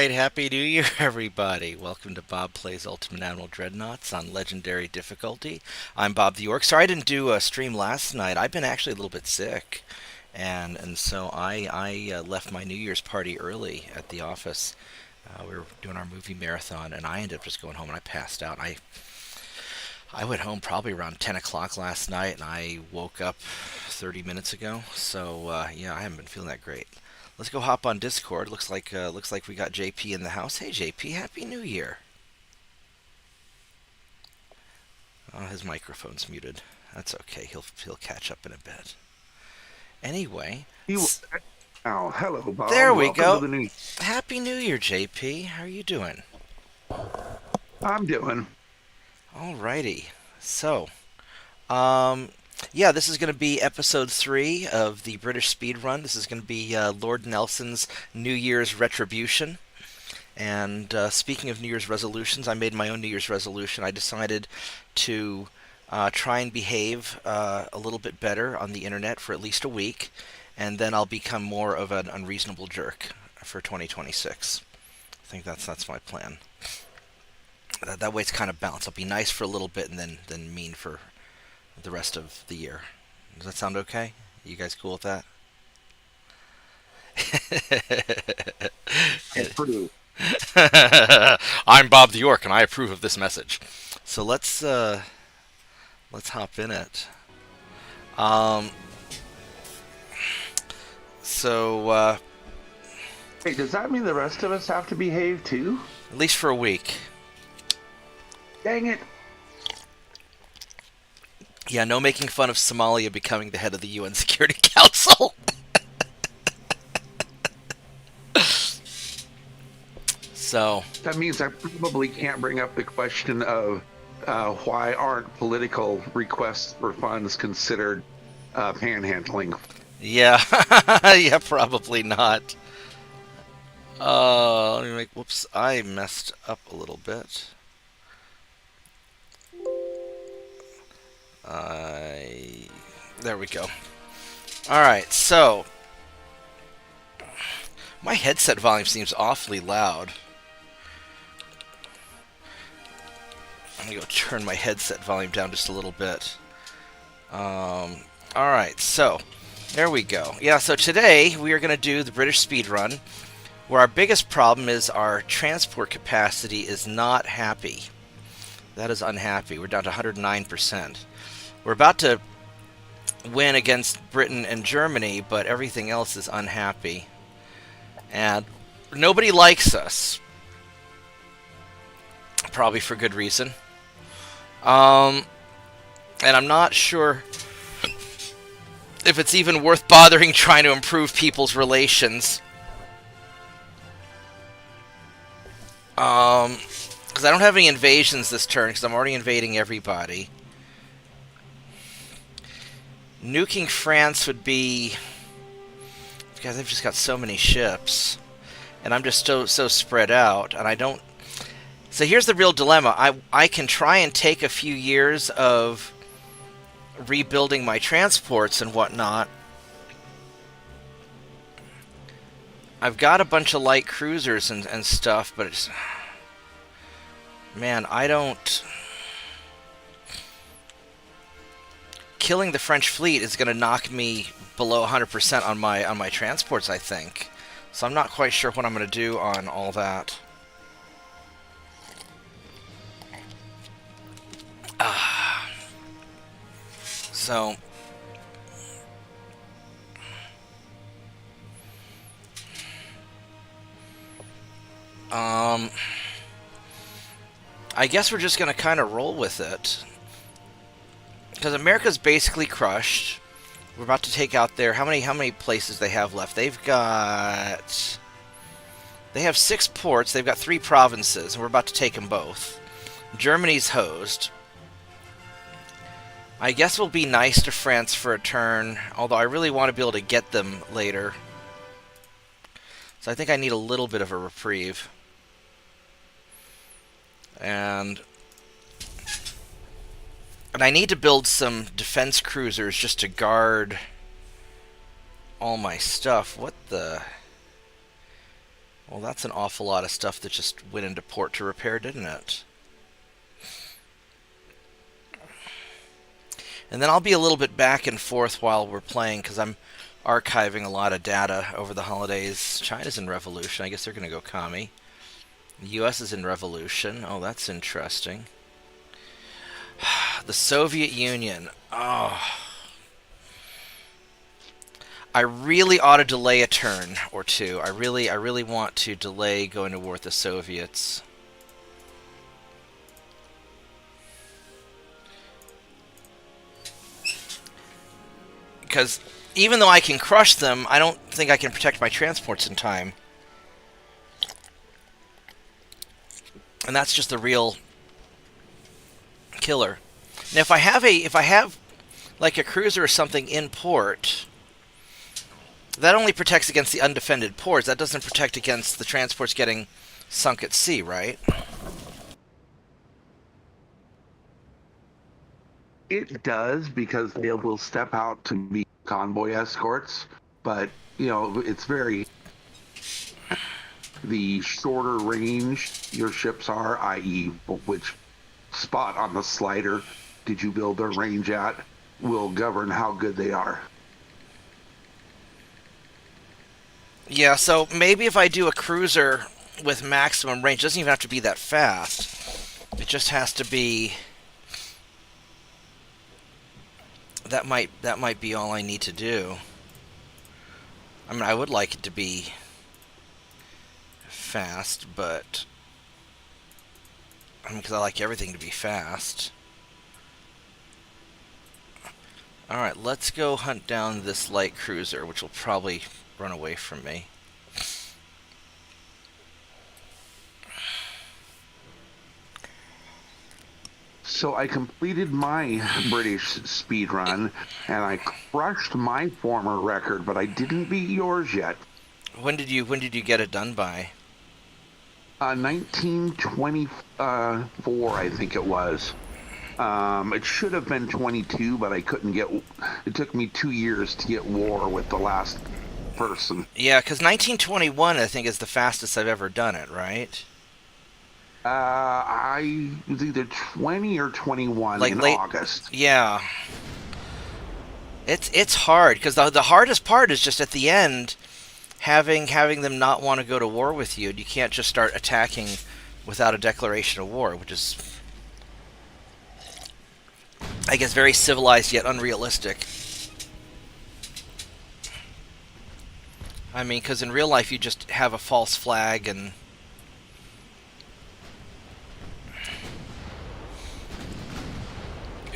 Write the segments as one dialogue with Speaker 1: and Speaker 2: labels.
Speaker 1: right, Happy New Year, everybody. Welcome to Bob Plays Ultimate Admiral Dreadnoughts on Legendary Difficulty. I'm Bobtheorc. Sorry I didn't do a stream last night. I've been actually a little bit sick, and so I left my New Year's party early at the office. We were doing our movie marathon, and I ended up just going home, and I passed out. I went home probably around 10 o'clock last night, and I woke up 30 minutes ago. So, yeah, I haven't been feeling that great. Let's go hop on Discord. Looks like we got JP in the house. Hey JP, Happy New Year. Oh, his microphone's muted. That's okay. He'll catch up in a bit. Anyway,
Speaker 2: You, oh, hello, Bob.
Speaker 1: there we
Speaker 2: Welcome to
Speaker 1: go.
Speaker 2: the new.
Speaker 1: Happy New Year, JP. How are you doing?
Speaker 2: I'm doing.
Speaker 1: Alrighty. So, um, yeah, this is going to be episode 3 of the British speed run. This is going to be Lord Nelson's New Year's Retribution. And speaking of New Year's resolutions, I made my own New Year's resolution. I decided to try and behave a little bit better on the internet for at least a week, and then I'll become more of an unreasonable jerk for 2026. I think that's my plan. That way it's kind of balanced. I'll be nice for a little bit and then mean for the rest of the year. Does that sound okay? You guys cool with that?
Speaker 2: I approve.
Speaker 1: I'm Bob the Orc, and I approve of this message. So let's hop in it. Um, so
Speaker 2: Hey, does that mean the rest of us have to behave too?
Speaker 1: at least for a week.
Speaker 2: Dang it.
Speaker 1: Yeah, no making fun of Somalia becoming the head of the UN Security Council. So
Speaker 2: That means I probably can't bring up the question of why aren't political requests for funds considered panhandling?
Speaker 1: yeah, yeah, probably not. Let me make. Whoops, I messed up a little bit. There we go. All right, so my headset volume seems awfully loud. I'm gonna go turn my headset volume down just a little bit. All right, so there we go. Yeah, so today we are gonna do the British speed run, where our biggest problem is our transport capacity is not happy. That is unhappy. We're down to 109%. We're about to win against Britain and Germany, but everything else is unhappy. And nobody likes us. Probably for good reason. And I'm not sure if it's even worth bothering trying to improve people's relations. Because I don't have any invasions this turn, because I'm already invading everybody. Nuking France would be... Because they've just got so many ships. And I'm just so spread out, and I don't... So here's the real dilemma. I can try and take a few years of rebuilding my transports and whatnot. I've got a bunch of light cruisers and stuff, but it's... Man, I don't... Killing the French fleet is going to knock me below 100% on my transports, I think. So I'm not quite sure what I'm going to do on all that. So... I guess we're just going to kind of roll with it. Because America's basically crushed. We're about to take out their... How many places they have left? They have 6 ports. They've got 3 provinces, and we're about to take them both. Germany's hosed. I guess we'll be nice to France for a turn, although I really want to be able to get them later. So I think I need a little bit of a reprieve. And I need to build some defense cruisers just to guard all my stuff. What the... Well, that's an awful lot of stuff that just went into port to repair, didn't it? And then I'll be a little bit back and forth while we're playing because I'm archiving a lot of data over the holidays. China's in revolution. I guess they're going to go commie. The U.S. is in revolution. Oh, that's interesting. The Soviet Union. Oh, I really ought to delay a turn or two. I really want to delay going to war with the Soviets. Because even though I can crush them, I don't think I can protect my transports in time. And that's just the real killer. Now, if I have like a cruiser or something in port, that only protects against the undefended ports. That doesn't protect against the transports getting sunk at sea, right?
Speaker 2: It does because they will step out to be convoy escorts, but it's very the shorter range your ships are, i.e., which spot on the slider did you build their range at, will govern how good they are.
Speaker 1: Yeah, so maybe if I do a cruiser with maximum range, it doesn't even have to be that fast. It just has to be. That might be all I need to do. I mean, I would like it to be fast, but I mean, because I like everything to be fast. All right, let's go hunt down this light cruiser, which will probably run away from me.
Speaker 2: So I completed my British speed run and I crushed my former record, but I didn't beat yours yet.
Speaker 1: When did you get it done by?
Speaker 2: 1924, I think it was. It should have been 22, but I couldn't get. It took me 2 years to get war with the last person.
Speaker 1: Yeah, because 1921 I think is the fastest I've ever done it, right?
Speaker 2: I was either 20 or 21
Speaker 1: Like
Speaker 2: in
Speaker 1: late.
Speaker 2: August.
Speaker 1: Yeah, it's hard because the hardest part is just at the end having them not want to go to war with you. You can't just start attacking without a declaration of war, which is, I guess, very civilized yet unrealistic. I mean, because in real life you just have a false flag and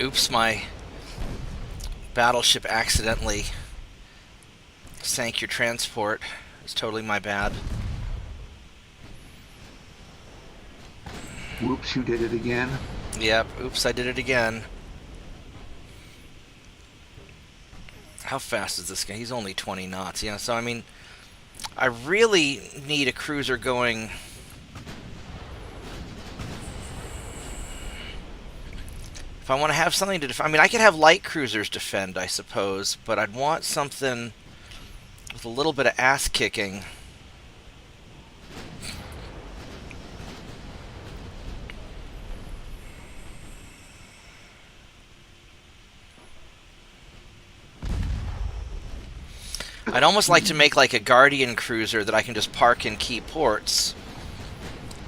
Speaker 1: oops, my battleship accidentally sank your transport. It's totally my bad.
Speaker 2: Whoops, you did it again.
Speaker 1: Yep, oops, I did it again. How fast is this guy? He's only 20 knots. Yeah, so I mean, I really need a cruiser going. If I want to have something to defend, I mean, I could have light cruisers defend, I suppose, but I'd want something with a little bit of ass kicking. I'd almost like to make like a Guardian cruiser that I can just park in key ports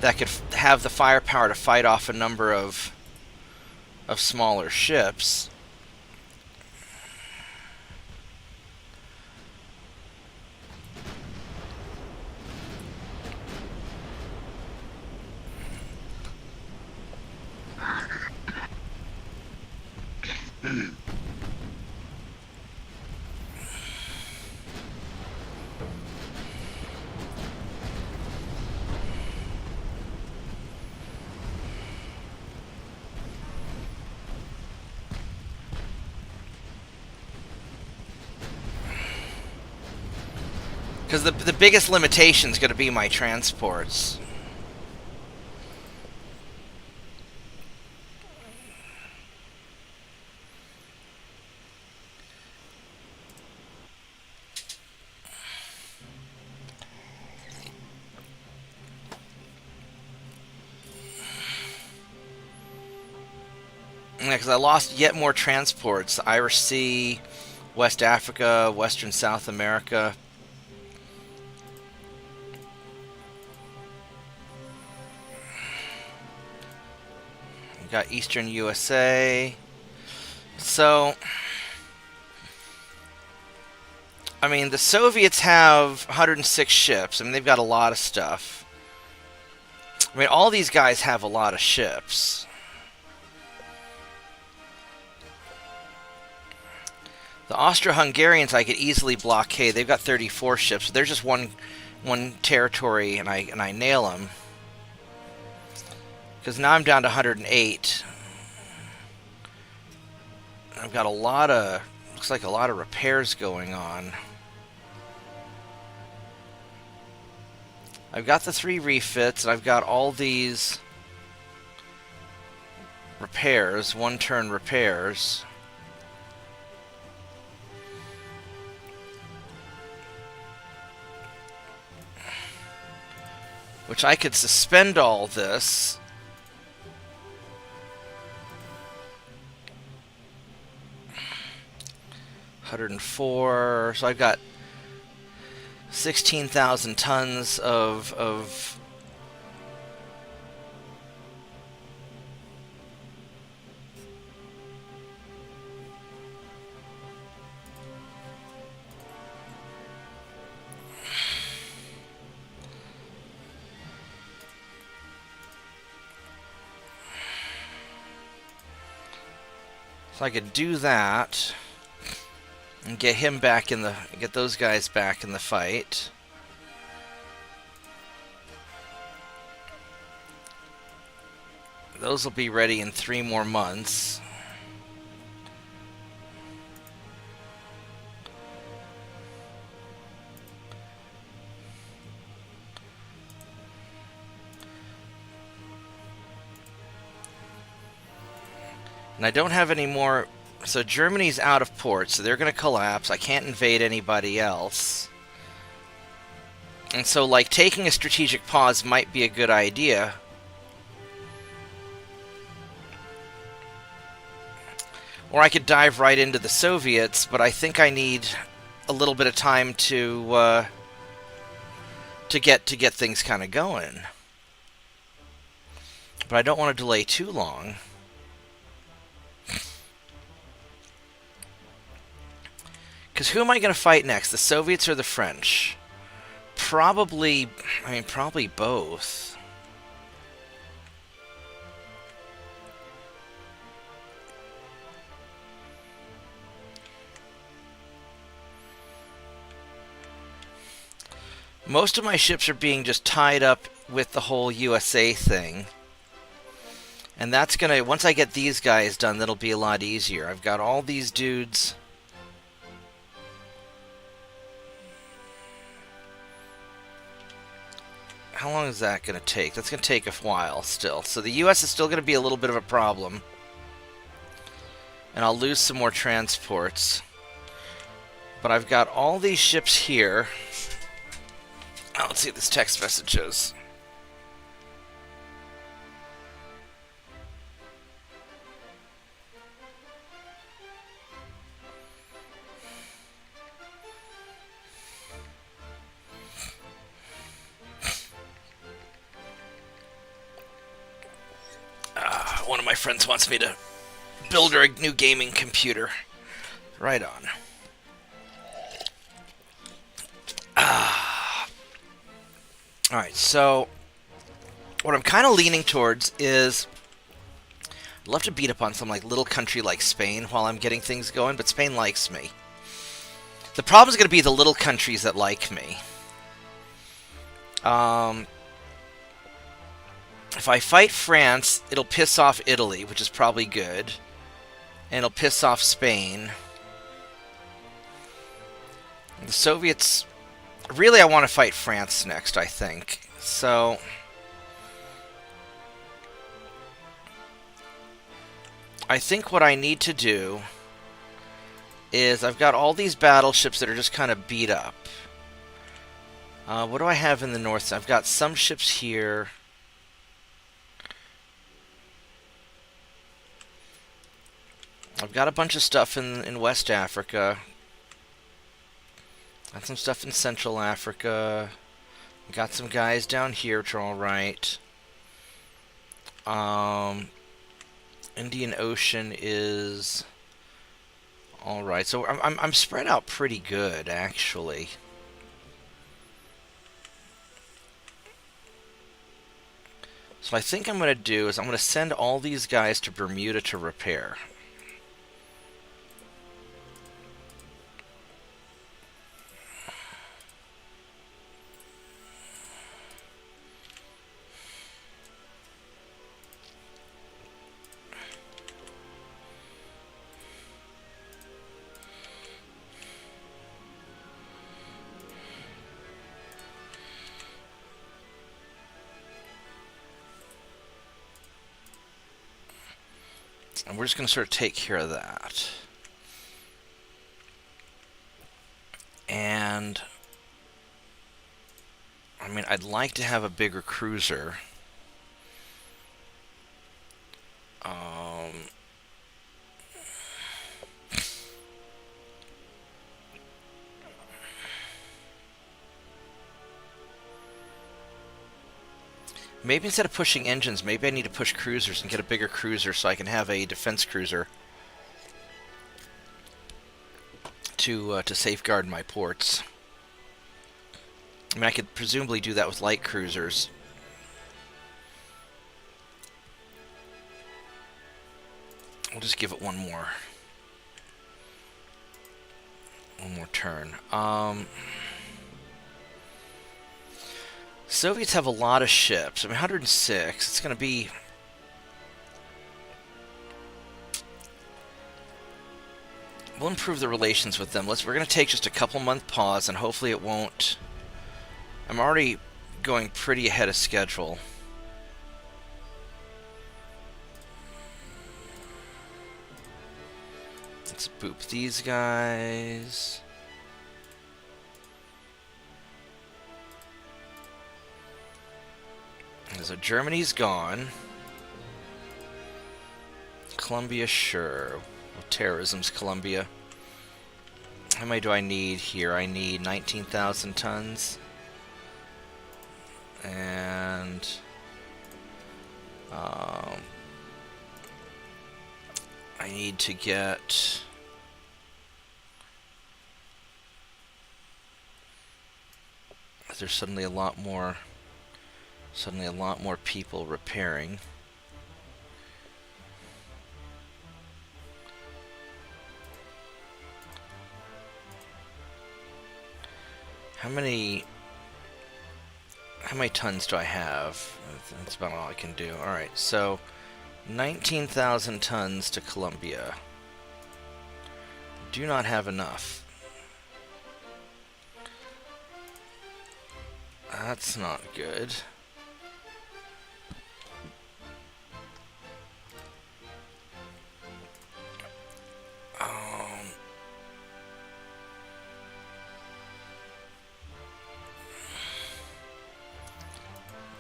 Speaker 1: that could have the firepower to fight off a number of smaller ships. Because the biggest limitation is going to be my transports. Yeah, because I lost yet more transports. The Irish Sea, West Africa, Western South America. We got Eastern USA. So, I mean, the Soviets have 106 ships. I mean, they've got a lot of stuff. I mean, all these guys have a lot of ships. The Austro-Hungarians I could easily blockade. They've got 34 ships. They're just one territory, and I nail them. Because now I'm down to 108. I've got a lot of, looks like a lot of repairs going on. I've got the 3 refits, and I've got all these repairs, one-turn repairs. Which I could suspend all this. $104, so I've got 16,000 tons of so I could do that and get him back in the, get those guys back in the fight. Those will be ready in 3 more months. And I don't have any more. So Germany's out of port, so they're going to collapse. I can't invade anybody else. And so, like, taking a strategic pause might be a good idea. Or I could dive right into the Soviets, but I think I need a little bit of time to get things kind of going. But I don't want to delay too long. Because who am I going to fight next? The Soviets or the French? Probably, I mean, probably both. Most of my ships are being just tied up with the whole USA thing. And that's going to, once I get these guys done, that'll be a lot easier. I've got all these dudes. How long is that going to take? That's going to take a while still. So the US is still going to be a little bit of a problem. And I'll lose some more transports. But I've got all these ships here. Oh, let's see what this text message is. One of my friends wants me to build her a new gaming computer. Right on. Alright, so what I'm kind of leaning towards is I'd love to beat up on some like little country like Spain while I'm getting things going, but Spain likes me. The problem is going to be the little countries that like me. If I fight France, it'll piss off Italy, which is probably good. And it'll piss off Spain. The Soviets... Really, I want to fight France next, I think. So... I think what I need to do is I've got all these battleships that are just kind of beat up. What do I have in the north? I've got some ships here. I've got a bunch of stuff in West Africa. Got some stuff in Central Africa. Got some guys down here which are alright. Um, Indian Ocean is alright. So I'm spread out pretty good, actually. So I think I'm going to do is I'm going to send all these guys to Bermuda to repair. And we're just going to sort of take care of that. And I mean, I'd like to have a bigger cruiser. Maybe instead of pushing engines, maybe I need to push cruisers and get a bigger cruiser so I can have a defense cruiser to safeguard my ports. I mean, I could presumably do that with light cruisers. We'll just give it one more turn. Soviets have a lot of ships. I mean, 106. It's going to be... We'll improve the relations with them. We're going to take just a couple-month pause, and hopefully it won't... I'm already going pretty ahead of schedule. Let's boop these guys. So Germany's gone. Colombia, sure. Well, terrorism's Colombia. How many do I need here? I need 19,000 tons. And... I need to get... There's suddenly a lot more people repairing. How many tons do I have? That's about all I can do. Alright, so 19,000 tons to Colombia. Do not have enough. That's not good.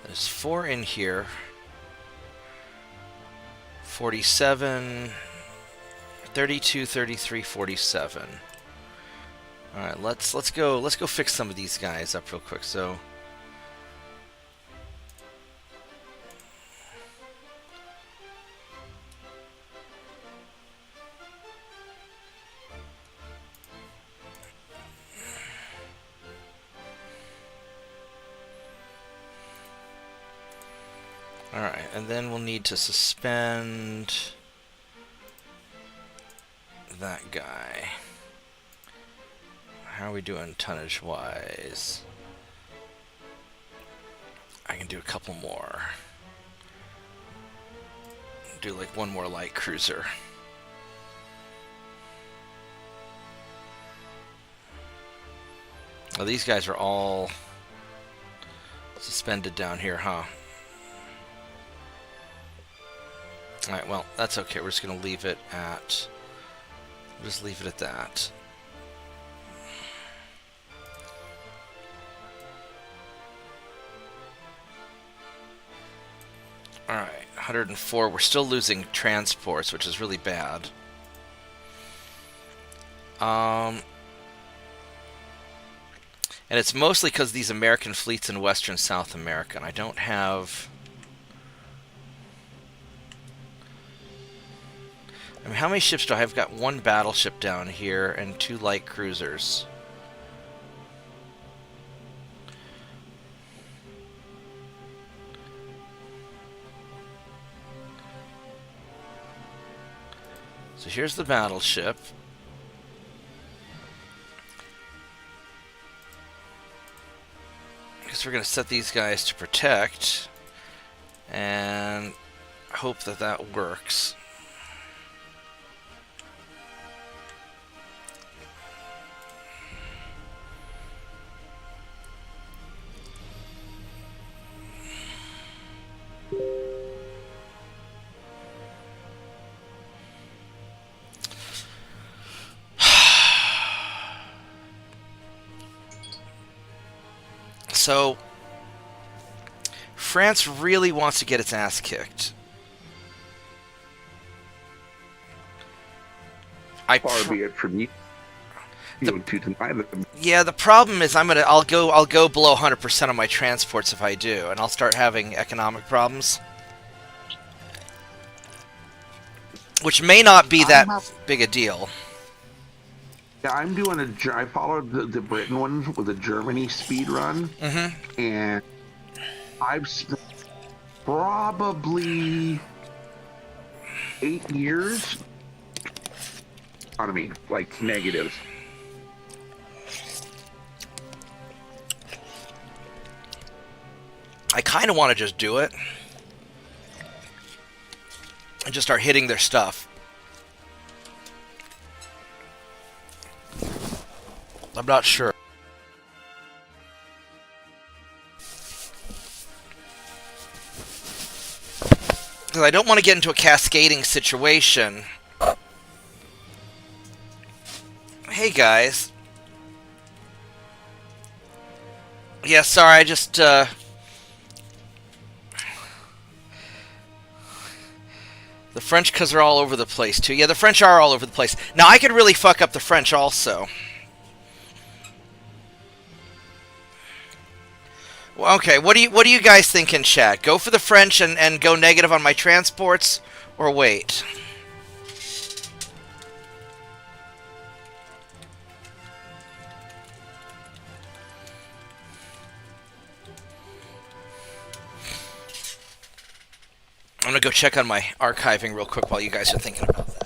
Speaker 1: There's 4 in here. 47, 32, 33, 47. All right, let's go fix some of these guys up real quick. So alright, and then we'll need to suspend that guy. How are we doing tonnage-wise? I can do a couple more. Do like one more light cruiser. Well, these guys are all suspended down here, huh? Alright, well, that's okay. We're just going to leave it at... We'll just leave it at that. Alright, 104. We're still losing transports, which is really bad. Um, and it's mostly because these American fleets in Western South America. And I don't have. I mean, how many ships do I have? I've got one battleship down here and 2 light cruisers. So here's the battleship. I guess we're going to set these guys to protect and hope that that works. So, France really wants to get its ass kicked.
Speaker 2: Far be it from you. To deny them.
Speaker 1: Yeah, the problem is I'll go below 100% on my transports if I do, and I'll start having economic problems. Which may not be that big a deal.
Speaker 2: Yeah, I'm doing I followed the Britain one with a Germany speed run, and I've spent probably 8 years economy, like negatives.
Speaker 1: I kind of want to just do it and just start hitting their stuff. I'm not sure. Because I don't want to get into a cascading situation. Hey guys. Yeah, sorry, I just the French, because they're all over the place too. Yeah, the French are all over the place. Now I could really fuck up the French also. Well, okay, what do you guys think in chat? Go for the French and go negative on my transports, or wait? I'm gonna go check on my archiving real quick while you guys are thinking about that.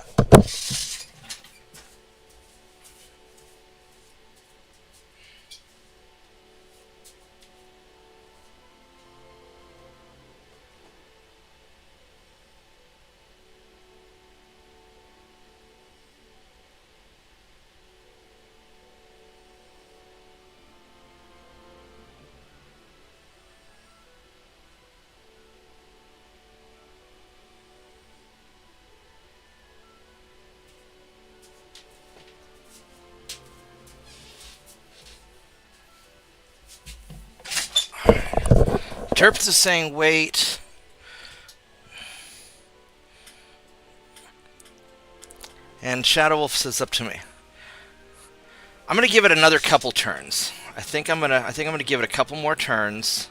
Speaker 1: Terps is saying wait. And Shadow Wolf says up to me. I'm gonna give it another couple turns. I think I'm gonna give it a couple more turns.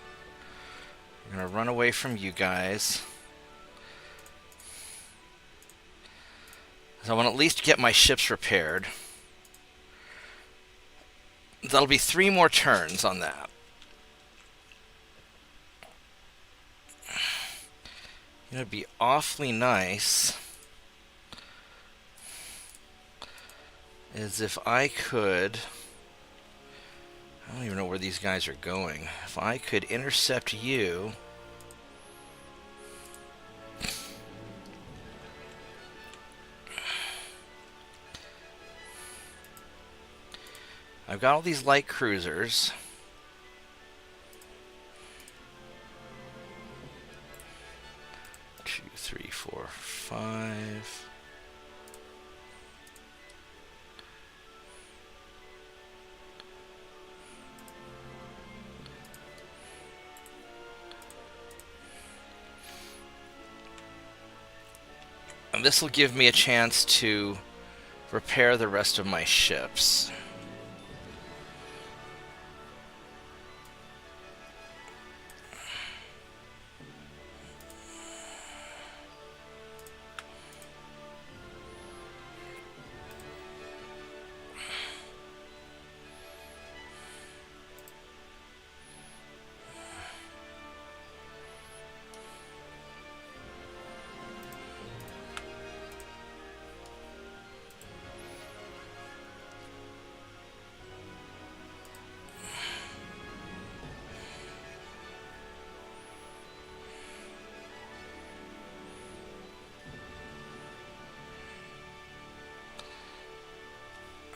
Speaker 1: I'm gonna run away from you guys. So I want to at least get my ships repaired. That'll be 3 more turns on that. It'd be awfully nice as if I could... I don't even know where these guys are going. If I could intercept you... I've got all these light cruisers. Two, three, four, five. And this will give me a chance to repair the rest of my ships.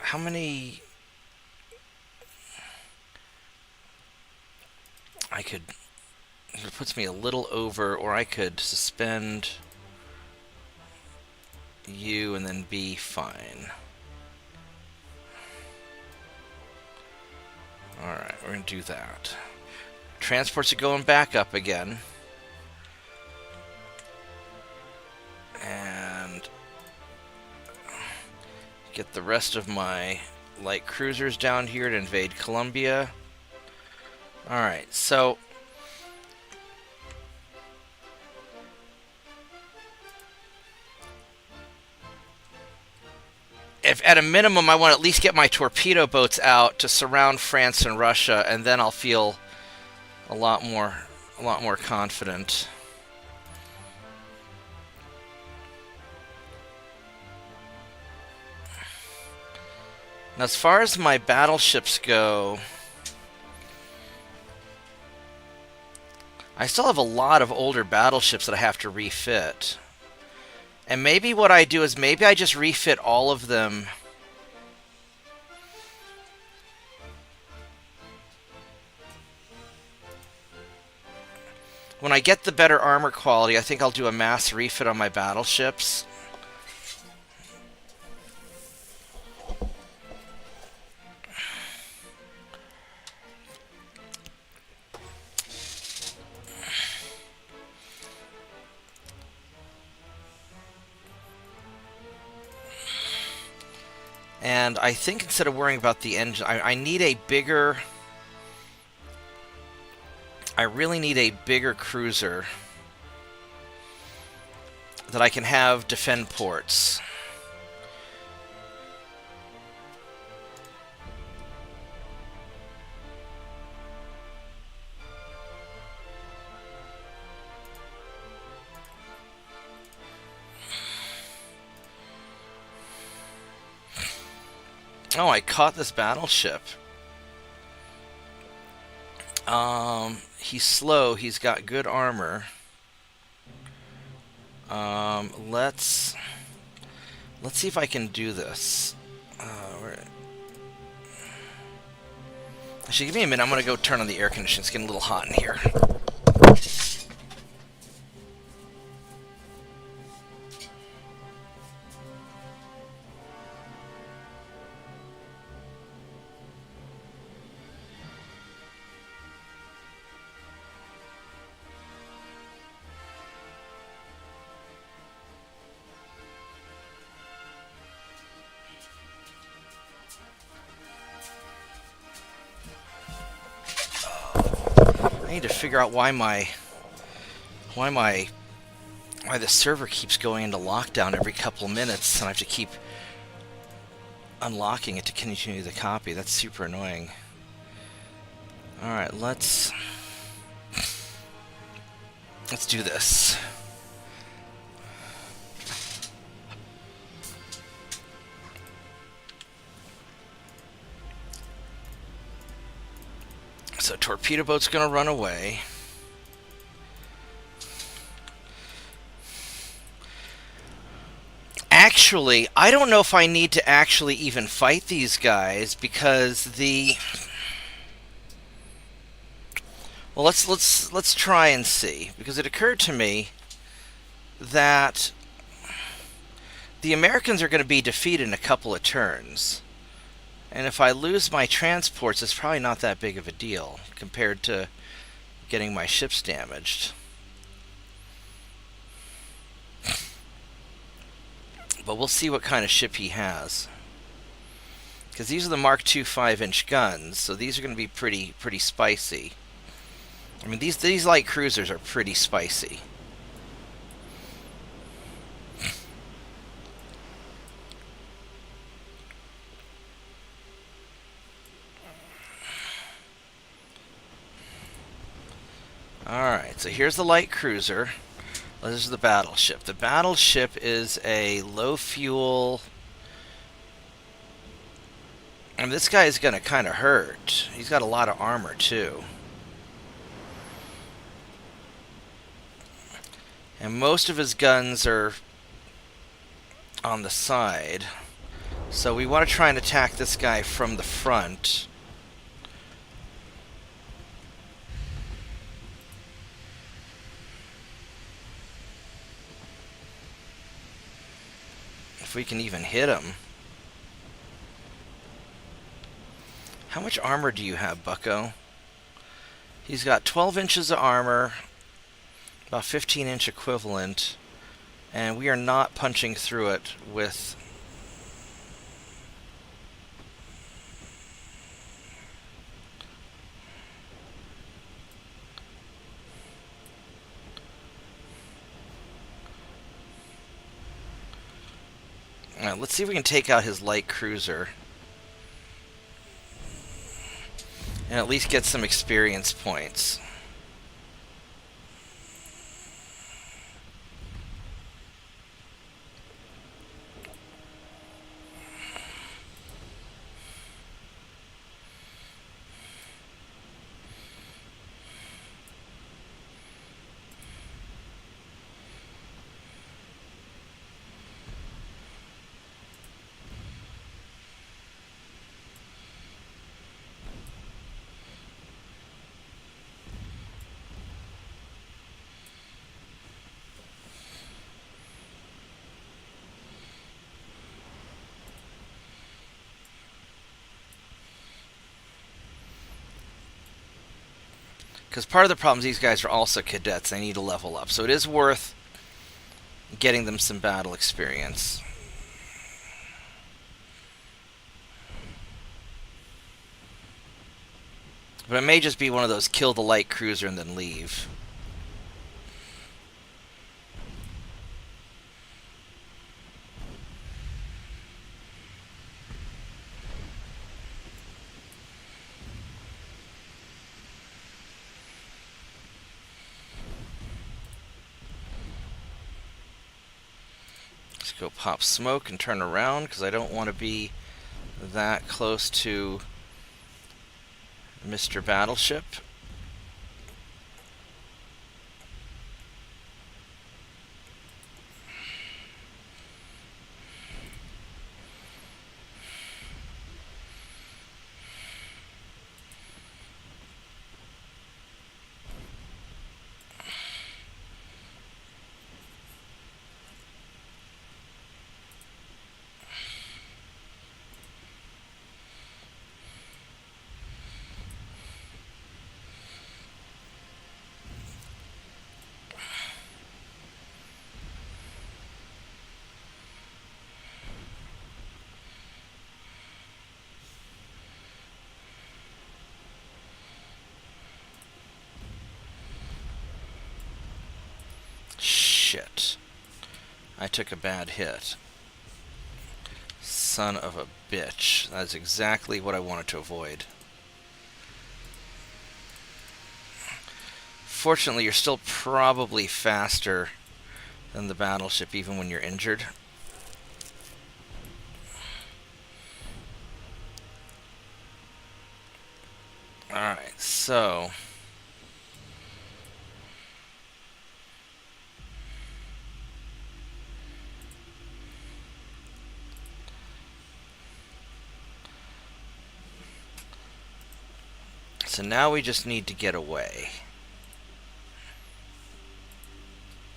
Speaker 1: How many... I could... It puts me a little over, or I could suspend you and then be fine. Alright, we're going to do that. Transports are going back up again. And get the rest of my light cruisers down here to invade Colombia. Alright, so if at a minimum I want to at least get my torpedo boats out to surround France and Russia, and then I'll feel a lot more confident. Now, as far as my battleships go, I still have a lot of older battleships that I have to refit. And maybe what I do is maybe I just refit all of them. When I get the better armor quality, I think I'll do a mass refit on my battleships. And I think instead of worrying about the engine, I need a bigger... I really need a bigger cruiser that I can have defend ports. Oh, I caught this battleship. He's slow. He's got good armor. Let's see if I can do this. Actually, give me a minute. I'm gonna go turn on the air conditioning. It's getting a little hot in here. I need to figure out why the server keeps going into lockdown every couple minutes, and I have to keep unlocking it to continue the copy. That's super annoying. All right, let's do this. So torpedo boat's gonna run away. Actually, I don't know if I need to actually even fight these guys, because the... Well, let's try and see, because it occurred to me that the Americans are going to be defeated in a couple of turns. And if I lose my transports, it's probably not that big of a deal compared to getting my ships damaged. But we'll see what kind of ship he has. Because these are the Mark II 5-inch guns, so these are going to be pretty spicy. I mean, these light cruisers are pretty spicy. Alright, so here's the light cruiser. This is the battleship. The battleship is a low fuel. And this guy is going to kind of hurt. He's got a lot of armor, too. And most of his guns are on the side. So we want to try and attack this guy from the front. If we can even hit him. How much armor do you have, bucko? He's got 12 inches of armor, about 15-inch equivalent, and we are not punching through it with... let's see if we can take out his light cruiser. And at least get some experience points. Because part of the problem is these guys are also cadets. They need to level up. So it is worth getting them some battle experience. But it may just be one of those kill the light cruiser and then leave. Go pop smoke and turn around because I don't want to be that close to Mr. Battleship. Shit. I took a bad hit. Son of a bitch. That's exactly what I wanted to avoid. Fortunately, you're still probably faster than the battleship even when you're injured. Alright, so... So now we just need to get away.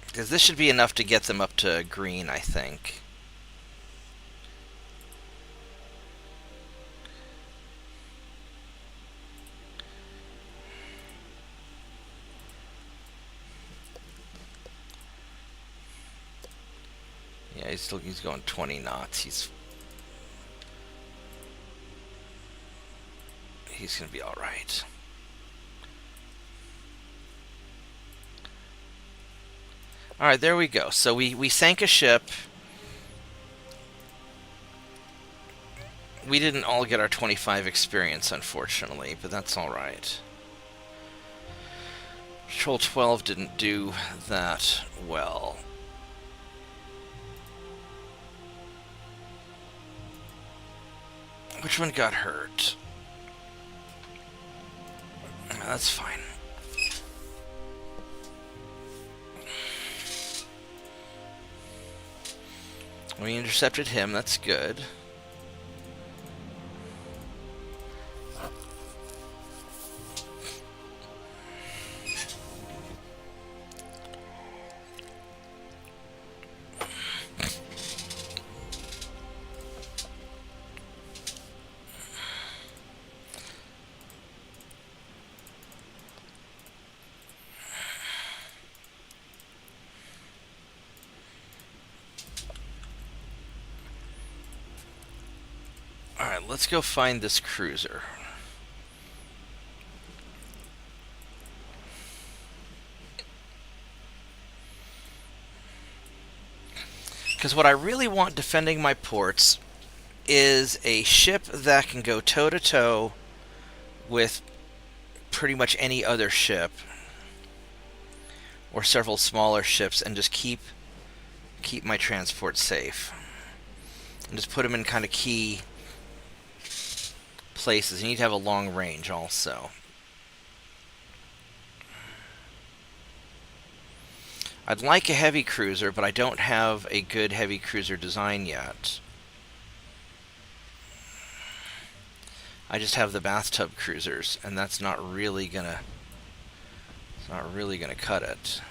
Speaker 1: Because this should be enough to get them up to green, I think. Yeah, he's going 20 knots. He's gonna be all right. All right, there we go. So we sank a ship. We didn't all get our 25 experience, unfortunately, but that's all right. Patrol 12 didn't do that well. Which one got hurt? That's fine. We intercepted him, that's good. Alright, let's go find this cruiser. Because what I really want defending my ports is a ship that can go toe-to-toe with pretty much any other ship, or several smaller ships, and just keep my transport safe. And just put them in kind of key places. You need to have a long range also. I'd like a heavy cruiser, but I don't have a good heavy cruiser design yet. I just have the bathtub cruisers, and that's not really gonna cut it.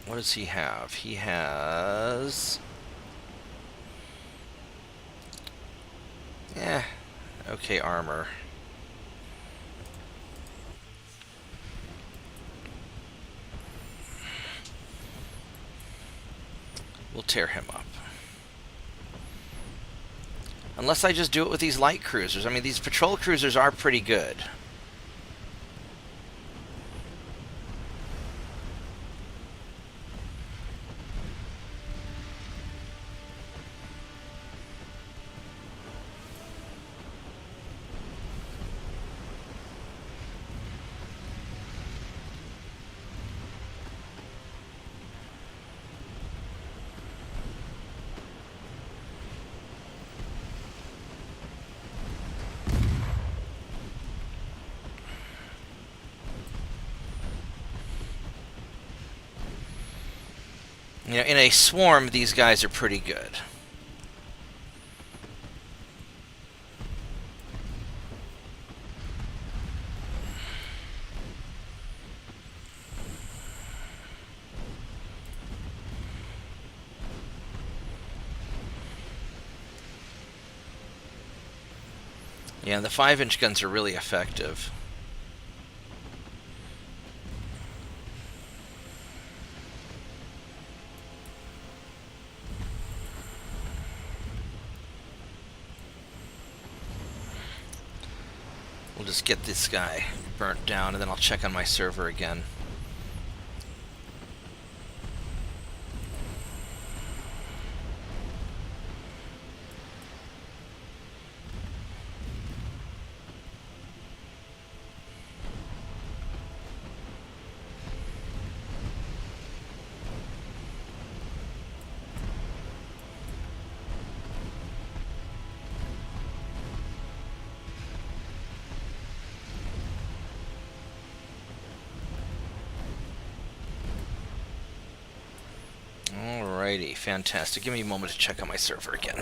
Speaker 1: What does he have? He has... okay, armor. We'll tear him up. Unless I just do it with these light cruisers. I mean, these patrol cruisers are pretty good. You know, in a swarm, these guys are pretty good. Yeah, the 5-inch guns are really effective. We'll just get this guy burnt down, and then I'll check on my server again. Alrighty, fantastic. Give me a moment to check on my server again.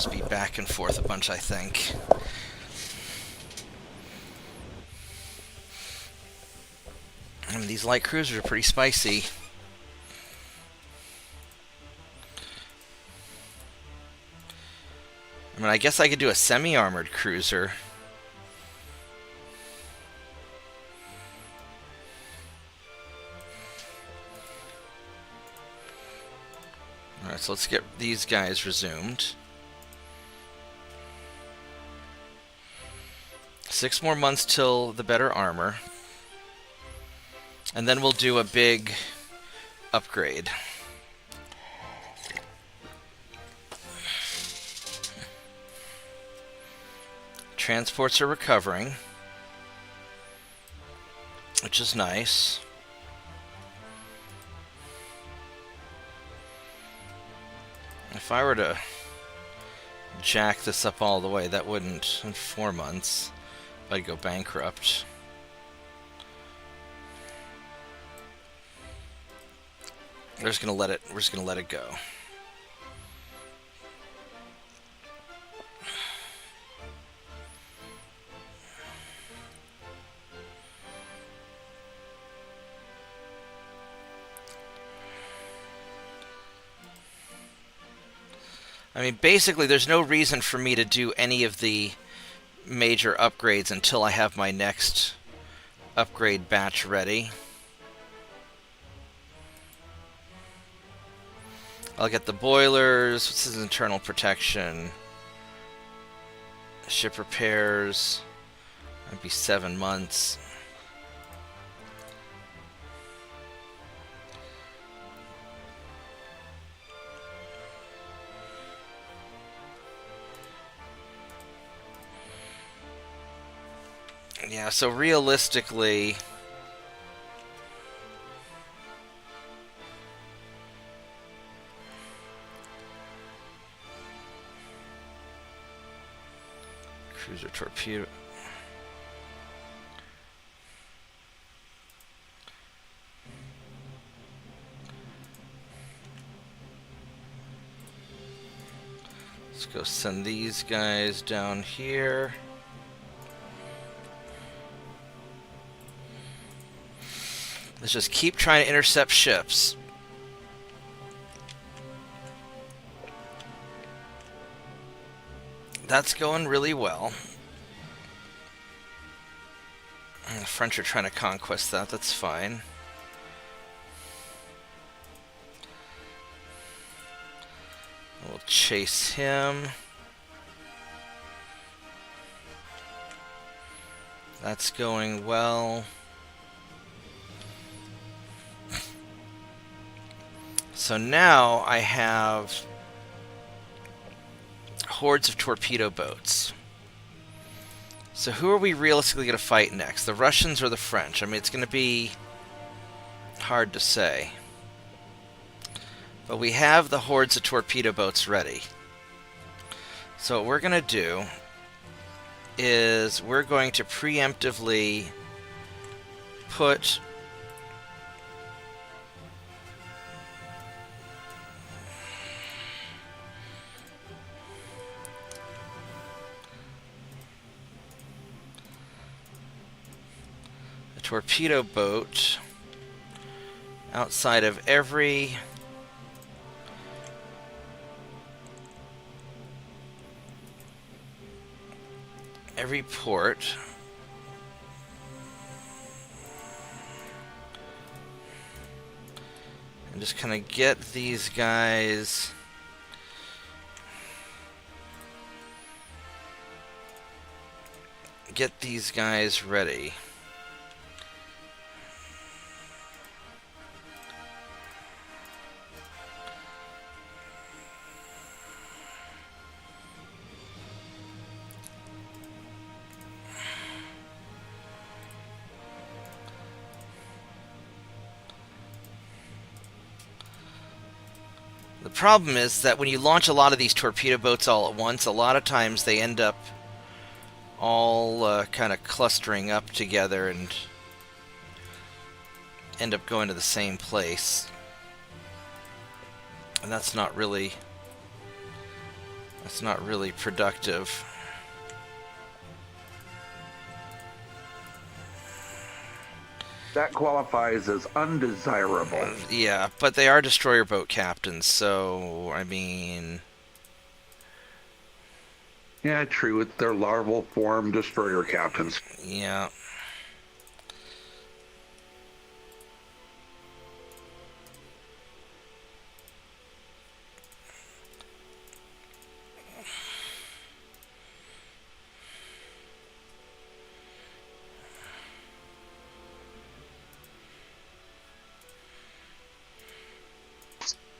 Speaker 1: just be back and forth a bunch, I think. And these light cruisers are pretty spicy. I mean, I guess I could do a semi-armored cruiser. Alright, so let's get these guys resumed. 6 more months till the better armor. And then we'll do a big upgrade. Transports are recovering, which is nice. If I were to jack this up all the way, that wouldn't, in 4 months, I'd go bankrupt. We're just gonna let it go. I mean, basically, there's no reason for me to do any of the major upgrades until I have my next upgrade batch ready. I'll get the boilers. What's his internal protection? Ship repairs. That'd be 7 months. Yeah, so realistically, cruiser torpedo. Let's go send these guys down here. Let's just keep trying to intercept ships. That's going really well. And the French are trying to conquest that. That's fine. We'll chase him. That's going well. So now I have hordes of torpedo boats. So who are we realistically going to fight next? The Russians or the French? I mean, it's going to be hard to say. But we have the hordes of torpedo boats ready. So what we're going to do is we're going to preemptively put torpedo boat outside of every port. And just kind of get these guys ready. The problem is that when you launch a lot of these torpedo boats all at once, a lot of times they end up all kind of clustering up together and end up going to the same place. And that's not really That's not really productive.
Speaker 2: That qualifies as undesirable.
Speaker 1: Yeah, but they are destroyer boat captains, so, I mean...
Speaker 2: Yeah, true. It's their larval form destroyer captains.
Speaker 1: Yeah.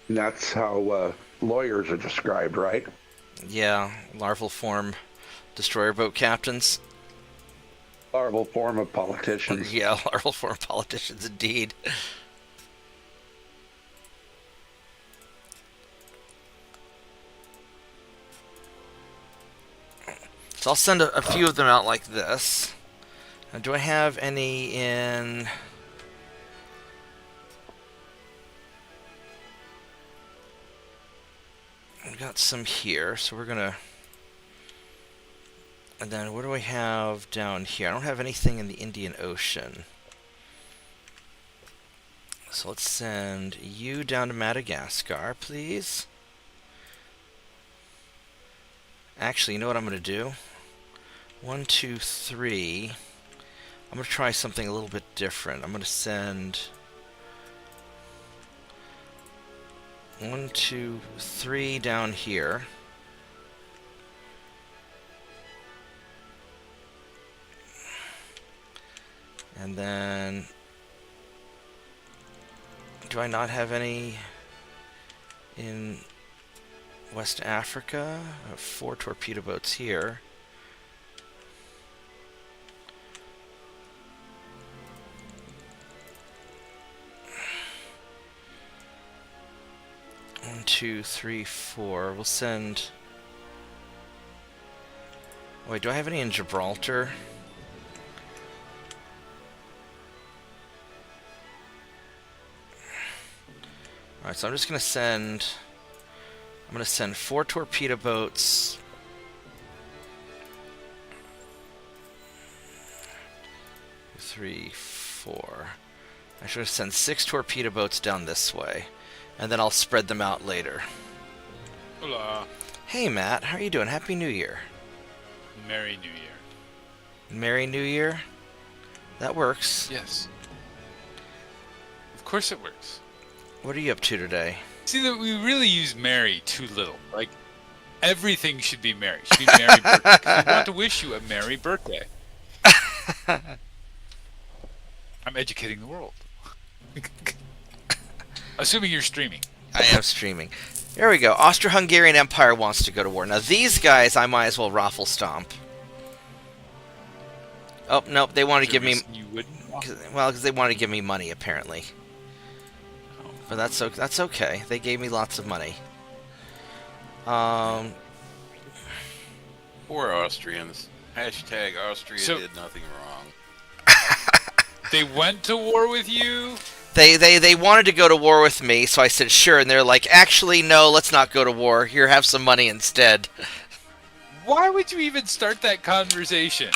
Speaker 2: And that's how lawyers are described, right?
Speaker 1: Yeah, larval form destroyer boat captains.
Speaker 2: Larval form of politicians.
Speaker 1: Yeah, larval form politicians indeed. So I'll send a few of them out like this. Now, do I have any in... I've got some here, so we're gonna... And then what do I have down here? I don't have anything in the Indian Ocean. So let's send you down to Madagascar, please. Actually, you know what I'm going to do? 1, 2, 3. I'm going to try something a little bit different. I'm going to send 1, 2, 3 down here. And then... Do I not have any in West Africa? I have 4 torpedo boats here. One, 2, 3, 4. We'll send... Wait, do I have any in Gibraltar? Alright, so I'm just going to send... I'm going to send 4 torpedo boats. 3, 4. I should send 6 torpedo boats down this way. And then I'll spread them out later.
Speaker 3: Hola.
Speaker 1: Hey Matt, how are you doing? Happy New Year.
Speaker 3: Merry New Year.
Speaker 1: Merry New Year? That works.
Speaker 3: Yes. Of course it works.
Speaker 1: What are you up to today?
Speaker 3: See, that we really use merry too little. Like, everything should be merry. Should be merry birthday. 'Cause we want to wish you a merry birthday. I'm educating the world. Assuming you're streaming.
Speaker 1: I am streaming. There we go. Austro-Hungarian Empire wants to go to war. Now these guys, I might as well raffle stomp. Oh, nope, they wanted to give me...
Speaker 3: You wouldn't?
Speaker 1: Well, because they wanted to give me money, apparently. But that's okay. They gave me lots of money.
Speaker 4: Poor Austrians. Hashtag Austria
Speaker 3: So-
Speaker 4: did nothing wrong.
Speaker 3: They went to war with you?
Speaker 1: They wanted to go to war with me, so I said sure, and they're like, actually, no, let's not go to war. Here, have some money instead.
Speaker 3: Why would you even start that conversation?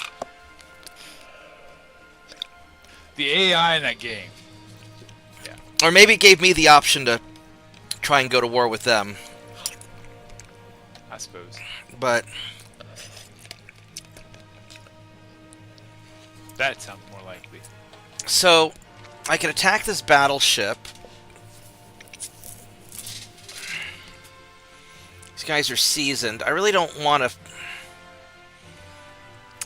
Speaker 3: The AI in that game.
Speaker 1: Or maybe it gave me the option to try and go to war with them.
Speaker 3: I suppose.
Speaker 1: But
Speaker 3: That sounds more likely.
Speaker 1: so I can attack this battleship. These guys are seasoned. I really don't want to...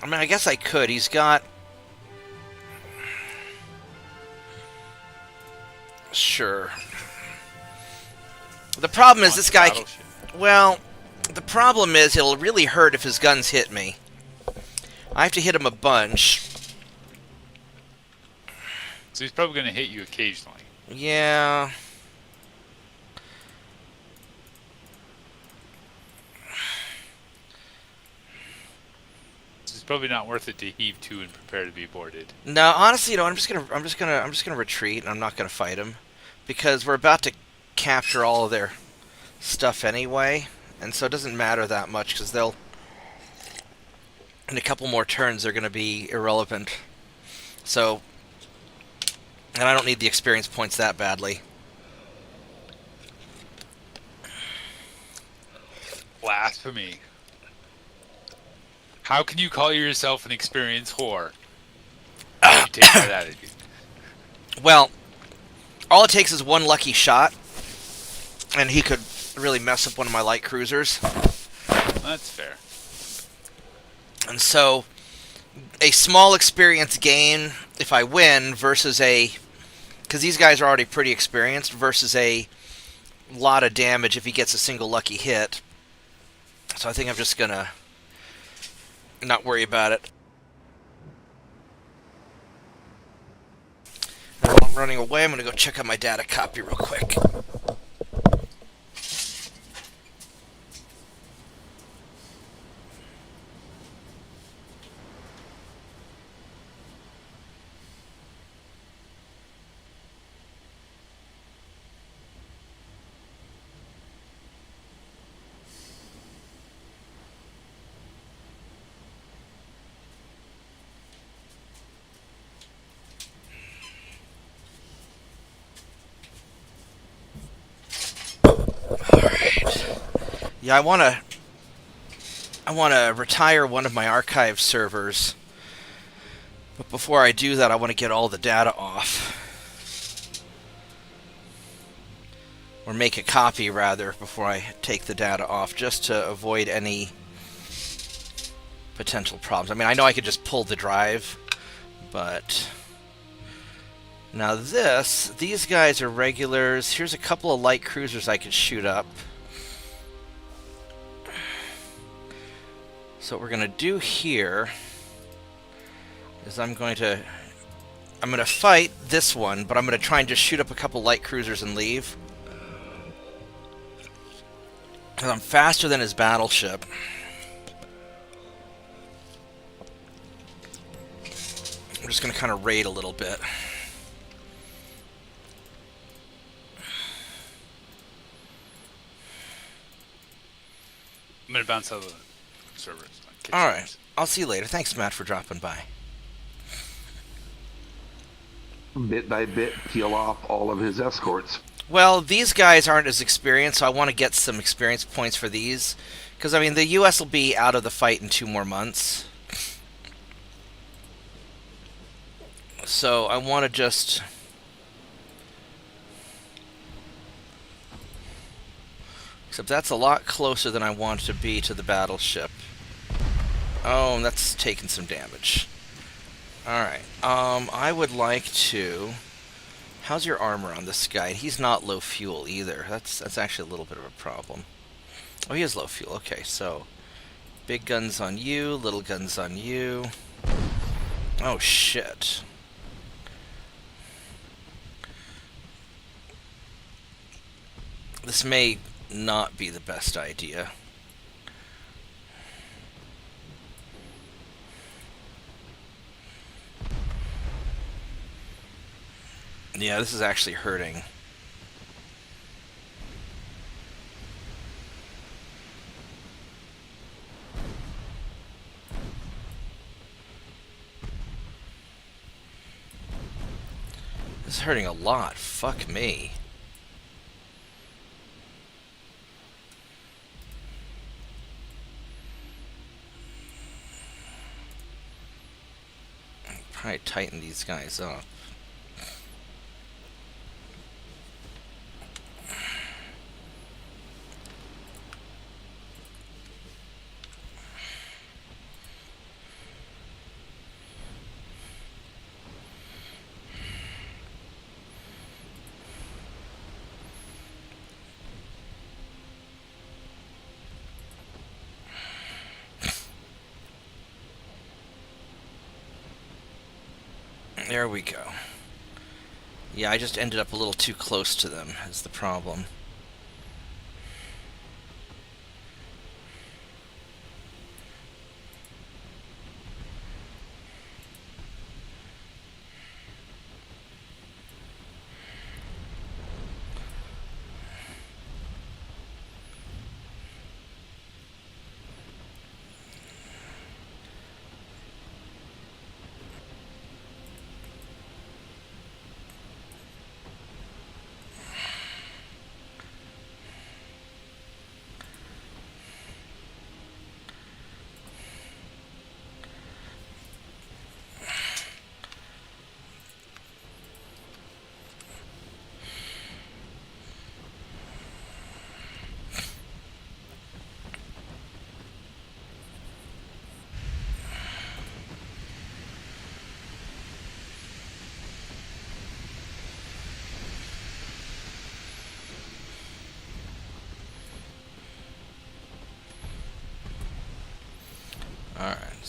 Speaker 1: I mean, I guess I could. He's got... Sure. The problem is this guy...
Speaker 3: Battleship.
Speaker 1: Well, the problem is it'll really hurt if his guns hit me. I have to hit him a bunch.
Speaker 3: So he's probably going to hit you occasionally.
Speaker 1: Yeah.
Speaker 3: So it's probably not worth it to heave to and prepare to be boarded.
Speaker 1: No, honestly, you know, I'm just gonna retreat, and I'm not gonna fight him, because we're about to capture all of their stuff anyway, and so it doesn't matter that much because they'll, in a couple more turns, they're going to be irrelevant. So, and I don't need the experience points that badly.
Speaker 3: Blasphemy. How can you call yourself an experienced whore? You take that attitude.
Speaker 1: Well, all it takes is one lucky shot, and he could really mess up one of my light cruisers.
Speaker 3: That's fair.
Speaker 1: And so, a small experience gain if I win versus a... Because these guys are already pretty experienced, versus a lot of damage if he gets a single lucky hit. So I think I'm just going to not worry about it. While I'm running away, I'm going to go check out my data copy real quick. Yeah, I want to retire one of my archive servers. But before I do that, I want to get all the data off. Or make a copy, rather, before I take the data off, just to avoid any potential problems. I mean, I know I could just pull the drive, but... Now these guys are regulars. Here's a couple of light cruisers I could shoot up. So what we're going to do here is I'm going to fight this one, but I'm going to try and just shoot up a couple light cruisers and leave. Because I'm faster than his battleship. I'm just going to kind of raid a little bit.
Speaker 3: I'm going to bounce out of the servers.
Speaker 1: Alright. I'll see you later. Thanks, Matt, for dropping by.
Speaker 2: Bit by bit, peel off all of his escorts.
Speaker 1: Well, these guys aren't as experienced, so I want to get some experience points for these. Because, I mean, the U.S. will be out of the fight in 2 more months. So I want to just... Except that's a lot closer than I want it to be to the battleship. Oh, and that's taking some damage. Alright, I would like to... How's your armor on this guy? He's not low fuel either. That's actually a little bit of a problem. Oh, he is low fuel. Okay, so... Big guns on you, little guns on you. Oh, shit. This may not be the best idea. Yeah, this is actually hurting. This is hurting a lot. Fuck me. Probably tighten these guys up. There we go. Yeah, I just ended up a little too close to them, is the problem.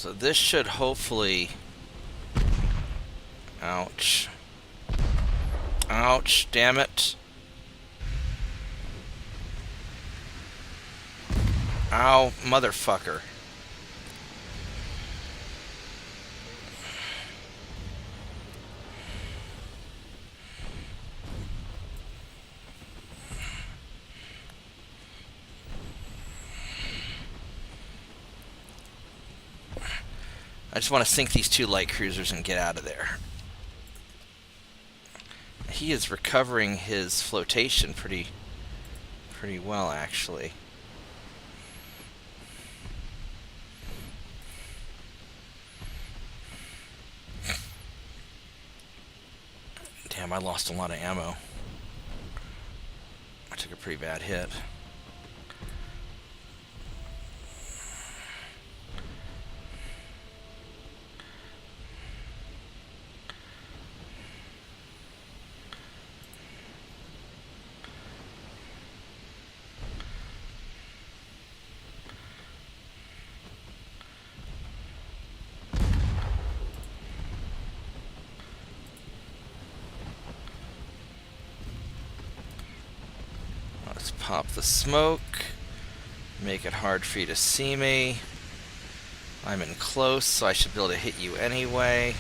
Speaker 1: So this should hopefully... Ouch. Ouch, damn it. Ow, motherfucker. I just want to sink these 2 light cruisers and get out of there. He is recovering his flotation pretty well, actually. Damn, I lost a lot of ammo. I took a pretty bad hit. Let's pop the smoke. Make it hard for you to see me. I'm in close, so I should be able to hit you anyway.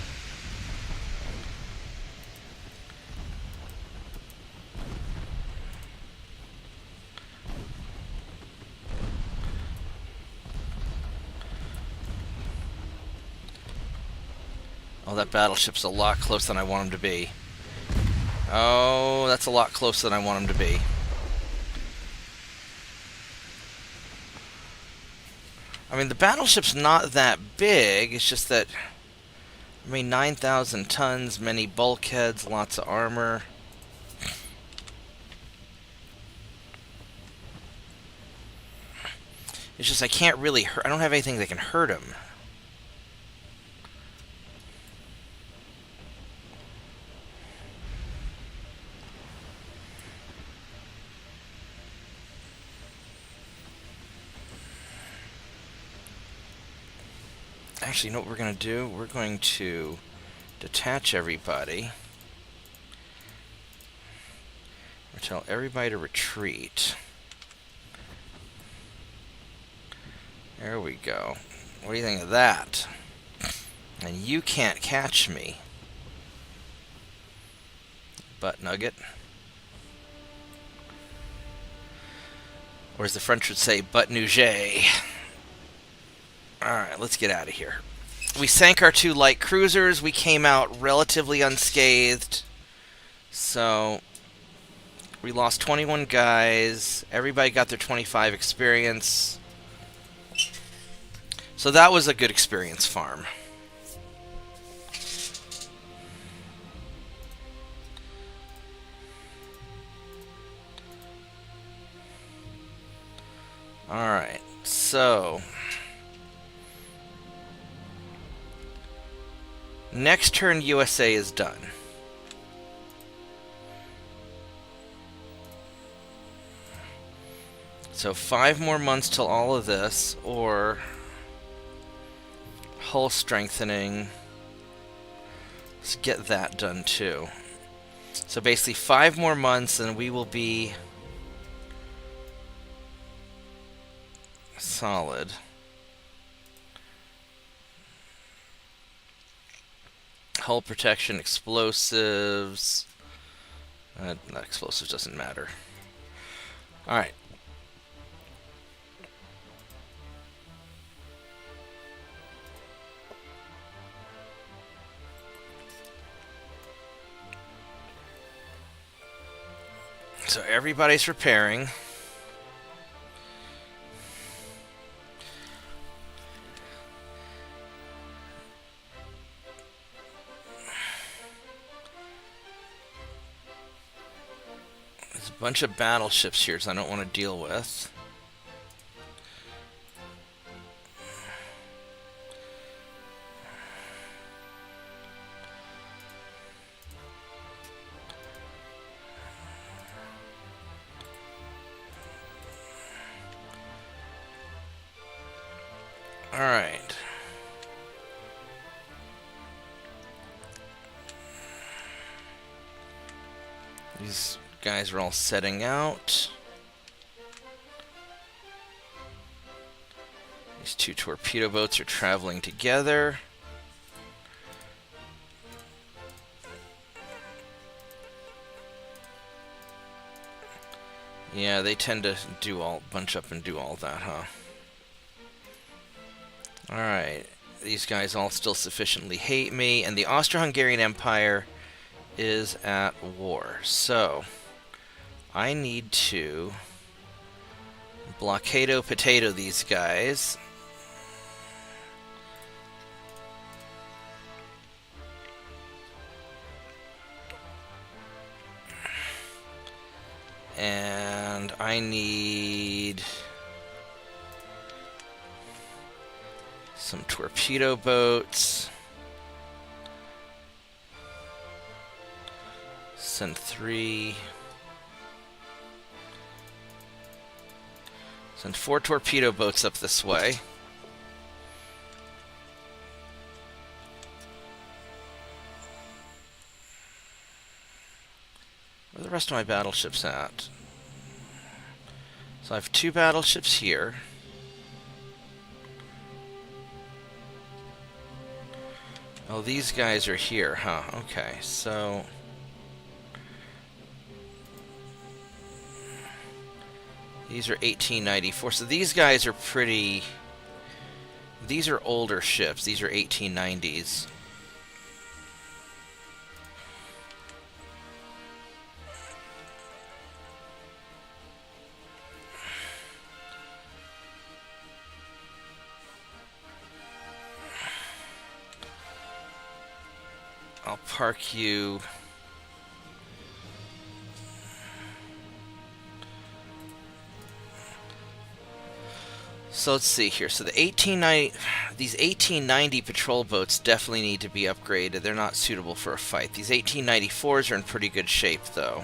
Speaker 1: Oh, that battleship's a lot closer than I want him to be. Oh, that's a lot closer than I want him to be. I mean, the battleship's not that big, it's just that... I mean, 9,000 tons, many bulkheads, lots of armor. It's just I can't really hurt... I don't have anything that can hurt him. Actually, you know what we're going to do? We're going to detach everybody. We'll tell everybody to retreat. There we go. What do you think of that? And you can't catch me. Butt nugget. Or as the French would say, butt nougat. Alright, let's get out of here. We sank our 2 light cruisers. We came out relatively unscathed. So, we lost 21 guys. Everybody got their 25 experience. So that was a good experience farm. Alright, so... next turn, USA is done. So 5 more months till all of this, or hull strengthening. Let's get that done too. So basically 5 more months and we will be solid. Hull protection, explosives. Not explosives doesn't matter. Alright. So everybody's repairing. There's a bunch of battleships here, so I don't want to deal with. Alright. These guys are all setting out. These two torpedo boats are traveling together. Yeah, they tend to bunch up and do all that, huh? Alright, these guys all still sufficiently hate me, and the Austro-Hungarian Empire is at war. So, I need to blockado-potato these guys. And I need some torpedo boats. Send 3. Send 4 torpedo boats up this way. Where are the rest of my battleships at? So I have 2 battleships here. Oh, these guys are here, huh? Okay, so... These are 1894, so these guys are pretty... These are older ships, these are 1890s. I'll park you... So let's see here. So the 1890, these 1890 patrol boats definitely need to be upgraded. They're not suitable for a fight. These 1894s are in pretty good shape, though.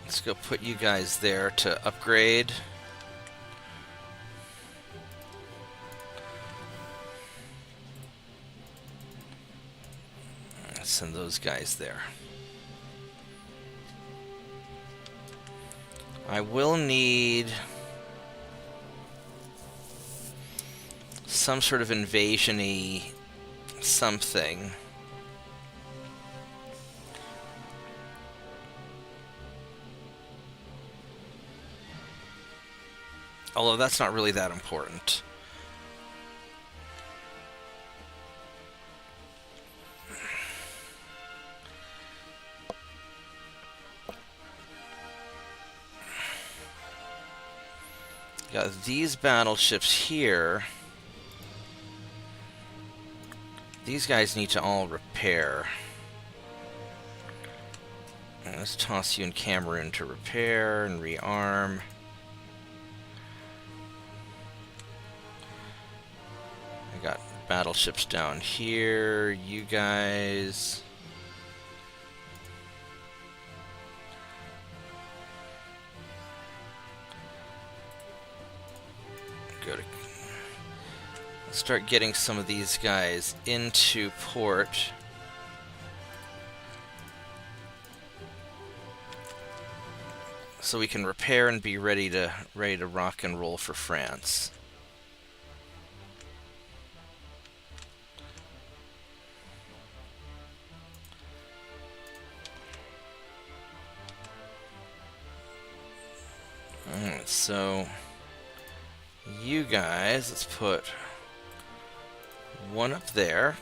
Speaker 1: Let's go put you guys there to upgrade. Send those guys there. I will need some sort of invasion-y something. Although that's not really that important. Got these battleships here. These guys need to all repair. Let's toss you in Cameroon to repair and rearm. I got battleships down here. You guys... go to... start getting some of these guys into port. So we can repair and be ready to rock and roll for France. Alright, so you guys, let's put one up there.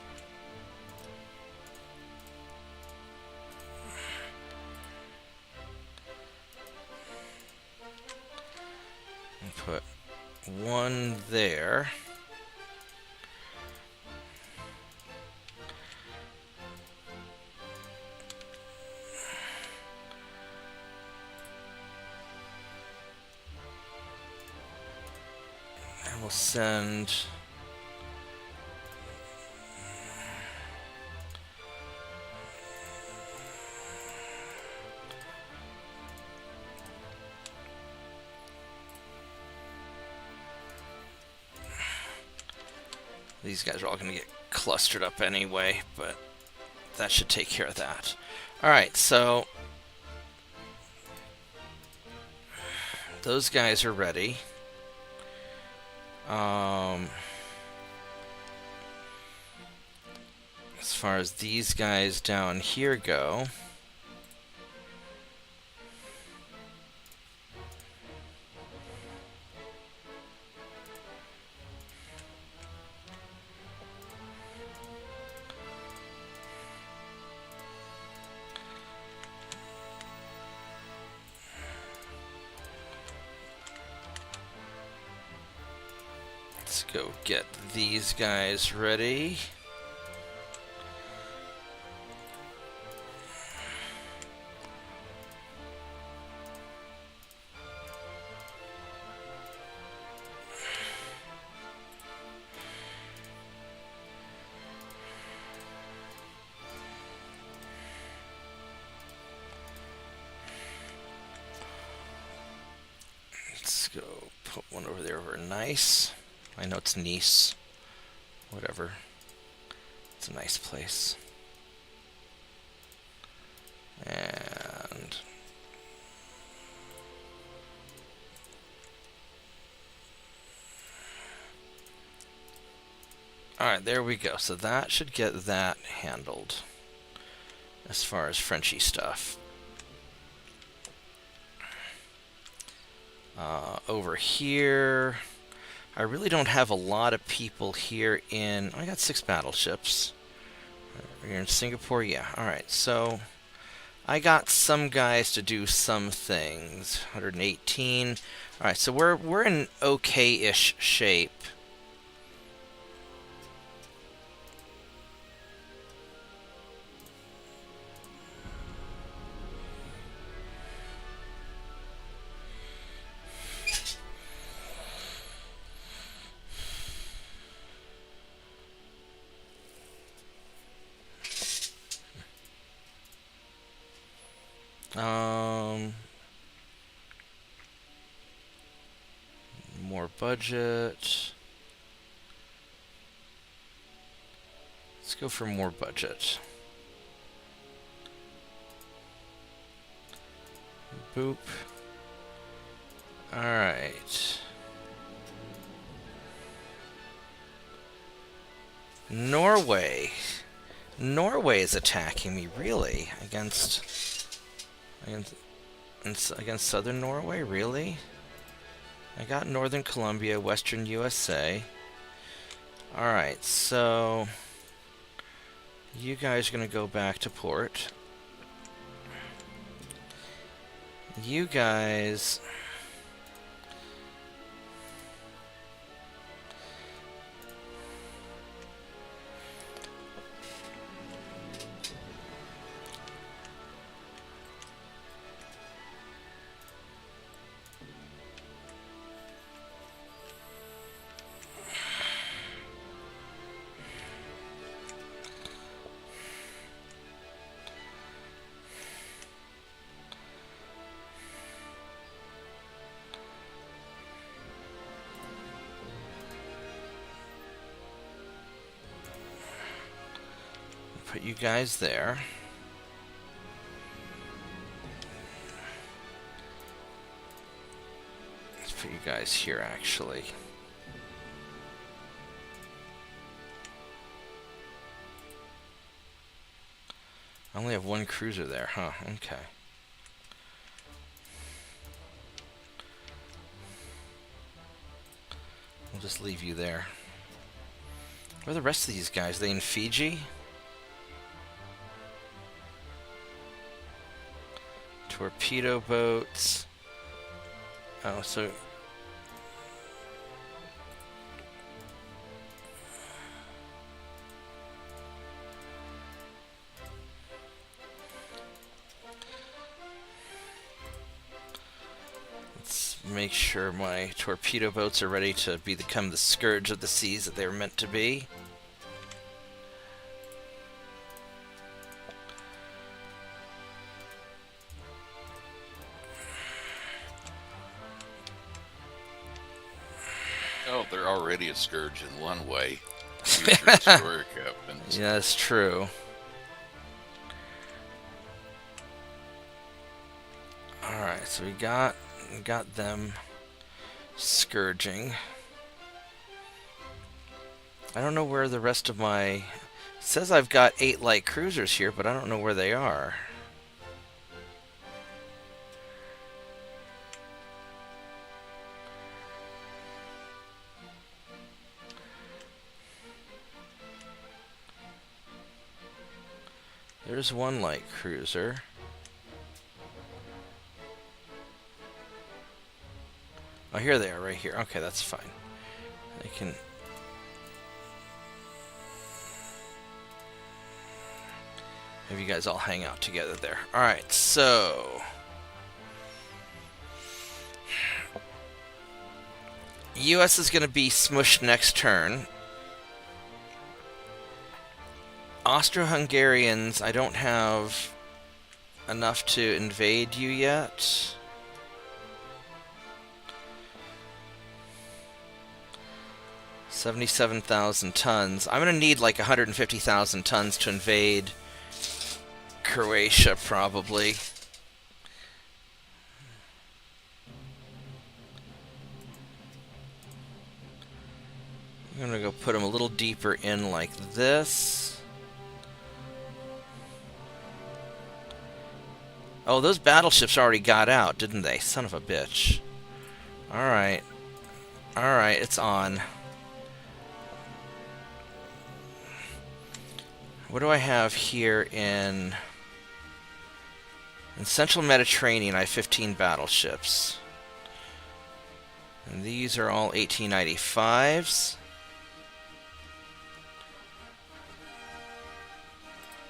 Speaker 1: And put one there. And we'll send... These guys are all going to get clustered up anyway, but that should take care of that. Alright, so those guys are ready. As far as these guys down here go, let's go get these guys ready. Let's go put one over there over Nice. I know it's Nice. Whatever. It's a nice place. And alright, there we go. So that should get that handled as far as Frenchy stuff. Over here, I really don't have a lot of people here in... I got 6 battleships. You're in Singapore? Yeah. Alright, so I got some guys to do some things. 118. Alright, so we're in okay-ish shape. More budget. Let's go for more budget. Boop. Alright. Norway. Norway is attacking me, really? Against southern Norway, really? I got northern Colombia, western USA. Alright, so you guys are going to go back to port. You guys... put you guys there. Let's put you guys here, actually. I only have one cruiser there, huh? Okay. We'll just leave you there. Where are the rest of these guys? Are they in Fiji? Torpedo boats. Oh, so... let's make sure my torpedo boats are ready to become the scourge of the seas that they were meant to be.
Speaker 4: Oh, they're already a scourge in one way. future story happens.
Speaker 1: Yeah, that's true. Alright, so we got them scourging. I don't know where the rest of my... It says I've got 8 light cruisers here, but I don't know where they are. There's 1 light cruiser. Oh, here they are, right here. Okay, that's fine. I can... have you guys all hang out together there. Alright, so... US is going to be smushed next turn. Austro-Hungarians, I don't have enough to invade you yet. $77,000 tons. I'm going to need like 150,000 tons to invade Croatia, probably. I'm going to go put them a little deeper in like this. Oh, those battleships already got out, didn't they? Son of a bitch. Alright. Alright, it's on. What do I have here in Central Mediterranean? I have 15 battleships. And these are all 1895s.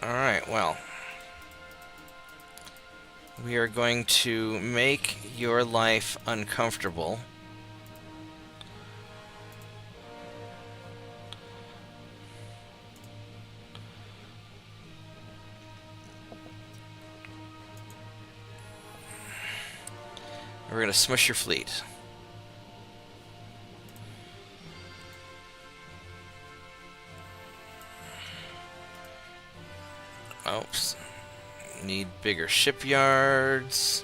Speaker 1: Alright, well. We are going to make your life uncomfortable. We're going to smush your fleet. Oops. Need bigger shipyards.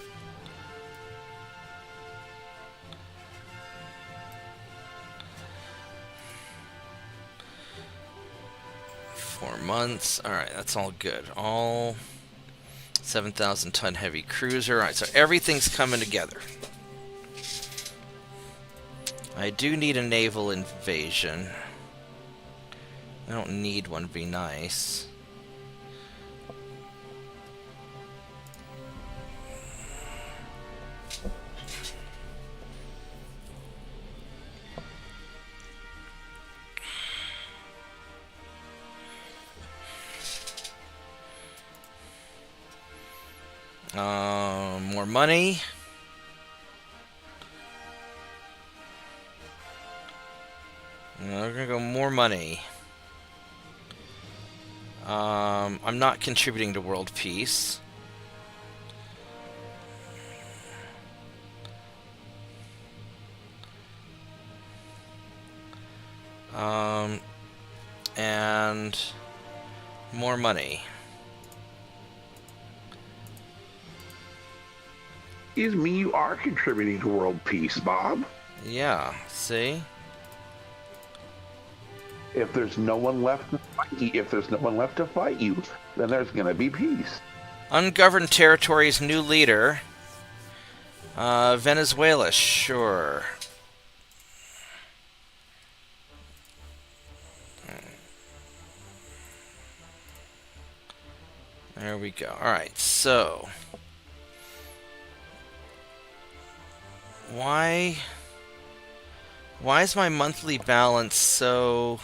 Speaker 1: Four months. Alright, that's all good. All 7,000 ton heavy cruiser. Alright, so everything's coming together. I do need a naval invasion. I don't need one to be nice. More money. We're gonna go more money. I'm not contributing to world peace. And more money.
Speaker 2: Excuse me, you are contributing to world peace, Bob.
Speaker 1: Yeah, see?
Speaker 2: If there's no one left to fight you, then there's gonna be peace.
Speaker 1: Ungoverned territories, new leader. Venezuela, sure. There we go. Alright, so... Why is my monthly balance so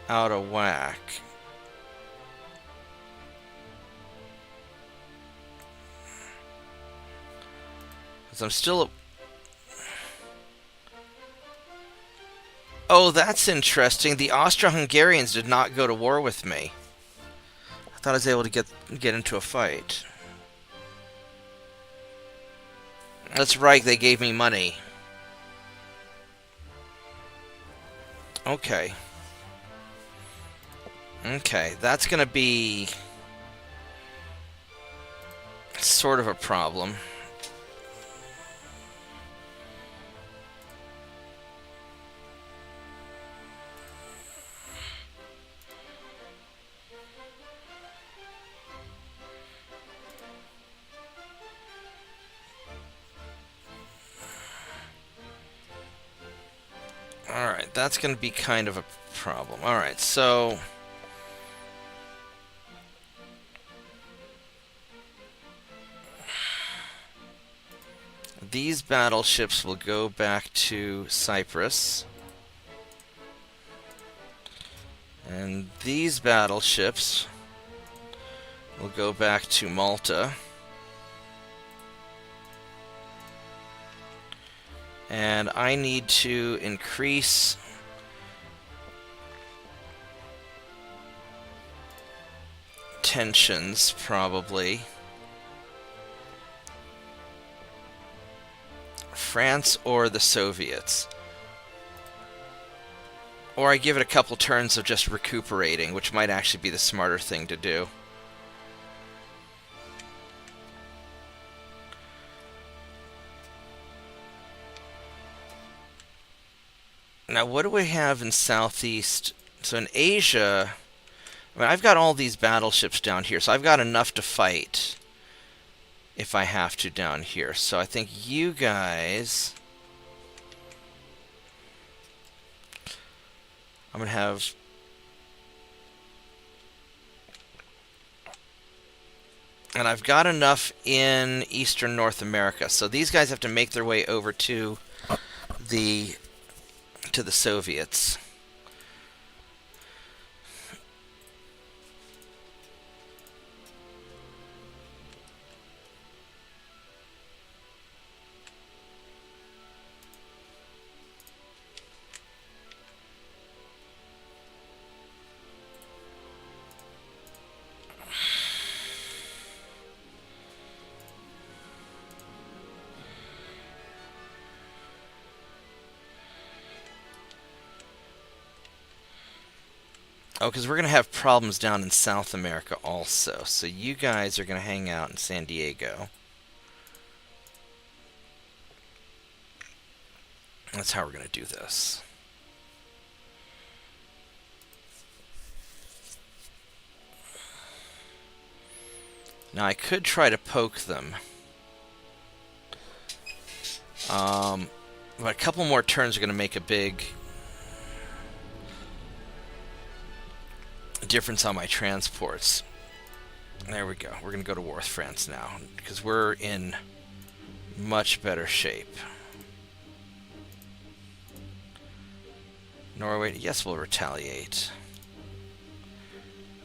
Speaker 1: out of whack? Because I'm still... Oh, that's interesting. The Austro-Hungarians did not go to war with me. I thought I was able to get into a fight. That's right, they gave me money. Okay. Okay, that's going to be sort of a problem. Alright, that's going to be kind of a problem. Alright, so these battleships will go back to Cyprus. And these battleships will go back to Malta. And I need to increase tensions, probably. France or the Soviets. Or I give it a couple turns of just recuperating, which might actually be the smarter thing to do. Now, what do we have in Southeast? So in Asia, I mean, I've got all these battleships down here, so I've got enough to fight if I have to down here. So I think you guys... I'm going to have... And I've got enough in Eastern North America. So these guys have to make their way over to the Soviets. Oh, because we're going to have problems down in South America also. So you guys are going to hang out in San Diego. That's how we're going to do this. Now, I could try to poke them. But a couple more turns are going to make a big difference on my transports. There we go. We're going to go to war with France now, because we're in much better shape. Norway, yes, we'll retaliate.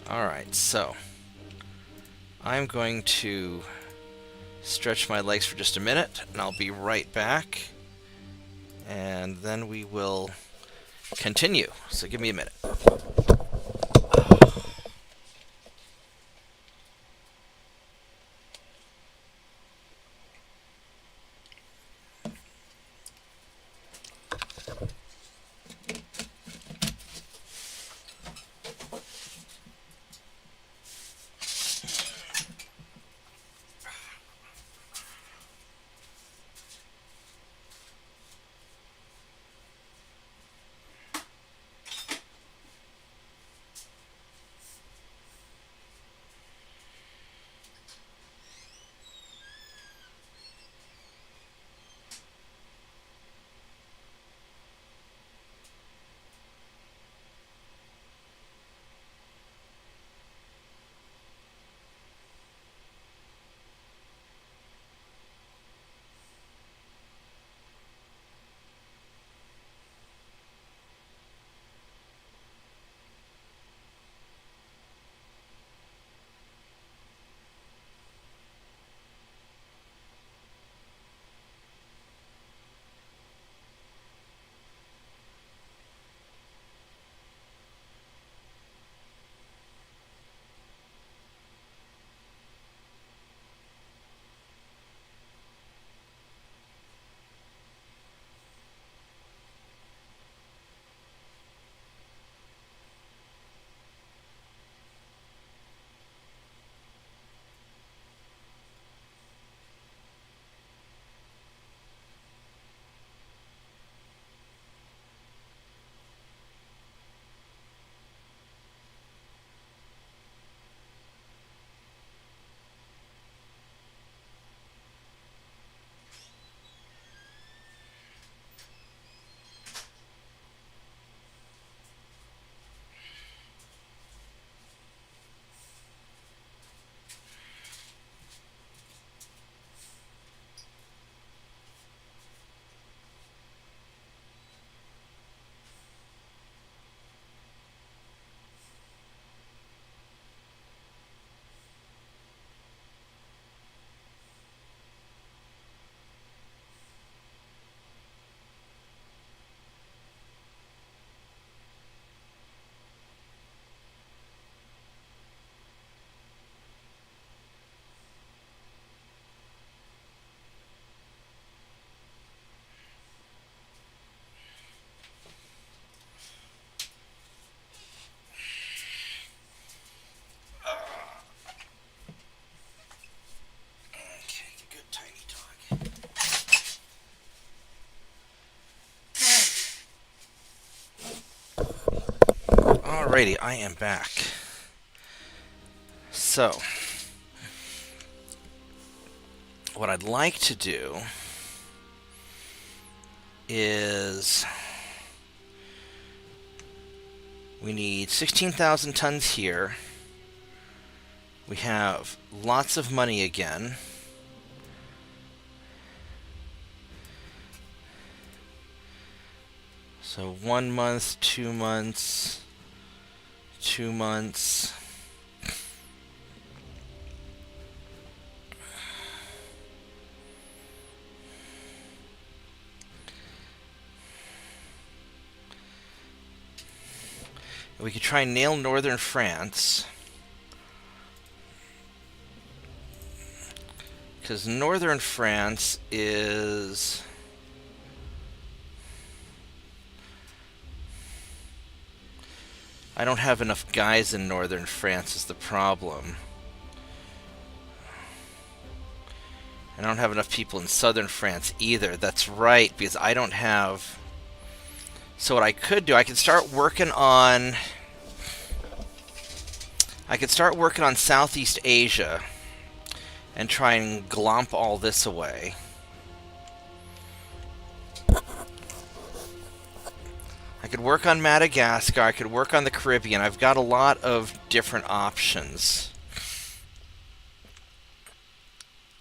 Speaker 1: Alright, so I'm going to stretch my legs for just a minute, and I'll be right back. And then we will continue. So give me a minute. Alrighty, I am back. So, what I'd like to do is we need 16,000 tons here. We have lots of money again. So 1 month, 2 months, 2 months. We could try and nail northern France. Because northern France is... I don't have enough guys in northern France is the problem. I don't have enough people in southern France either. That's right, because I don't have... So what I could do, I could start working on Southeast Asia and try and glomp all this away. I could work on Madagascar, I could work on the Caribbean. I've got a lot of different options.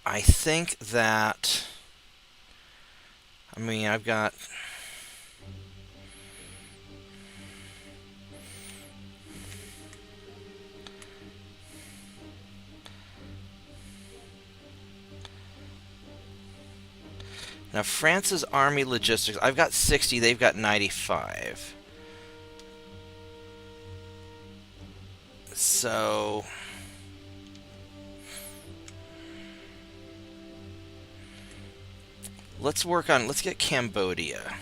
Speaker 1: I think that... I mean, I've got... Now, France's army logistics, I've got 60, they've got 95. So... let's get Cambodia.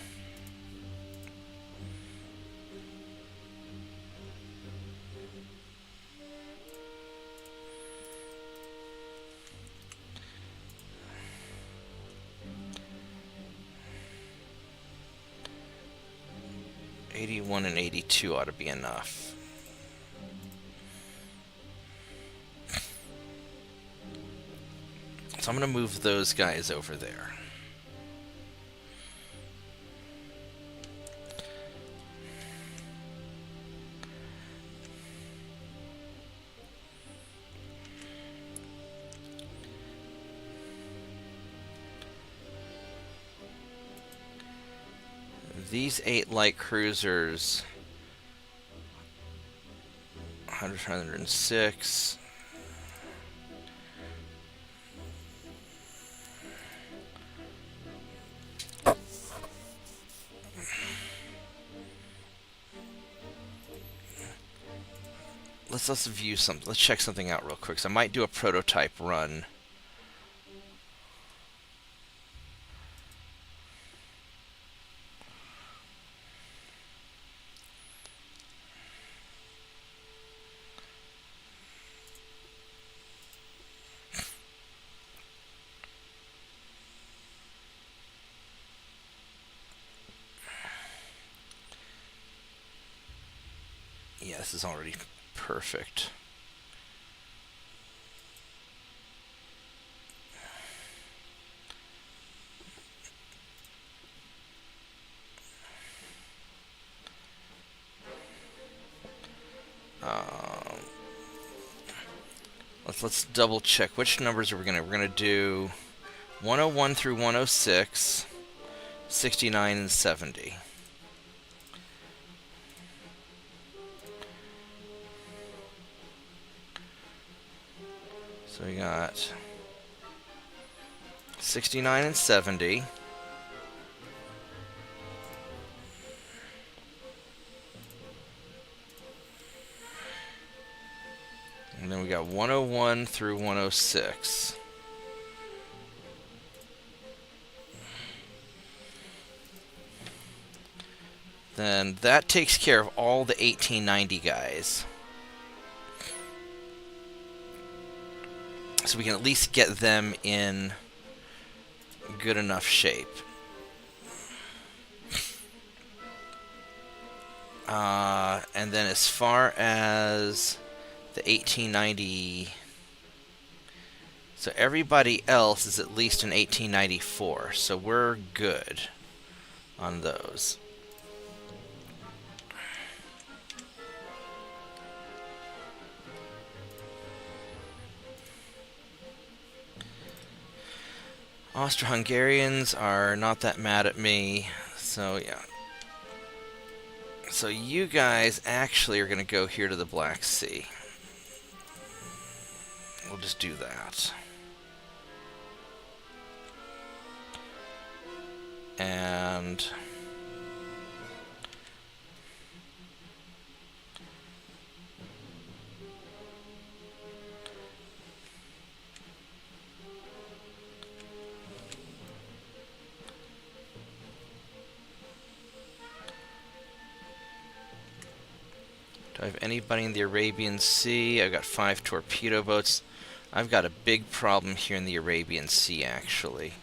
Speaker 1: '81 and '82 ought to be enough. So I'm going to move those guys over there. These 8 light cruisers, 100, 106. Let's view something. Let's check something out real quick. So I might do a prototype run. Yeah, this is already perfect. Let's double check which numbers are we're gonna do 101 through 106, 69 and 70. So we got 69 and 70. And then we got 101 through 106. Then that takes care of all the 1890 guys. So we can at least get them in good enough shape. And then as far as the 1890... So everybody else is at least in 1894, so we're good on those. Austro-Hungarians are not that mad at me, so yeah. So you guys actually are going to go here to the Black Sea. We'll just do that. And... do I have anybody in the Arabian Sea? I've got 5 torpedo boats. I've got a big problem here in the Arabian Sea, actually.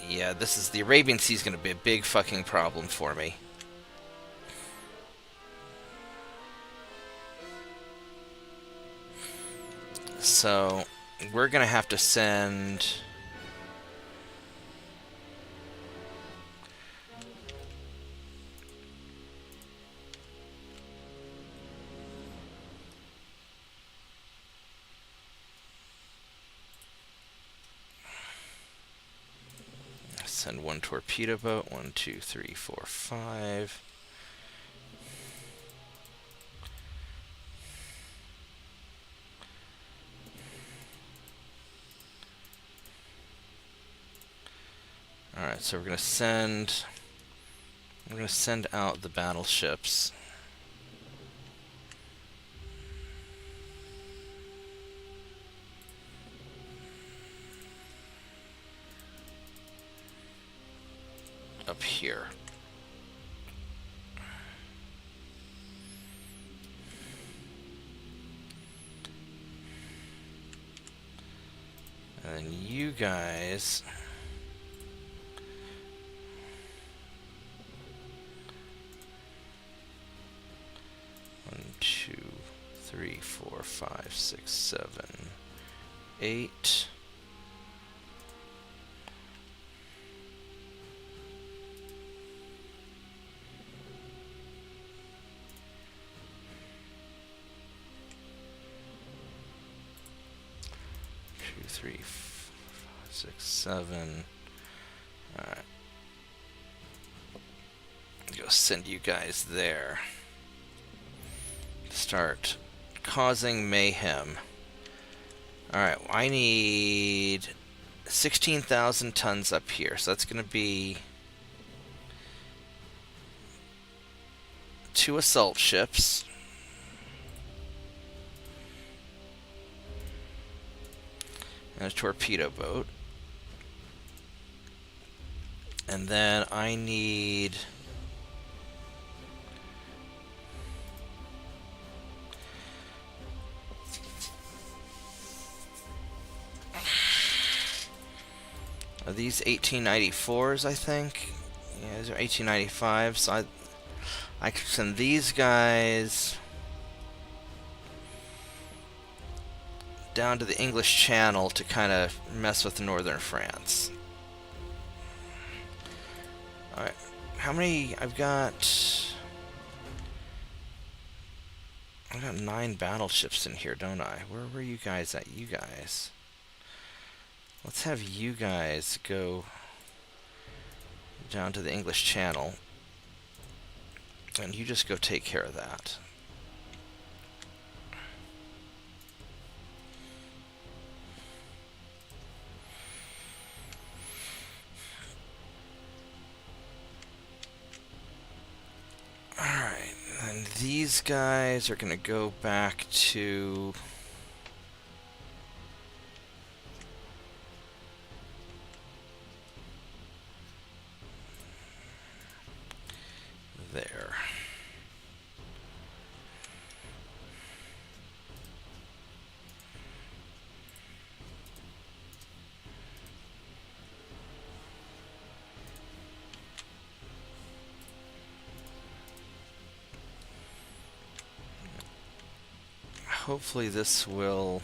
Speaker 1: Yeah, the Arabian Sea is going to be a big fucking problem for me. So, we're going to have to send... Send 1 torpedo boat. 1, 2, 3, 4, 5. Alright, so we're gonna send out the battleships. Up here. And then you guys... One, 2, 3, 4, 5, 6, 7, 8. Two, 3, 4, 5, 6, 7. Alright. Go send you guys there. Start causing mayhem. Alright, I need 16,000 tons up here, so that's going to be 2 assault ships. And a torpedo boat. And then I need... Are these 1894s, I think? Yeah, these are 1895, so I can send these guys down to the English Channel to kind of mess with northern France. Alright, how many... I've got 9 battleships in here, don't I? Where were you guys at? You guys... Let's have you guys go down to the English Channel, and you just go take care of that. Alright, and these guys are going to go back to... there. hopefully this will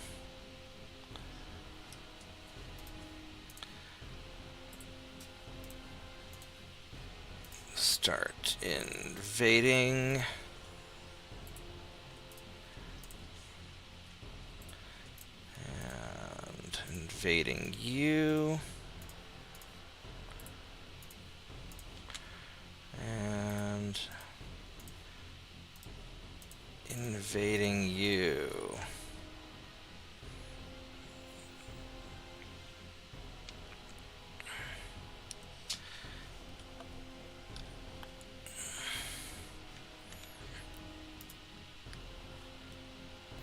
Speaker 1: start invading. And invading you. And invading you.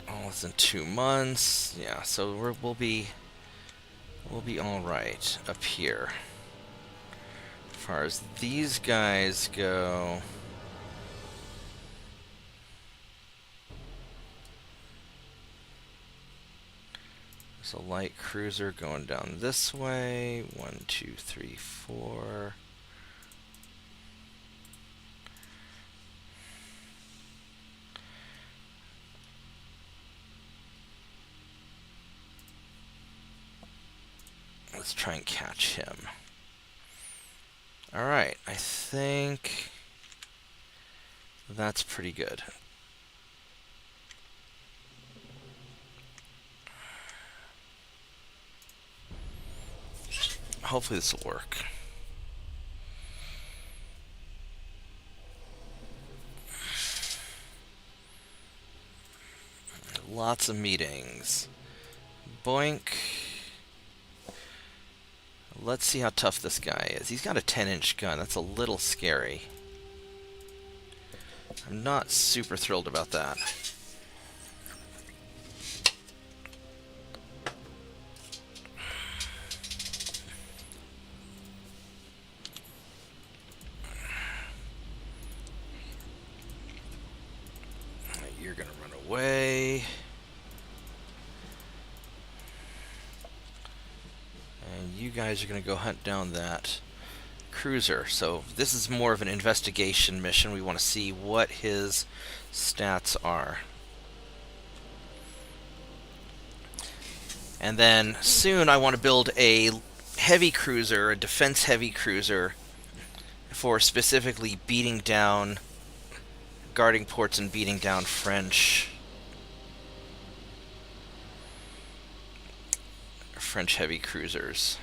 Speaker 1: All less than 2 months. Yeah, so we'll be all right up here. As far as these guys go, there's a light cruiser going down this way. 1, 2, 3, 4. Let's try and catch him. Alright, I think that's pretty good. Hopefully this will work. Lots of meetings. Boink. Let's see how tough this guy is. He's got a 10-inch gun. That's a little scary. I'm not super thrilled about that. You're gonna run away. And you guys are going to go hunt down that cruiser. So this is more of an investigation mission. We want to see what his stats are. And then soon I want to build a heavy cruiser, a defense heavy cruiser, for specifically beating down, guarding ports and beating down French heavy cruisers,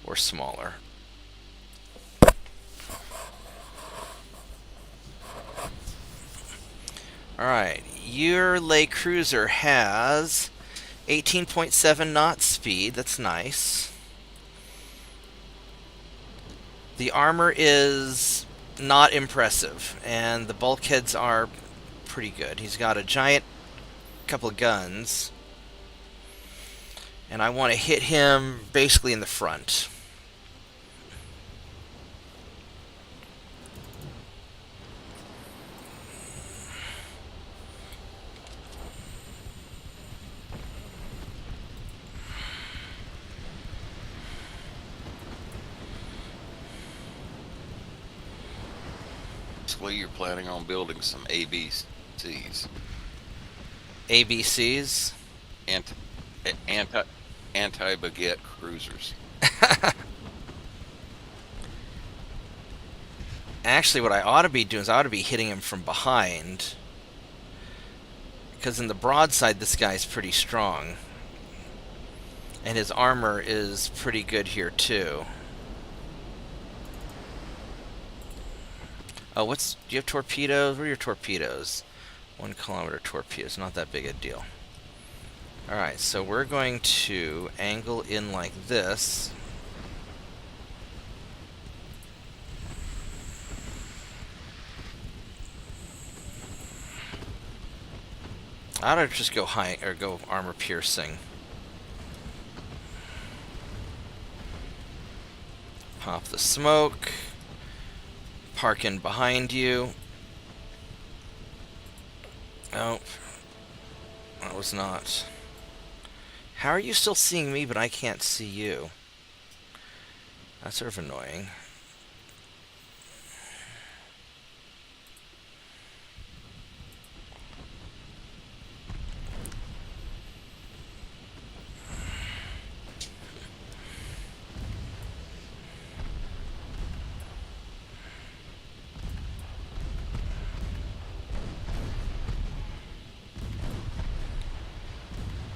Speaker 1: or smaller. Alright, your lay cruiser has 18.7 knots speed. That's nice. The armor is not impressive, and the bulkheads are pretty good. He's got a giant couple of guns. And I want to hit him basically in the front.
Speaker 4: Basically, you're planning on building some ABCs.
Speaker 1: ABCs?
Speaker 4: Anti-baguette cruisers.
Speaker 1: Actually, what I ought to be doing is I ought to be hitting him from behind. Because in the broadside, this guy's pretty strong. And his armor is pretty good here, too. Oh, do you have torpedoes? What are your torpedoes? 1 kilometer torpedoes, not that big a deal. Alright, so we're going to angle in like this. I ought to just go high, or go armor piercing. Pop the smoke. Park in behind you. Oh, that was not. How are you still seeing me, but I can't see you? That's sort of annoying.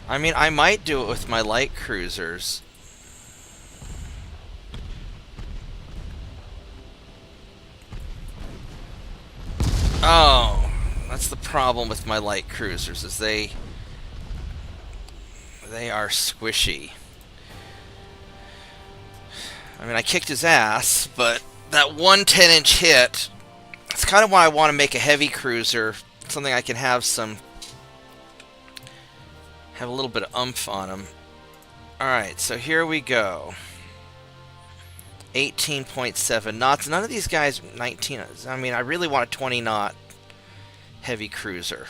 Speaker 1: I mean, I might do it with my light cruisers. Oh, that's the problem with my light cruisers, is they are squishy. I mean, I kicked his ass, but that one 10-inch hit, it's kind of why I want to make a heavy cruiser, something I can have a little bit of oomph on him. Alright, so here we go. 18.7 knots. None of these guys 19. I mean, I really want a 20 knot heavy cruiser.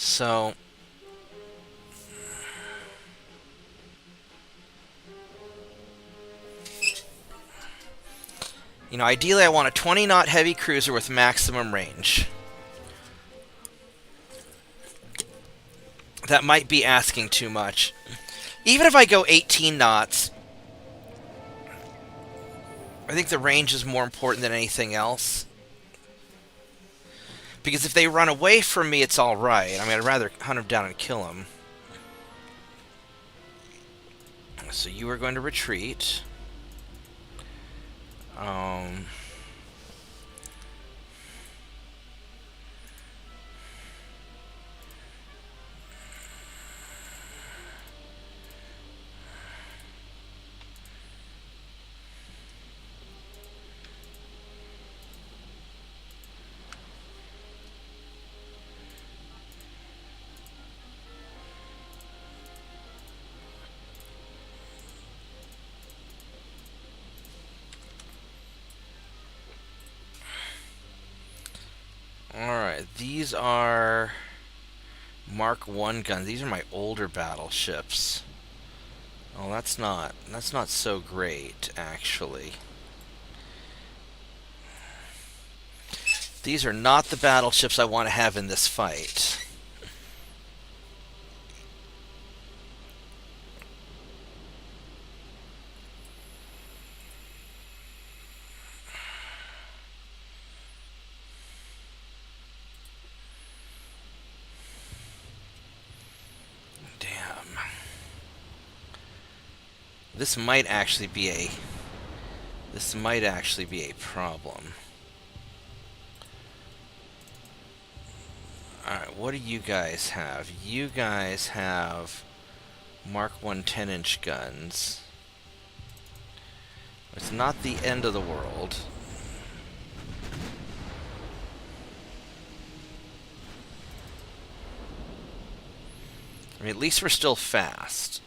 Speaker 1: So, you know, ideally I want a 20 knot heavy cruiser with maximum range. That might be asking too much. Even if I go 18 knots, I think the range is more important than anything else. Because if they run away from me, it's alright. I mean, I'd rather hunt them down and kill them. So you are going to retreat. Alright, these are Mark 1 guns. These are my older battleships. Oh, that's not so great, actually. These are not the battleships I want to have in this fight. This might actually be a problem. Alright, what do you guys have? You guys have Mark 1 10-inch guns. It's not the end of the world. I mean, at least we're still fast.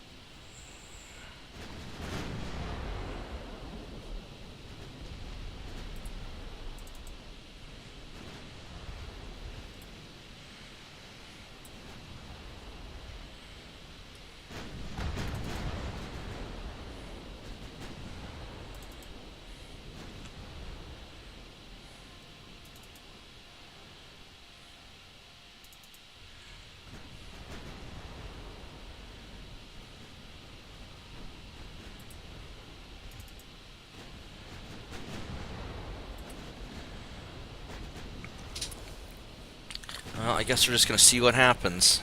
Speaker 1: Well, I guess we're just going to see what happens.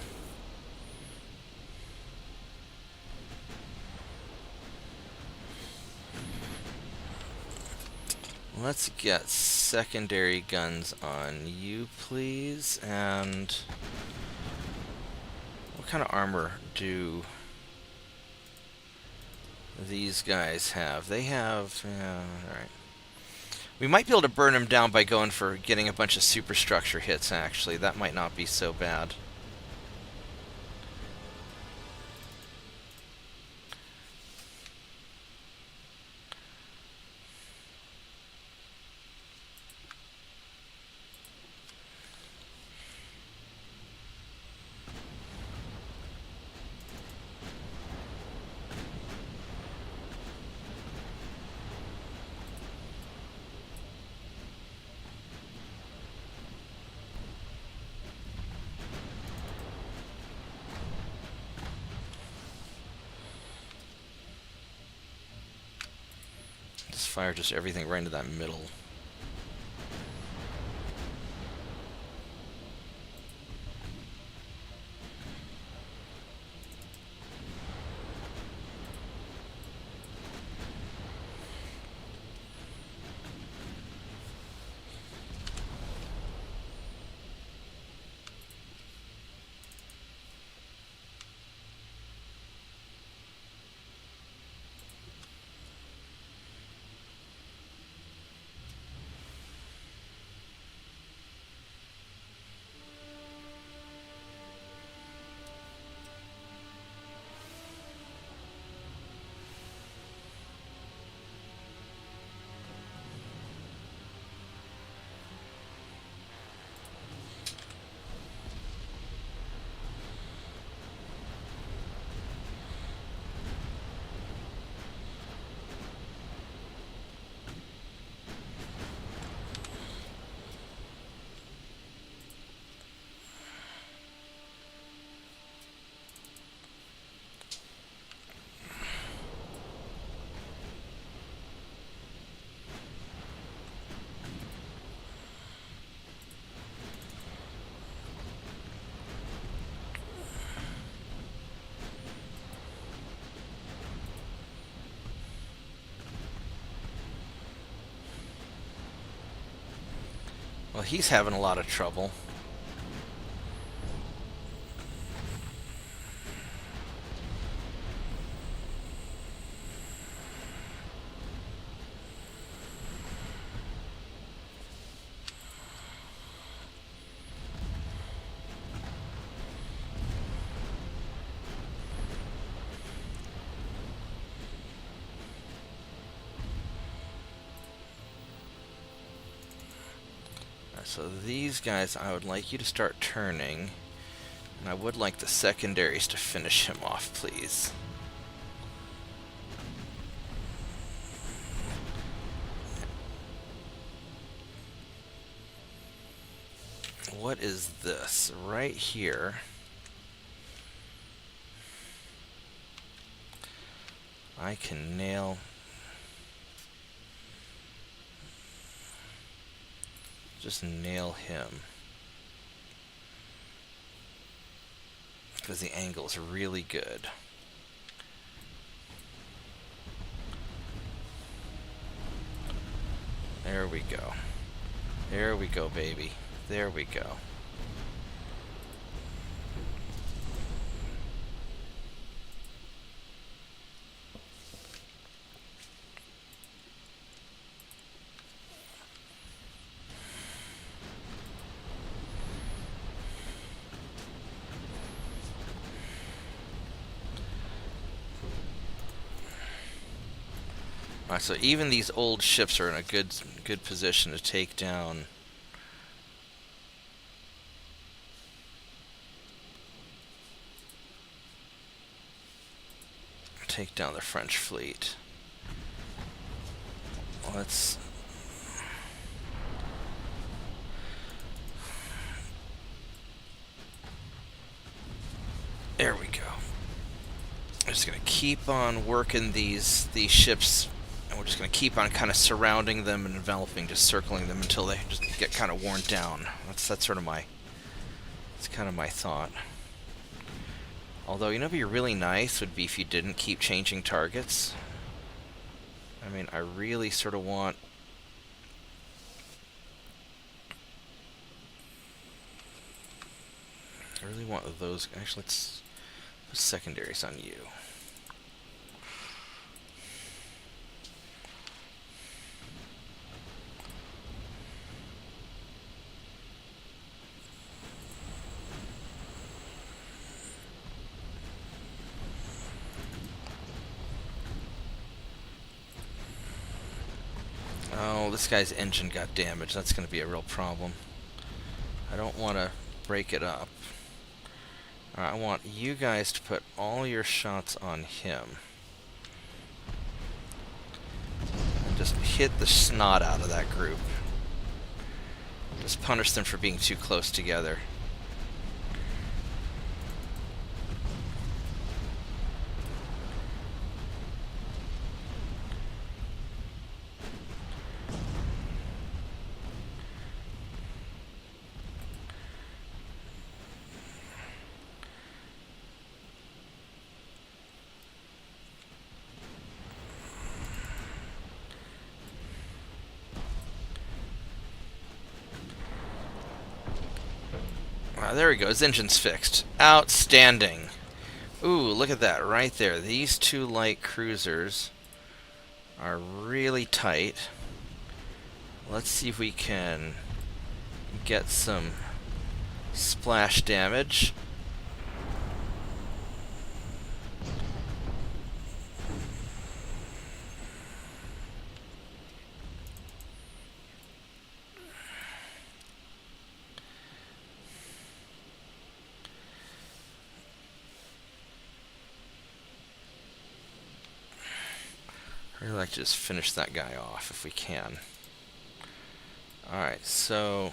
Speaker 1: Let's get secondary guns on you, please. And what kind of armor do these guys have? They have... alright. We might be able to burn them down by going for getting a bunch of superstructure hits, actually. That might not be so bad. fire just everything right into that middle. Well, he's having a lot of trouble. So these guys, I would like you to start turning, and I would like the secondaries to finish him off, please. What is this? Right here. I can nail... Just nail him. Because the angle is really good. There we go. There we go, baby. There we go. Alright, so even these old ships are in a good position to take down the French fleet. Let's... There we go. I'm just gonna keep on working these ships, and we're just gonna keep on kind of surrounding them and enveloping, just circling them until they just get kind of worn down. That's sort of my... That's kind of my thought. Although, you know, what'd be really nice would be if you didn't keep changing targets. I mean, I really sort of want... I really want those... Actually, let's put secondaries on you. Oh, this guy's engine got damaged. That's going to be a real problem. I don't want to break it up. I want you guys to put all your shots on him. And just hit the snot out of that group. Just punish them for being too close together. There we go. His engine's fixed. Outstanding. Ooh, look at that right there. These two light cruisers are really tight. Let's see if we can get some splash damage. I'd really like to just finish that guy off if we can. Alright, so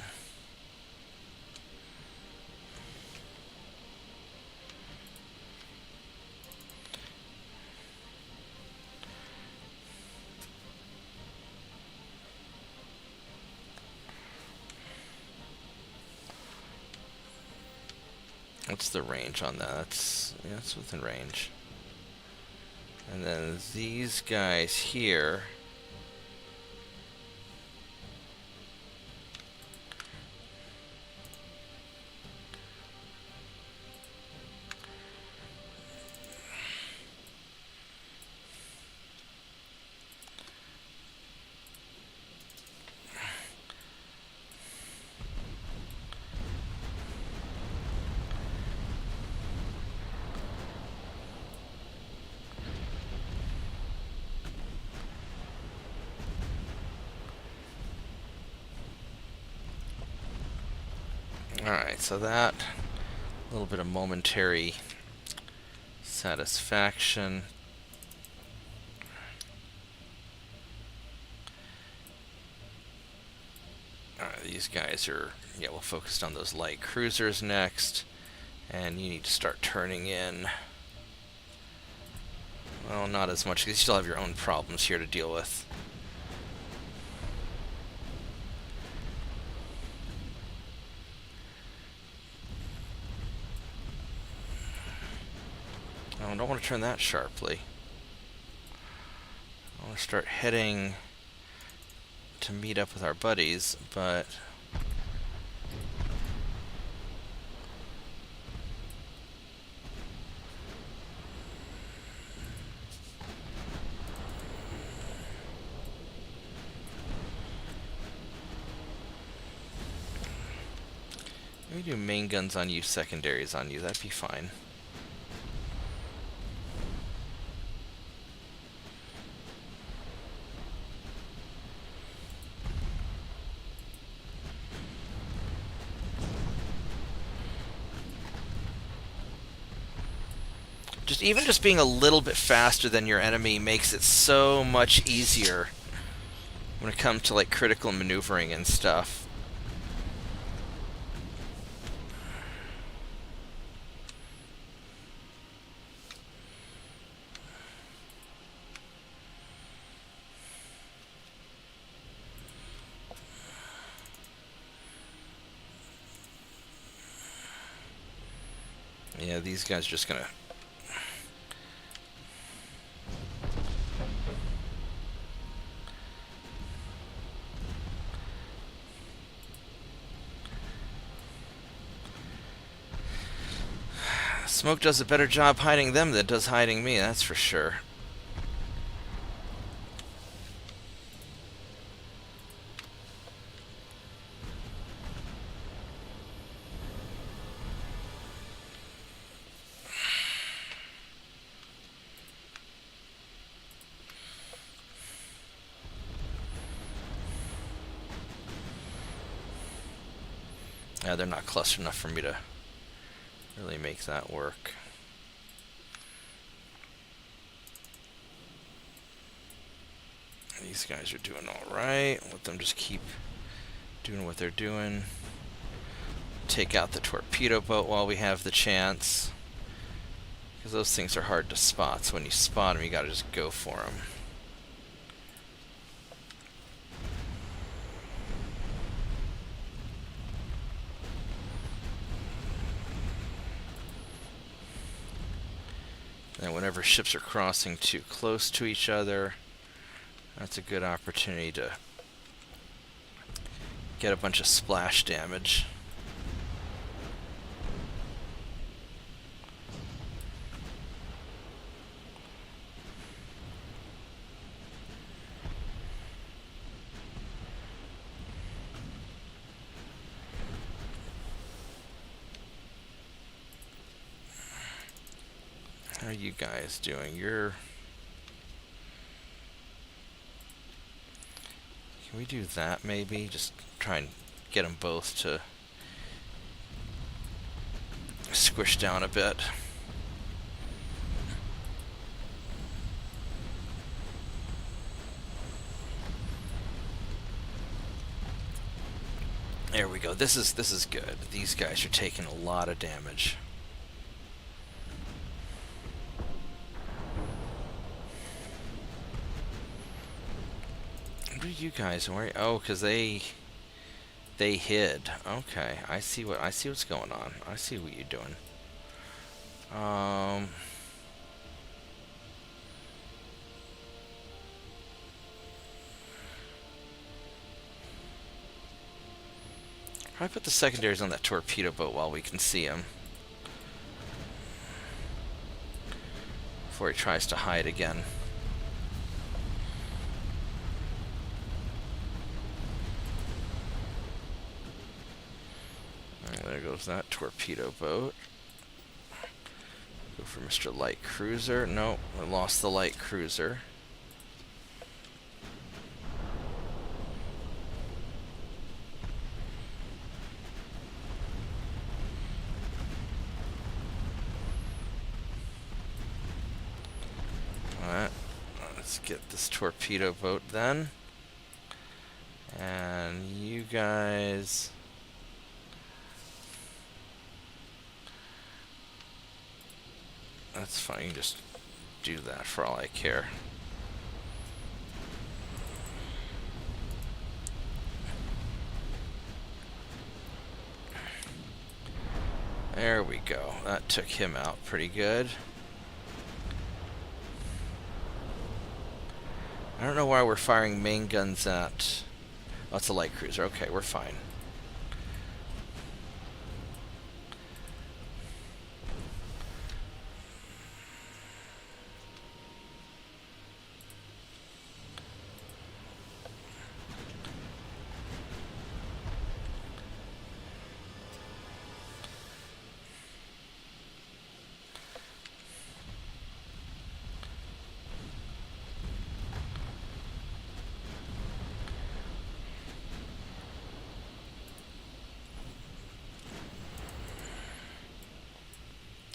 Speaker 1: what's the range on that? Yeah, that's within range. And then these guys here. Alright, so that, a little bit of momentary satisfaction. Alright, these guys are, yeah, we'll focus on those light cruisers next. And you need to start turning in. Well, not as much, because you still have your own problems here to deal with. I don't want to turn that sharply. I want to start heading to meet up with our buddies, but maybe do main guns on you, secondaries on you. That'd be fine. Even just being a little bit faster than your enemy makes it so much easier when it comes to like critical maneuvering and stuff. Yeah, these guys are just gonna Smoke does a better job hiding them than it does hiding me, that's for sure. Yeah, they're not clustered enough for me to really make that work. These guys are doing alright. Let them just keep doing what they're doing. Take out the torpedo boat while we have the chance. Because those things are hard to spot, so when you spot them, you gotta just go for them. And whenever ships are crossing too close to each other, that's a good opportunity to get a bunch of splash damage. How are you guys doing? You're... Can we do that maybe? Just try and get them both to squish down a bit. There we go. This is good. These guys are taking a lot of damage. What are you guys worry? Oh, because they hid. Okay, I see what's going on. I see what you're doing. I put the secondaries on that torpedo boat while we can see him. Before he tries to hide again. And there goes that torpedo boat. Go for Mr. Light Cruiser. Nope, we lost the light cruiser. Alright, let's get this torpedo boat then. And you guys... That's fine, you can just do that for all I care. There we go. That took him out pretty good. I don't know why we're firing main guns at... Oh, it's a light cruiser. Okay, we're fine.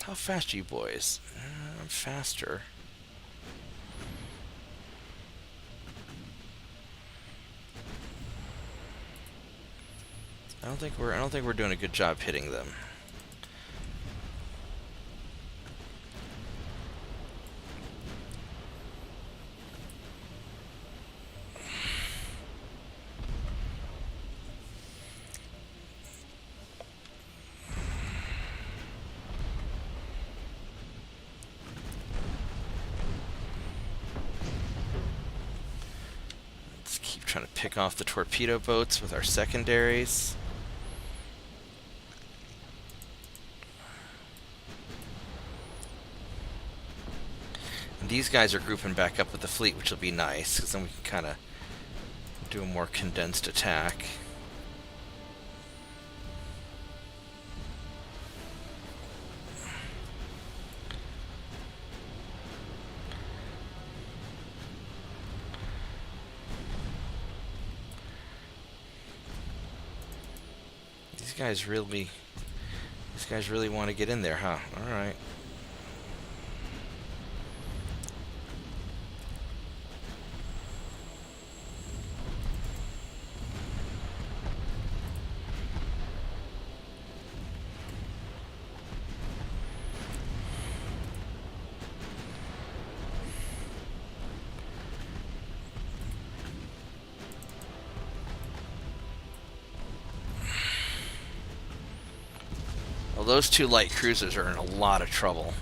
Speaker 1: How fast are you boys? I'm faster. I don't think we're doing a good job hitting them. Trying to pick off the torpedo boats with our secondaries. And these guys are grouping back up with the fleet, which will be nice, because then we can kind of do a more condensed attack. These guys really want to get in there, huh? All right. Well, those two light cruisers are in a lot of trouble.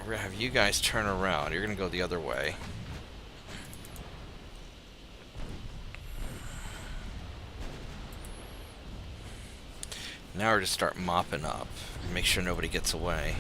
Speaker 1: We're gonna have you guys turn around. You're gonna go the other way. Now we're just start mopping up. Make sure nobody gets away.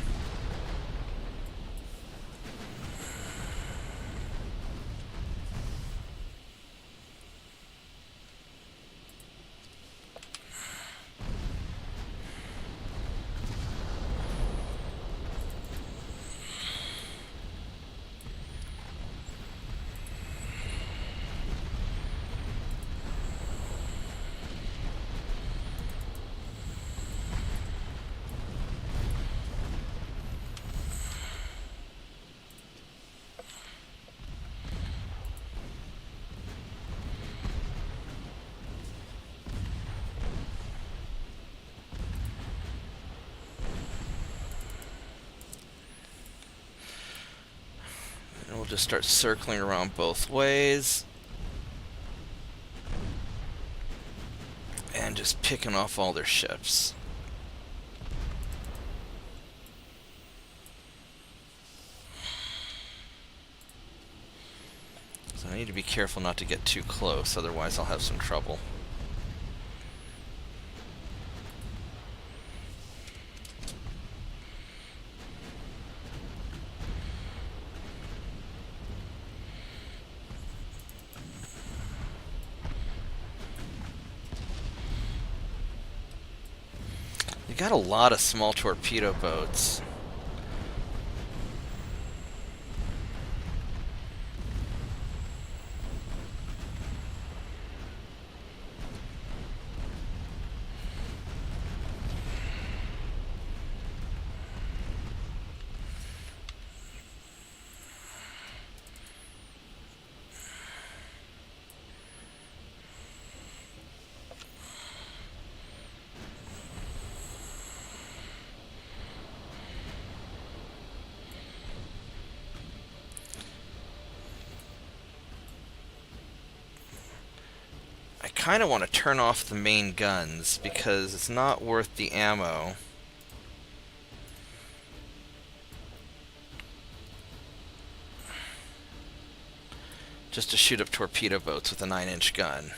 Speaker 1: And we'll just start circling around both ways. And just picking off all their ships. So I need to be careful not to get too close, otherwise I'll have some trouble. You got a lot of small torpedo boats. I kind of want to turn off the main guns because it's not worth the ammo. Just to shoot up torpedo boats with a 9-inch gun.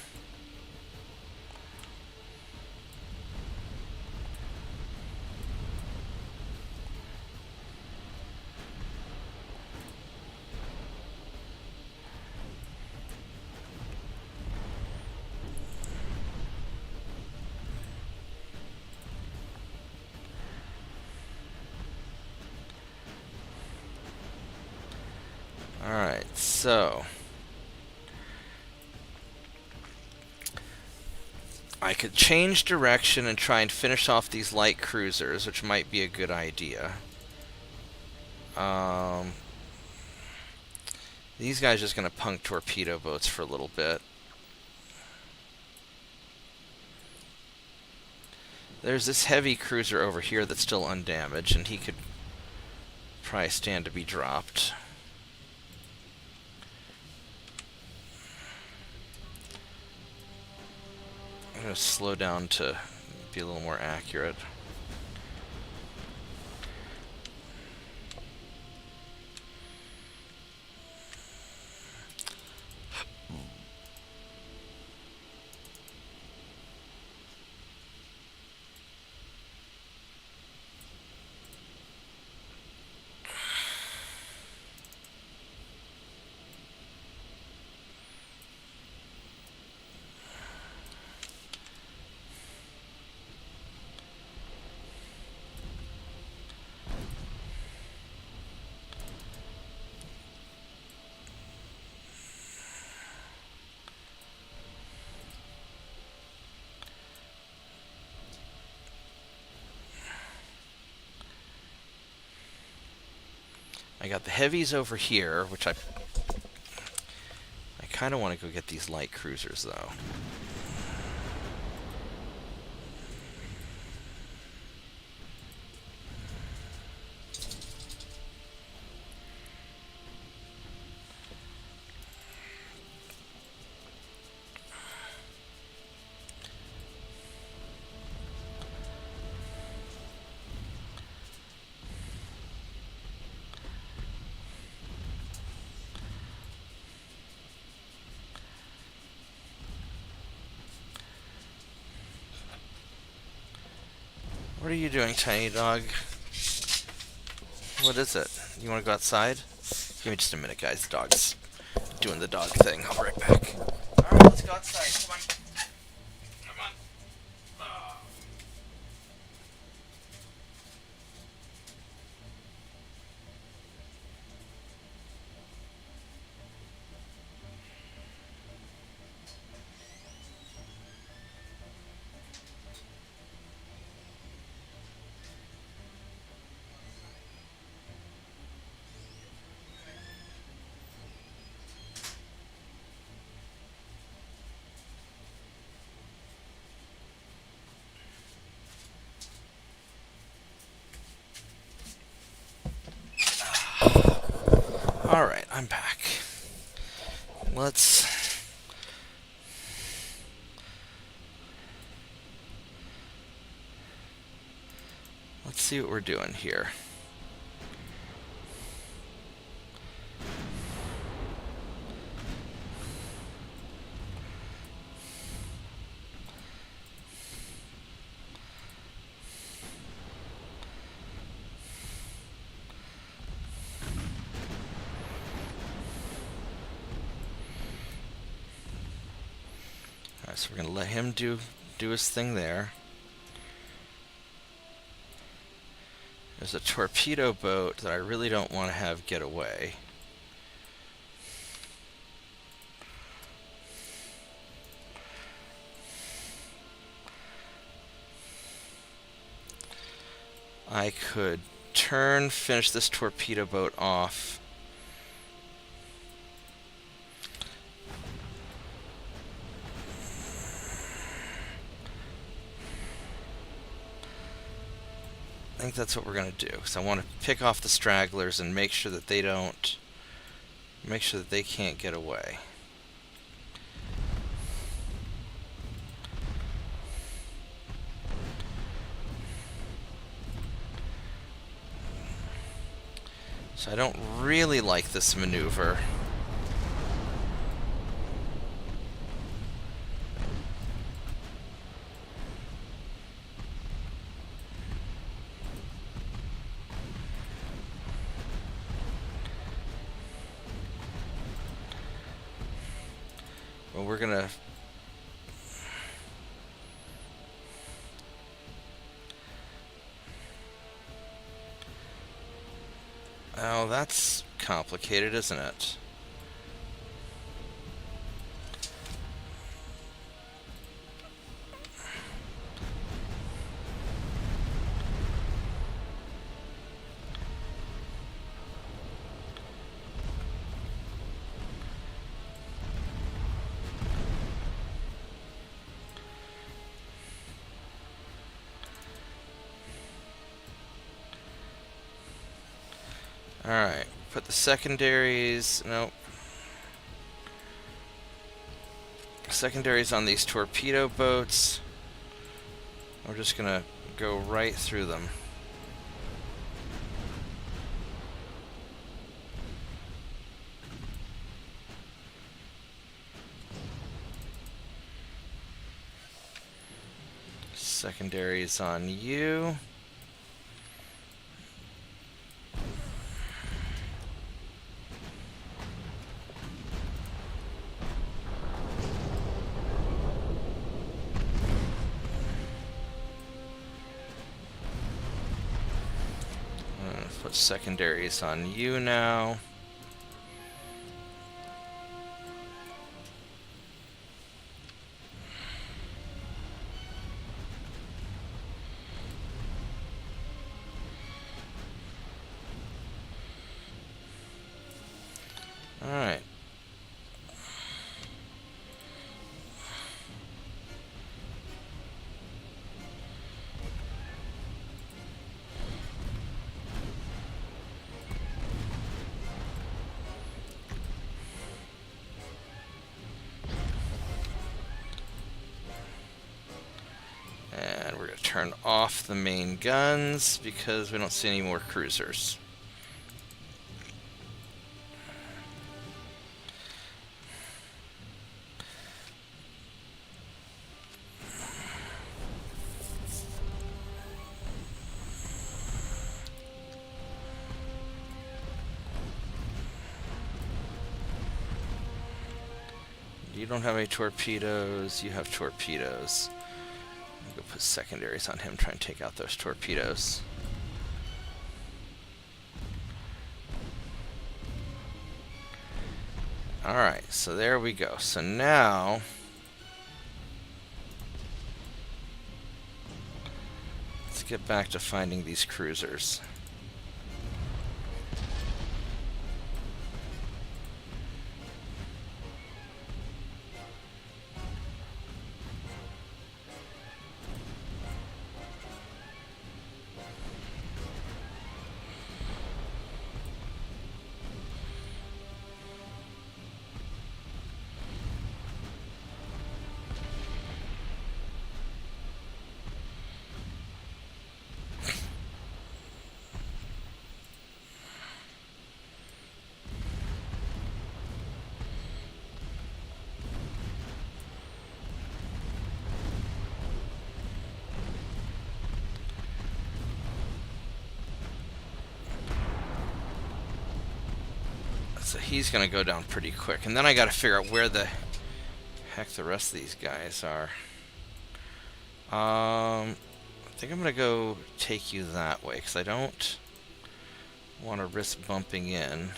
Speaker 1: Alright, so I could change direction and try and finish off these light cruisers, which might be a good idea. These guys are just going to punk torpedo boats for a little bit. There's this heavy cruiser over here that's still undamaged, and he could probably stand to be dropped. I'm going to slow down to be a little more accurate. I got the heavies over here, which I kind of want to go get these light cruisers, though. What are you doing, tiny dog? What is it? You want to go outside? Give me just a minute, guys. The dog's doing the dog thing. I'll be right back. Alright, let's go outside. Come on. Come on. Oh. Alright, I'm back. Let's see what we're doing here. Alright, so we're gonna let him do his thing there. There's a torpedo boat that I really don't want to have get away. I could finish this torpedo boat off. I think that's what we're going to do, because I want to pick off the stragglers and make sure that they can't get away. So I don't really like this maneuver. Well, we're gonna... Oh, that's complicated, isn't it? Alright, put the secondaries... Nope. Secondaries on these torpedo boats. We're just gonna go right through them. Secondaries on you. Put secondaries on you now. All right. And we're going to turn off the main guns because we don't see any more cruisers. You don't have any torpedoes. You have torpedoes. I'm going to put secondaries on him, try and take out those torpedoes. Alright, so there we go. So now... let's get back to finding these cruisers. So he's going to go down pretty quick. And then I got to figure out where the heck the rest of these guys are. I think I'm going to go take you that way, because I don't want to risk bumping in.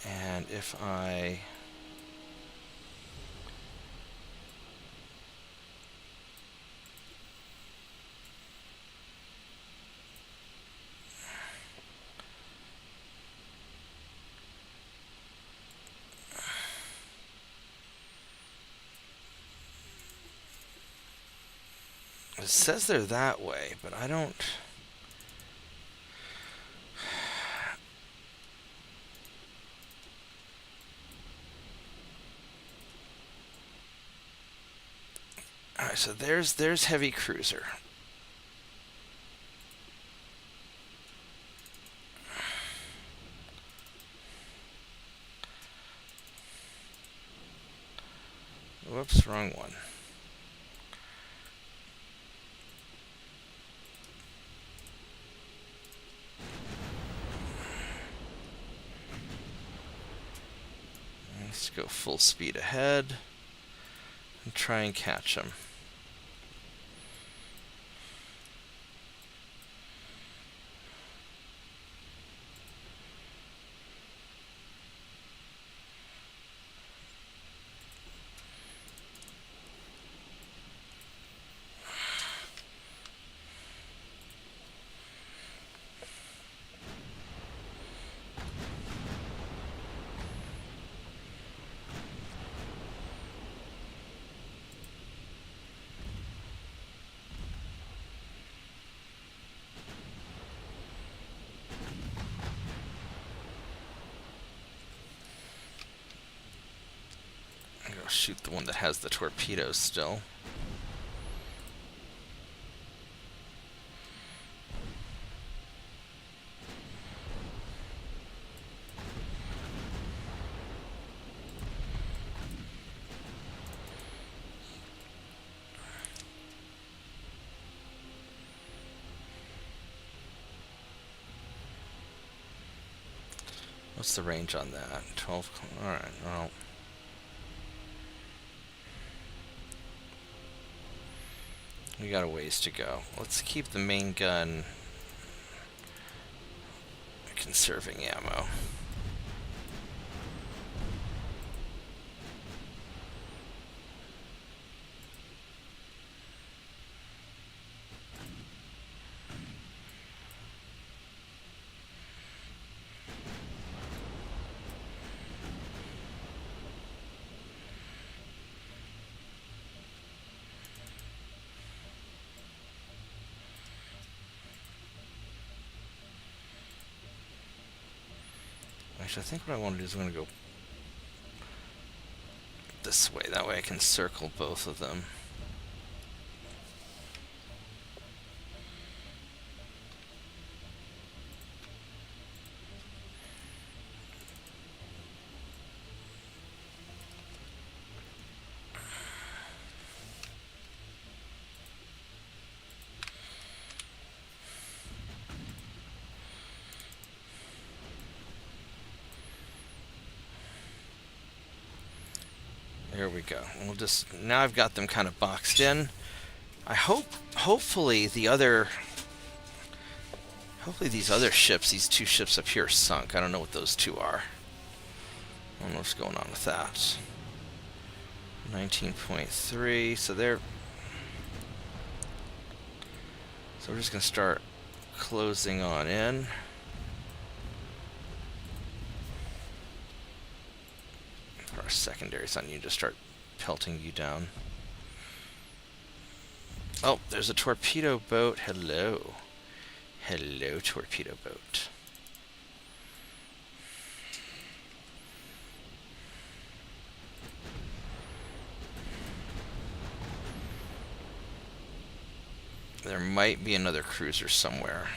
Speaker 1: And if I... it says they're that way, but I don't... Alright, so there's heavy cruiser. Whoops, wrong one. Let's go full speed ahead and try and catch him. Shoot the one that has the torpedoes still. What's the range on that? 12. Alright, well. We got a ways to go. Let's keep the main gun conserving ammo. Actually, I think what I want to do is I'm going to go this way. That way I can circle both of them. There we go. We'll just now I've got them kind of boxed in. Hopefully these other ships, these two ships up here, are sunk. I don't know what those two are. I don't know what's going on with that. 19.3. So we're just gonna start closing on in. Our secondaries on you to start pelting you down. Oh, there's a torpedo boat. Hello. Hello, torpedo boat. There might be another cruiser somewhere.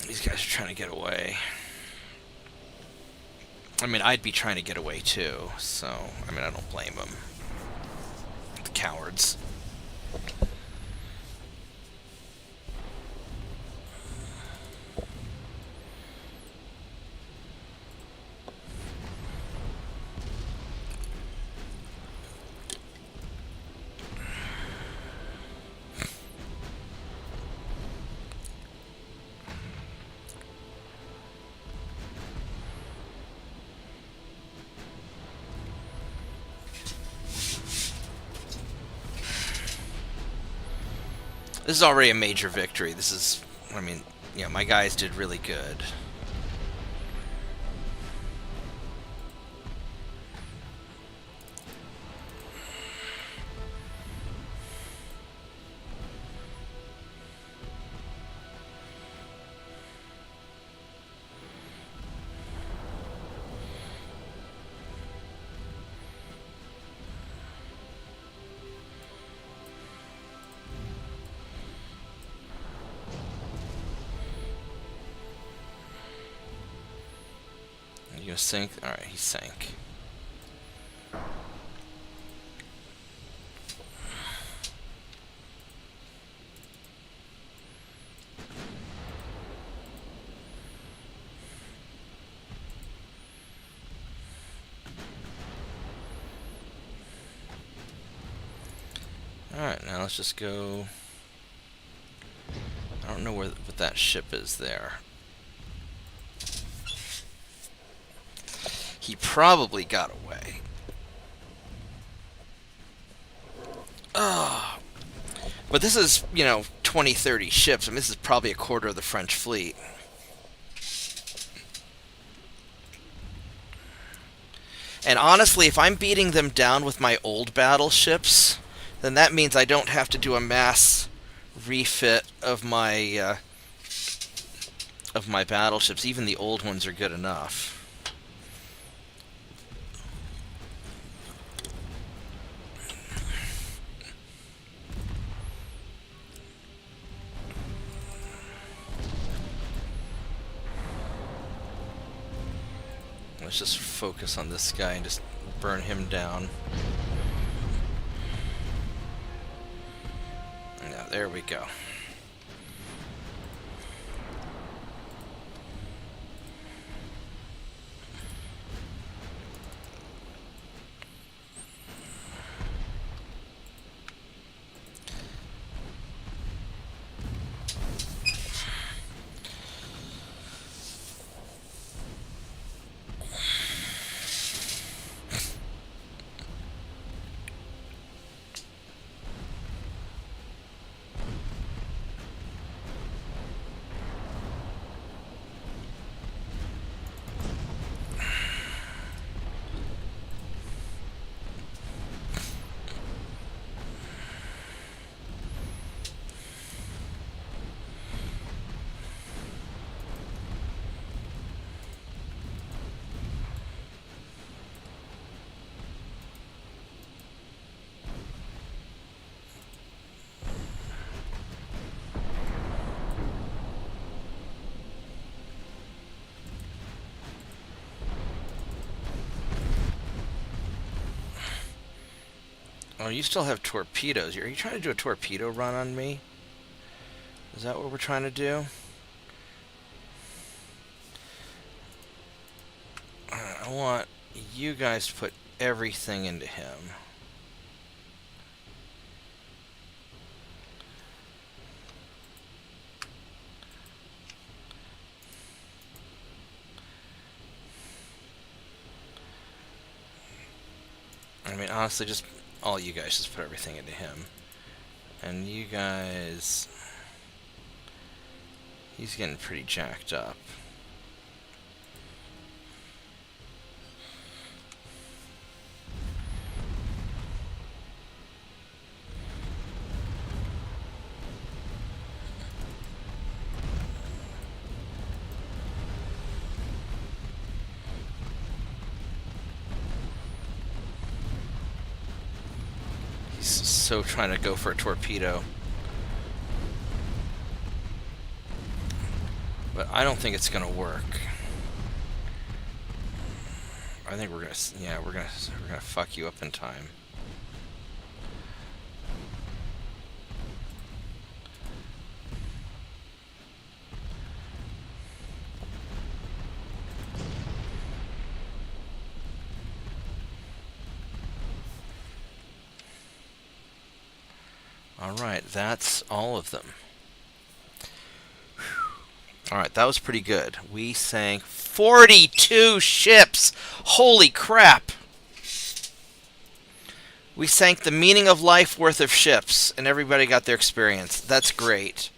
Speaker 1: These guys are trying to get away. I mean, I'd be trying to get away too, so, I mean, I don't blame them. The cowards. This is already a major victory. This is, I mean, yeah, my guys did really good. You gonna sink? Alright, he sank. Alright, now let's just go. I don't know what that ship is there. He probably got away. Oh. But this is, 20, 30 ships. I mean, this is probably a quarter of the French fleet. And honestly, if I'm beating them down with my old battleships, then that means I don't have to do a mass refit of my battleships. Even the old ones are good enough. Let's just focus on this guy and just burn him down. Yeah, there we go. Oh, you still have torpedoes. Are you trying to do a torpedo run on me? Is that what we're trying to do? I want you guys to put everything into him. I mean, honestly, just all you guys just put everything into him. And you guys... He's getting pretty jacked up. He's so trying to go for a torpedo. But I don't think it's gonna work. I think we're gonna fuck you up in time. Alright, that's all of them. Alright, that was pretty good. We sank 42 ships! Holy crap! We sank the meaning of life worth of ships, and everybody got their experience. That's great.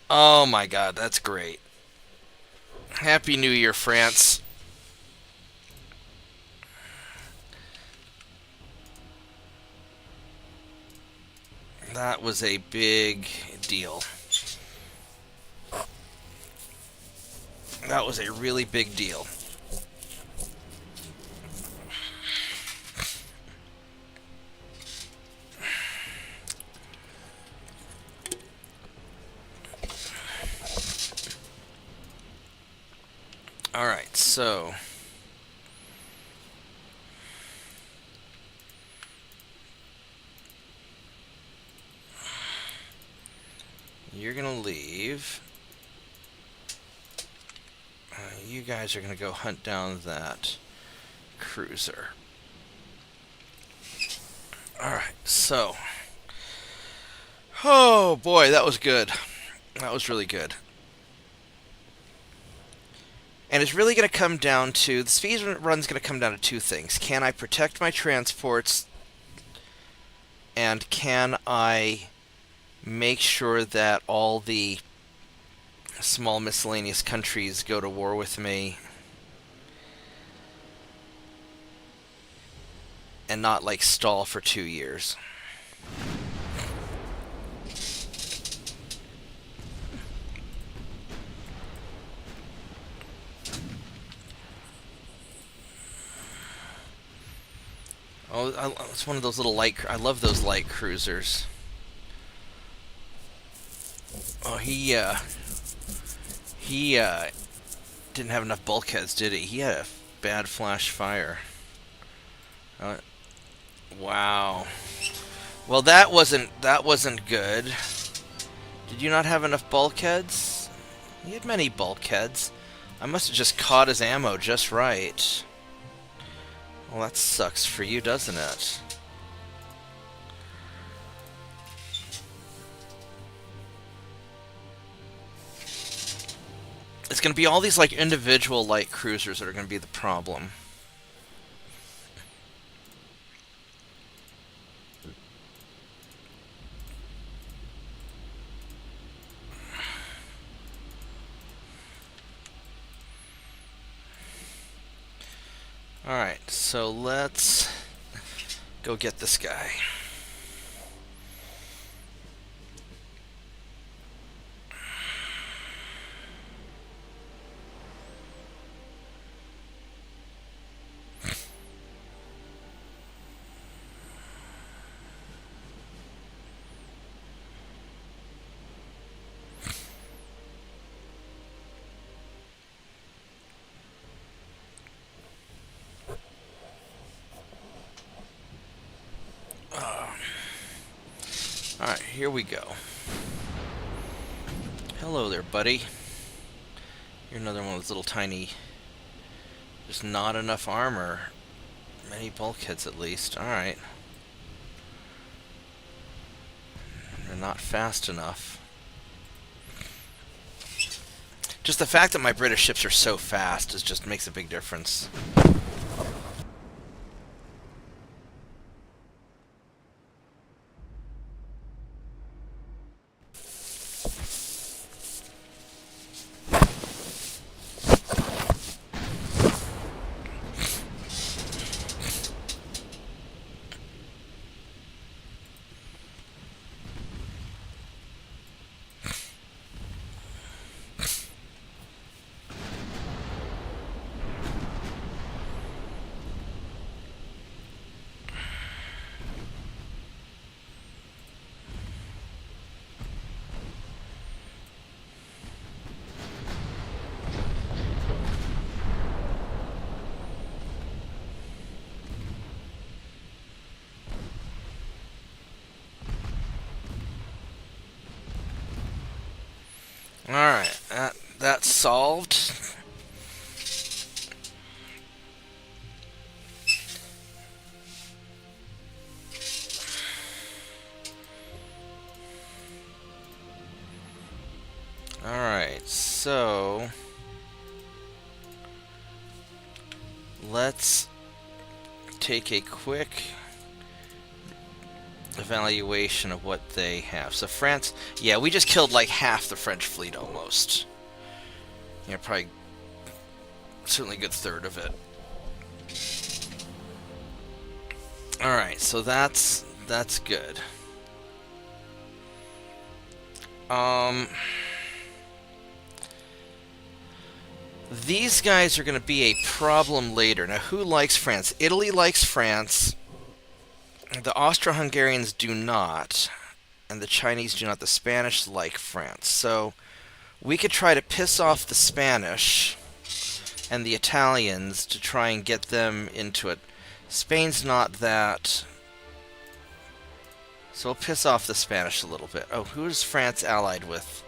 Speaker 1: Oh my god, that's great. Happy New Year, France. That was a big deal. That was a really big deal. Alright, so... You're gonna leave. You guys are gonna go hunt down that cruiser. Alright, so... Oh boy, that was good. That was really good. And it's really going to come down to... The speed run's going to come down to two things. Can I protect my transports? And can I make sure that all the small miscellaneous countries go to war with me? And not, like, stall for 2 years. Oh, it's one of those little light... I love those light cruisers. Oh, he didn't have enough bulkheads, did he? He had a bad flash fire. Wow. Well, that wasn't good. Did you not have enough bulkheads? He had many bulkheads. I must have just caught his ammo just right. Well, that sucks for you, doesn't it? It's going to be all these, like, individual light cruisers that are going to be the problem. Alright, so let's go get this guy. here we go. Hello there, buddy. You're another one of those little tiny... Just not enough armor. Many bulkheads, at least. Alright. They're not fast enough. Just the fact that my British ships are so fast just makes a big difference. Alright, that's solved. Alright, so... let's take a quick evaluation of what they have. So France, yeah, we just killed like half the French fleet almost. Yeah, probably certainly a good third of it. Alright, so that's good. These guys are going to be a problem later. Now, who likes France? Italy likes France. The Austro-Hungarians do not, and the Chinese do not. The Spanish like France. So we could try to piss off the Spanish and the Italians to try and get them into it. Spain's not that... So we'll piss off the Spanish a little bit. Oh, who is France allied with?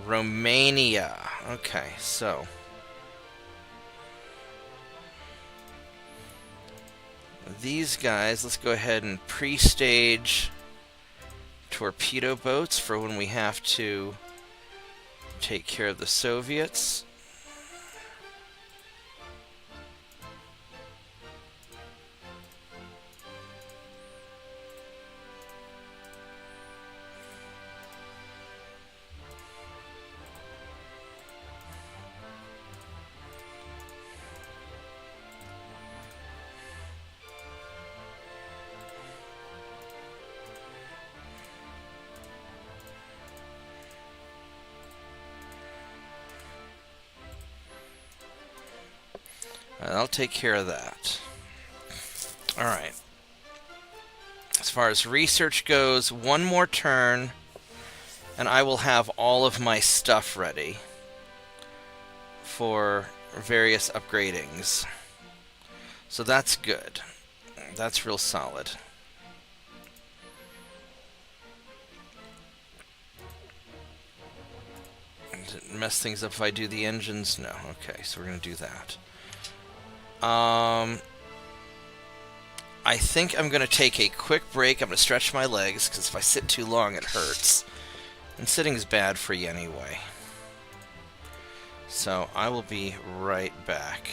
Speaker 1: Romania. Okay, so... these guys, let's go ahead and pre-stage torpedo boats for when we have to take care of the Soviets. I'll take care of that. Alright. As far as research goes, one more turn, and I will have all of my stuff ready for various upgradings. So that's good. That's real solid. Does it mess things up if I do the engines? No. Okay, so we're going to do that. I think I'm going to take a quick break. I'm going to stretch my legs, because if I sit too long, it hurts. And sitting's bad for you anyway. So I will be right back.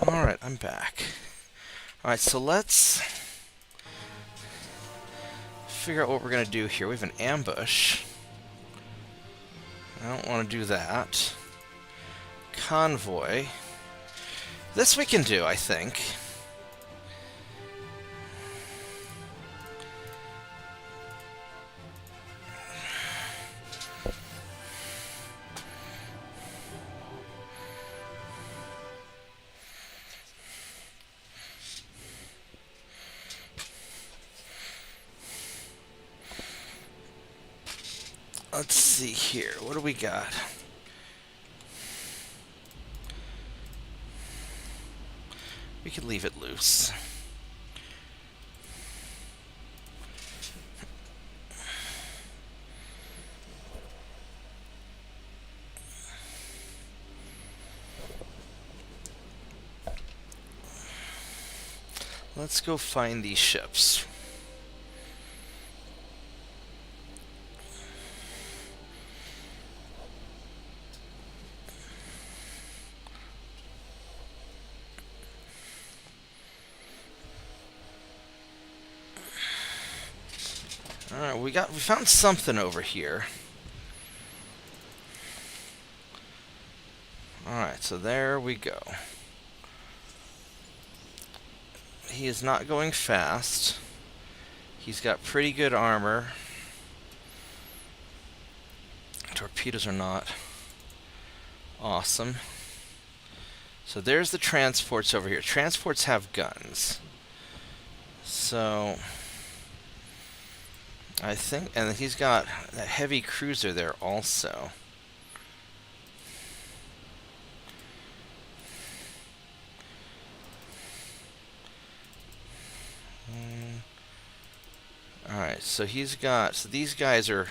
Speaker 1: Alright, I'm back. Alright, so let's figure out what we're going to do here. We have an ambush. I don't want to do that. Convoy. This we can do, I think. Let's see here. What do we got? We could leave it loose. Let's go find these ships. Alright, we found something over here. Alright, so there we go. He is not going fast. He's got pretty good armor. Torpedoes are not awesome. So there's the transports over here. Transports have guns. So I think, and he's got that heavy cruiser there also. Alright, so he's got, so these guys are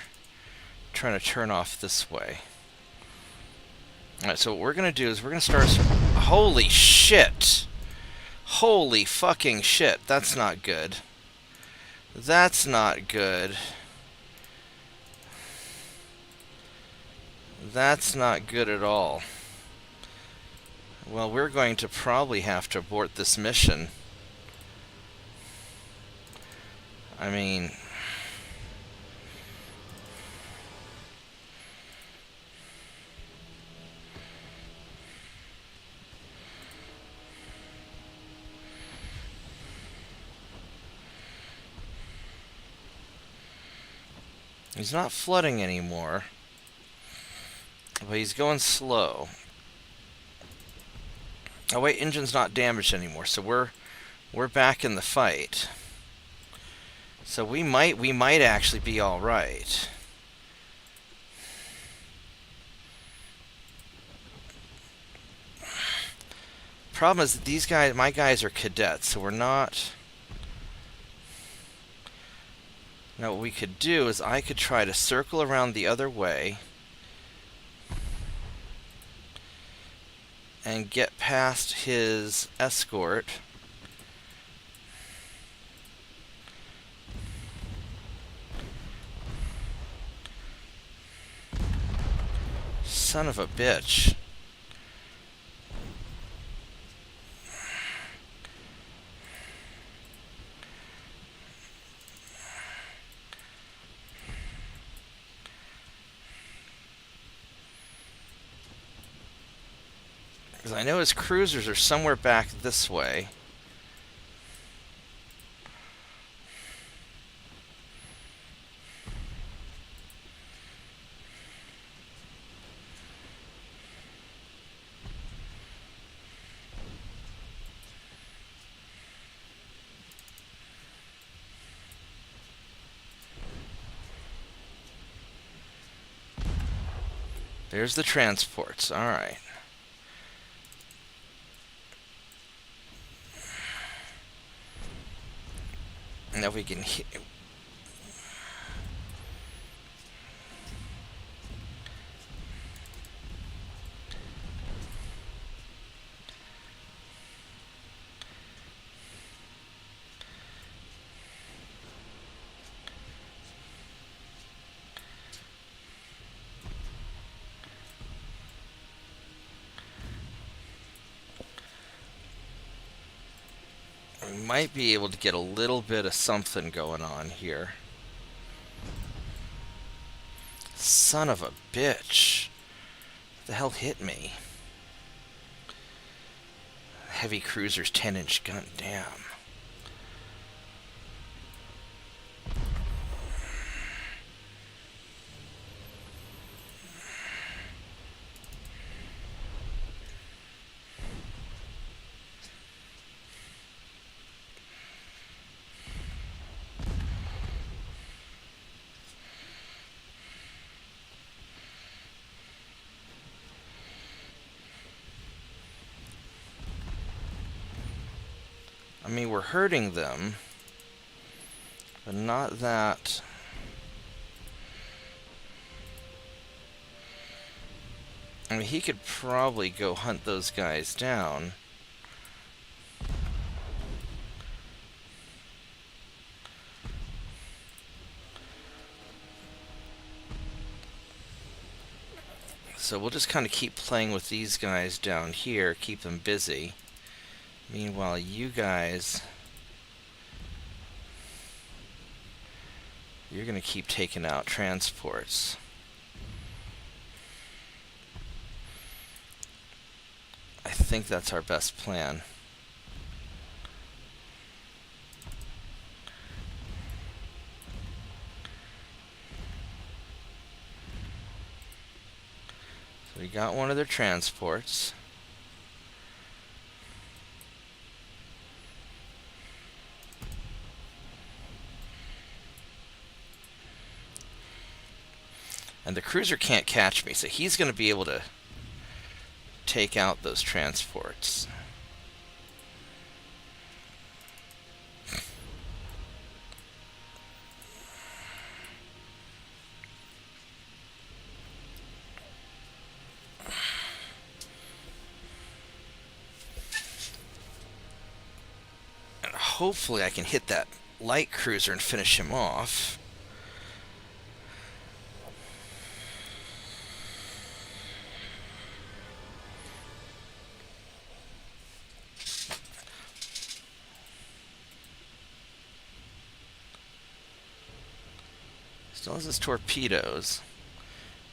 Speaker 1: trying to turn off this way. Alright, so what we're going to do is we're going to start some, holy shit! Holy fucking shit, that's not good. That's not good. That's not good at all. Well, we're going to probably have to abort this mission. I mean, he's not flooding anymore, but he's going slow. Oh wait, engine's not damaged anymore, so we're back in the fight. So we might actually be all right. Problem is that these guys, my guys are cadets, so we're not. Now what we could do is I could try to circle around the other way and get past his escort. Son of a bitch. Because I know his cruisers are somewhere back this way. There's the transports. All right. Now we can hit. might be able to get a little bit of something going on here. Son of a bitch. What the hell hit me? Heavy cruiser's 10-inch gun, damn. I mean, we're hurting them, but not that. I mean, he could probably go hunt those guys down. So we'll just kind of keep playing with these guys down here, keep them busy. Meanwhile, you guys, you're going to keep taking out transports. I think that's our best plan. So we got one of their transports. And the cruiser can't catch me, so he's going to be able to take out those transports. And hopefully I can hit that light cruiser and finish him off. Still has his torpedoes.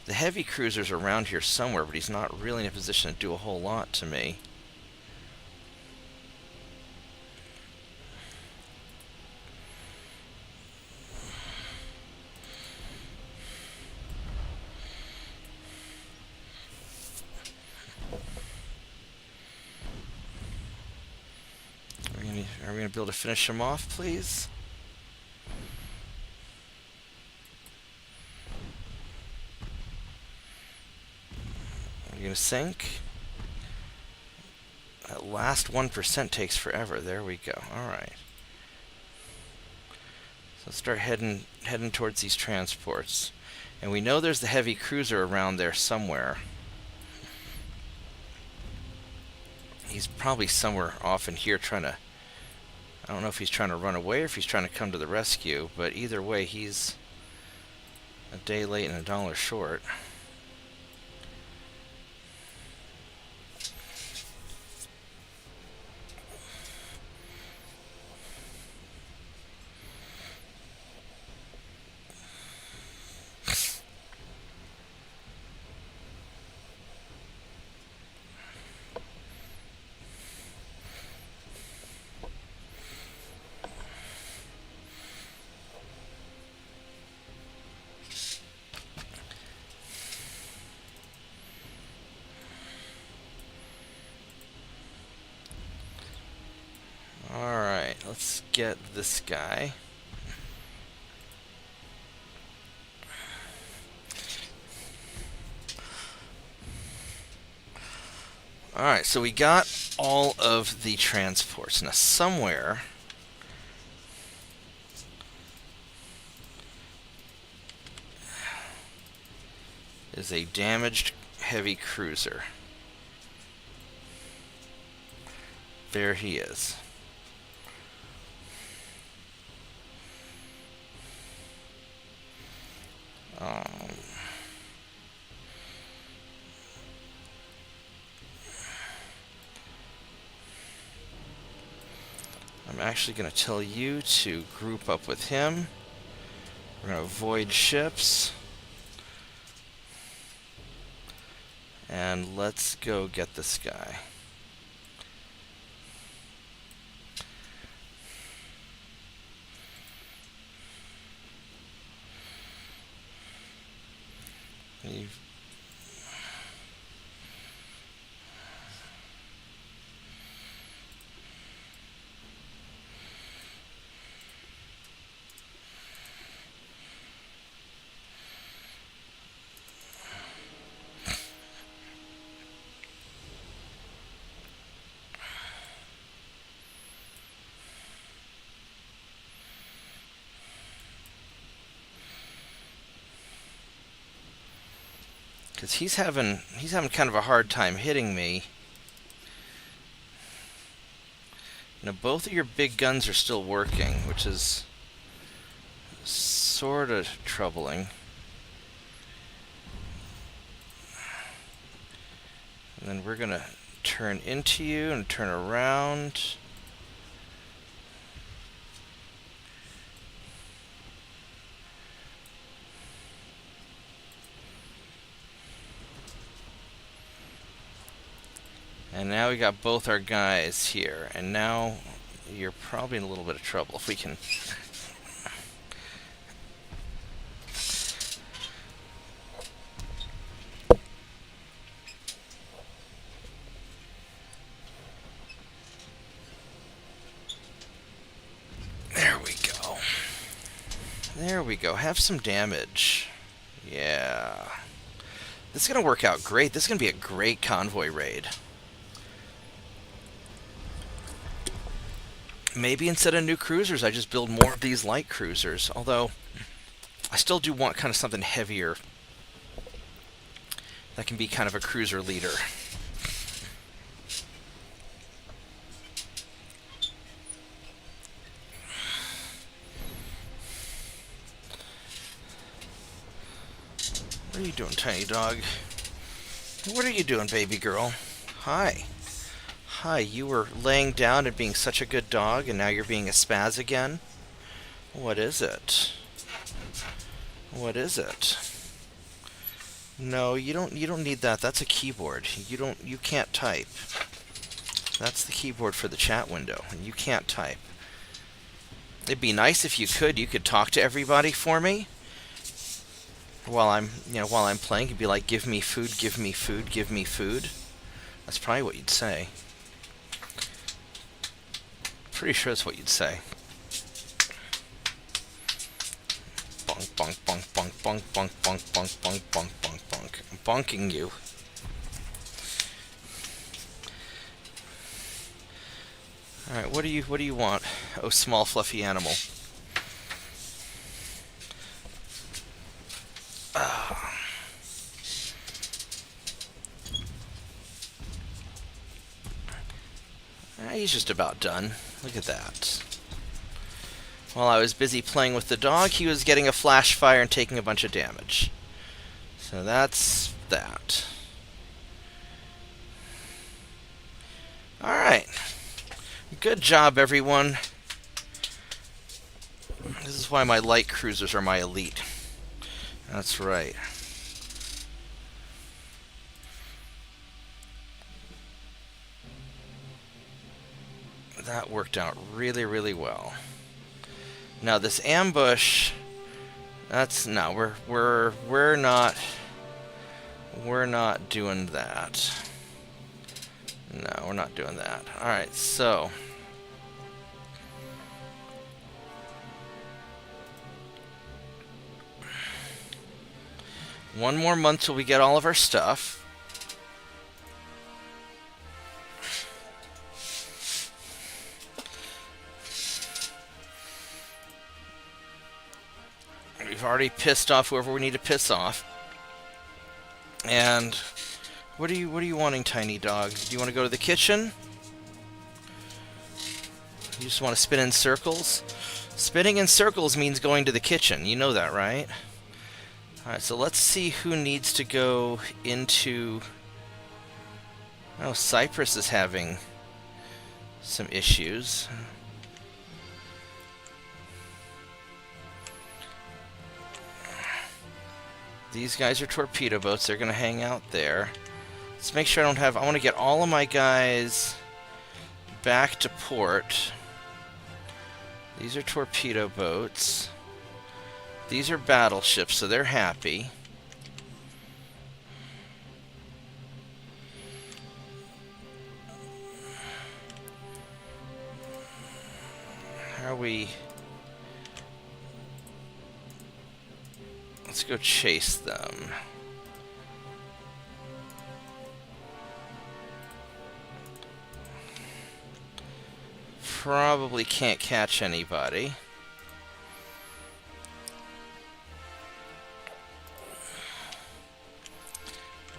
Speaker 1: The heavy cruiser's around here somewhere, but he's not really in a position to do a whole lot to me. Are we gonna be able to finish him off, please? Are you gonna sink? That last 1% takes forever. There we go. Alright. So let's start heading towards these transports. And we know there's the heavy cruiser around there somewhere. He's probably somewhere off in here trying to... I don't know if he's trying to run away or if he's trying to come to the rescue, but either way, he's a day late and $1 short. Alright, let's get this guy. Alright, so we got all of the transports. Now somewhere is a damaged heavy cruiser. There he is. I'm actually going to tell you to group up with him. We're going to avoid ships. And let's go get this guy. Because he's having kind of a hard time hitting me. Both of your big guns are still working, which is sort of troubling. And then we're going to turn into you and turn around. And now we got both our guys here, and now you're probably in a little bit of trouble if we can. There we go. There we go. Have some damage. Yeah. This is going to work out great. This is going to be a great convoy raid. Maybe instead of new cruisers, I just build more of these light cruisers. Although, I still do want kind of something heavier that can be kind of a cruiser leader. What are you doing, tiny dog? What are you doing, baby girl? Hi. Hi, you were laying down and being such a good dog, and now you're being a spaz again? What is it? What is it? No, you don't need that. That's a keyboard. You can't type. That's the keyboard for the chat window, and you can't type. It'd be nice if you could talk to everybody for me. While I'm playing, you'd be like, give me food, give me food, give me food. That's probably what you'd say. Pretty sure that's what you'd say. Bonk, bonk, bonk, bonk, bonk, bonk, bonk, bonk, bonk, bonk, bonk, bonk. I'm bonking you. Alright, what do you want? Oh, small fluffy animal. He's just about done. Look at that. While I was busy playing with the dog, he was getting a flash fire and taking a bunch of damage. So that's that. Alright. Good job, everyone. This is why my light cruisers are my elite. That's right. That worked out really, really well. Now this ambush, no, we're not doing that. No, we're not doing that. All right, so one more month till we get all of our stuff. We've already pissed off whoever we need to piss off. And what are you wanting, tiny dog? Do you want to go to the kitchen? You just want to spin in circles? Spinning in circles means going to the kitchen. You know that, right? Alright, so let's see who needs to go into... Oh, Cyprus is having some issues. These guys are torpedo boats. They're going to hang out there. Let's make sure I don't have... I want to get all of my guys back to port. These are torpedo boats. These are battleships, so they're happy. How are we... Let's go chase them. Probably can't catch anybody.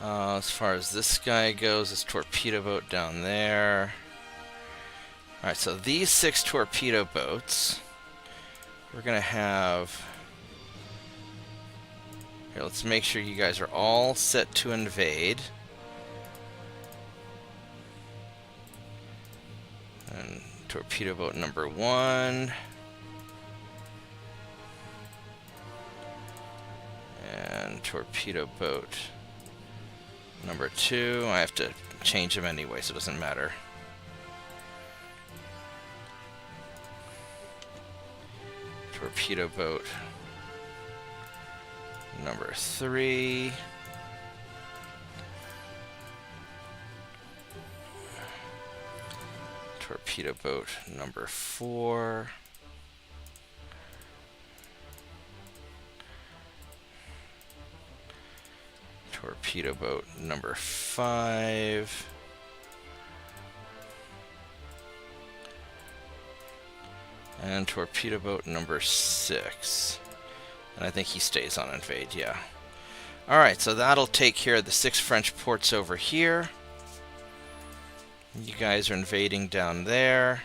Speaker 1: As far as this guy goes, this torpedo boat down there. Alright, so these 6 torpedo boats, we're going to have... Here, let's make sure you guys are all set to invade. And torpedo boat number 1. And torpedo boat number 2. I have to change them anyway, so it doesn't matter. Torpedo boat number 3. Torpedo boat number 4. Torpedo boat number 5. And torpedo boat number 6. And I think he stays on invade, yeah. Alright, so that'll take care of the 6 French ports over here. You guys are invading down there.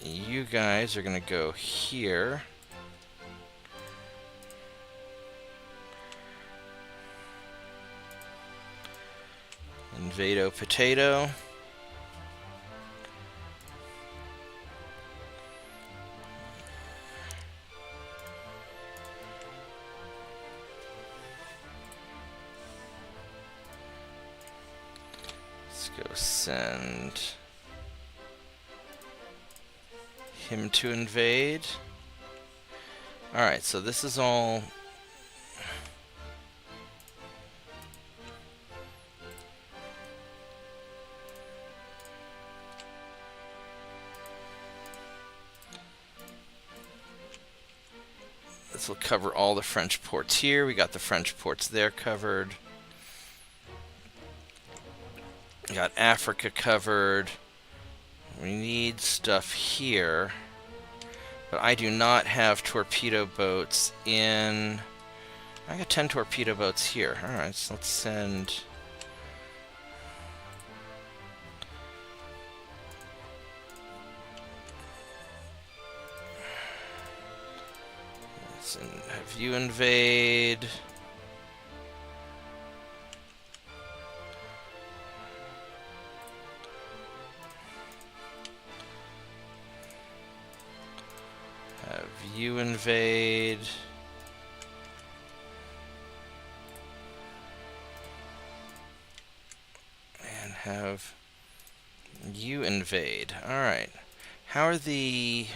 Speaker 1: You guys are going to go here. Invado potato. Let's go send him to invade. Alright, so this is all... This will cover all the French ports here. We got the French ports there covered. We got Africa covered. We need stuff here. But I do not have torpedo boats in... I got 10 torpedo boats here. Alright, so let's send... Have you invade. Have you invade. And have you invade. Alright. How are the...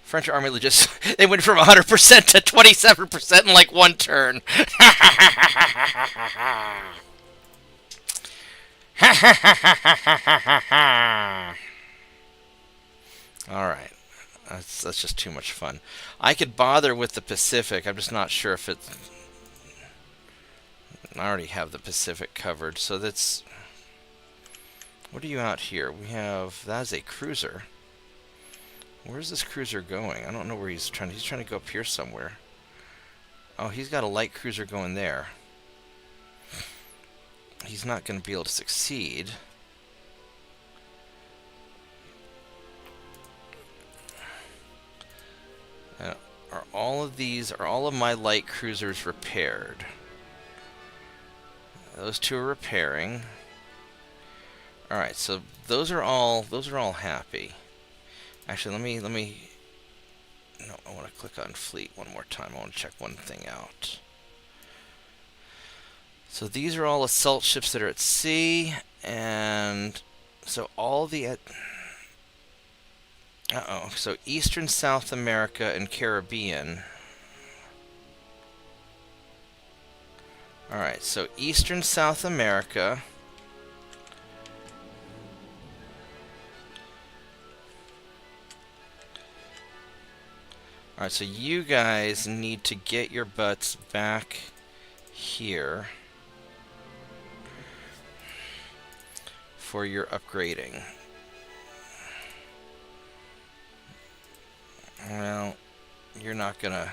Speaker 1: French army just, they went from 100% to 27% in like one turn. Alright. That's just too much fun. I could bother with the Pacific. I'm just not sure if it... I already have the Pacific covered, so that's... What are you out here? We have... That's a cruiser. Where's this cruiser going? I don't know where he's trying. He's trying to go up here somewhere. Oh, he's got a light cruiser going there. He's not going to be able to succeed. Are all of my light cruisers repaired? Those 2 are repairing. All right, so those are all happy. Actually, let me No, I want to click on fleet one more time. I want to check one thing out. So these are all assault ships that are at sea, and so all the... Uh-oh. So Eastern South America and Caribbean. Alright, so Eastern South America. Alright, so you guys need to get your butts back here for your upgrading. Well, you're not gonna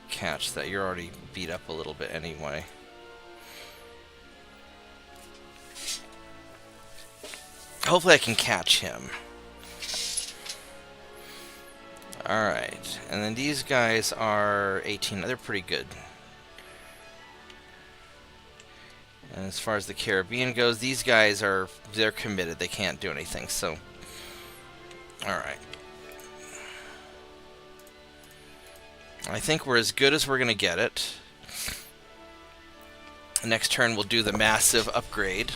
Speaker 1: catch that. You're already beat up a little bit anyway. Hopefully I can catch him. Alright, and then these guys are 18. They're pretty good. And as far as the Caribbean goes, these guys they're committed. They can't do anything, so... Alright. I think we're as good as we're going to get it. Next turn we'll do the massive upgrade.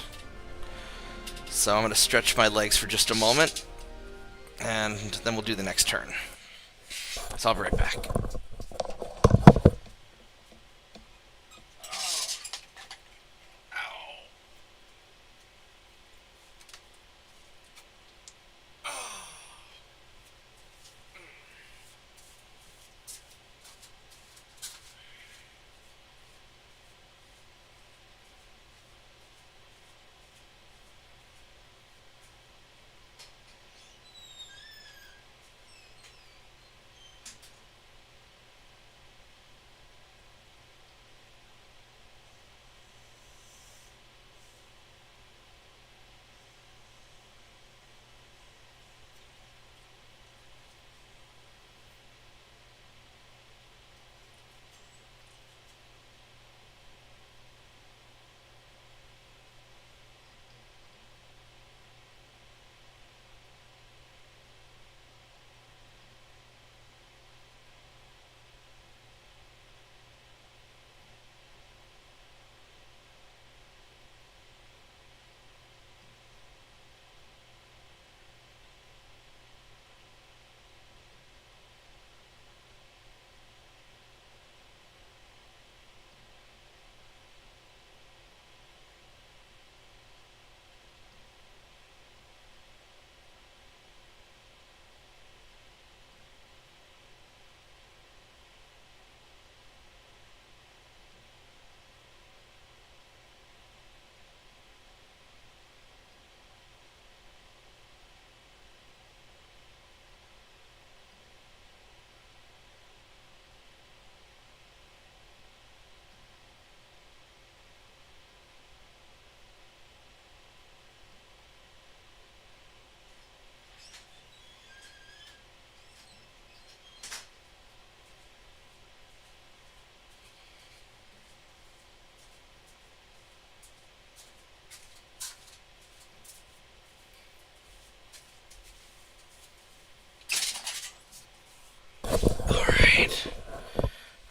Speaker 1: So I'm going to stretch my legs for just a moment, and then we'll do the next turn. So I'll be right back.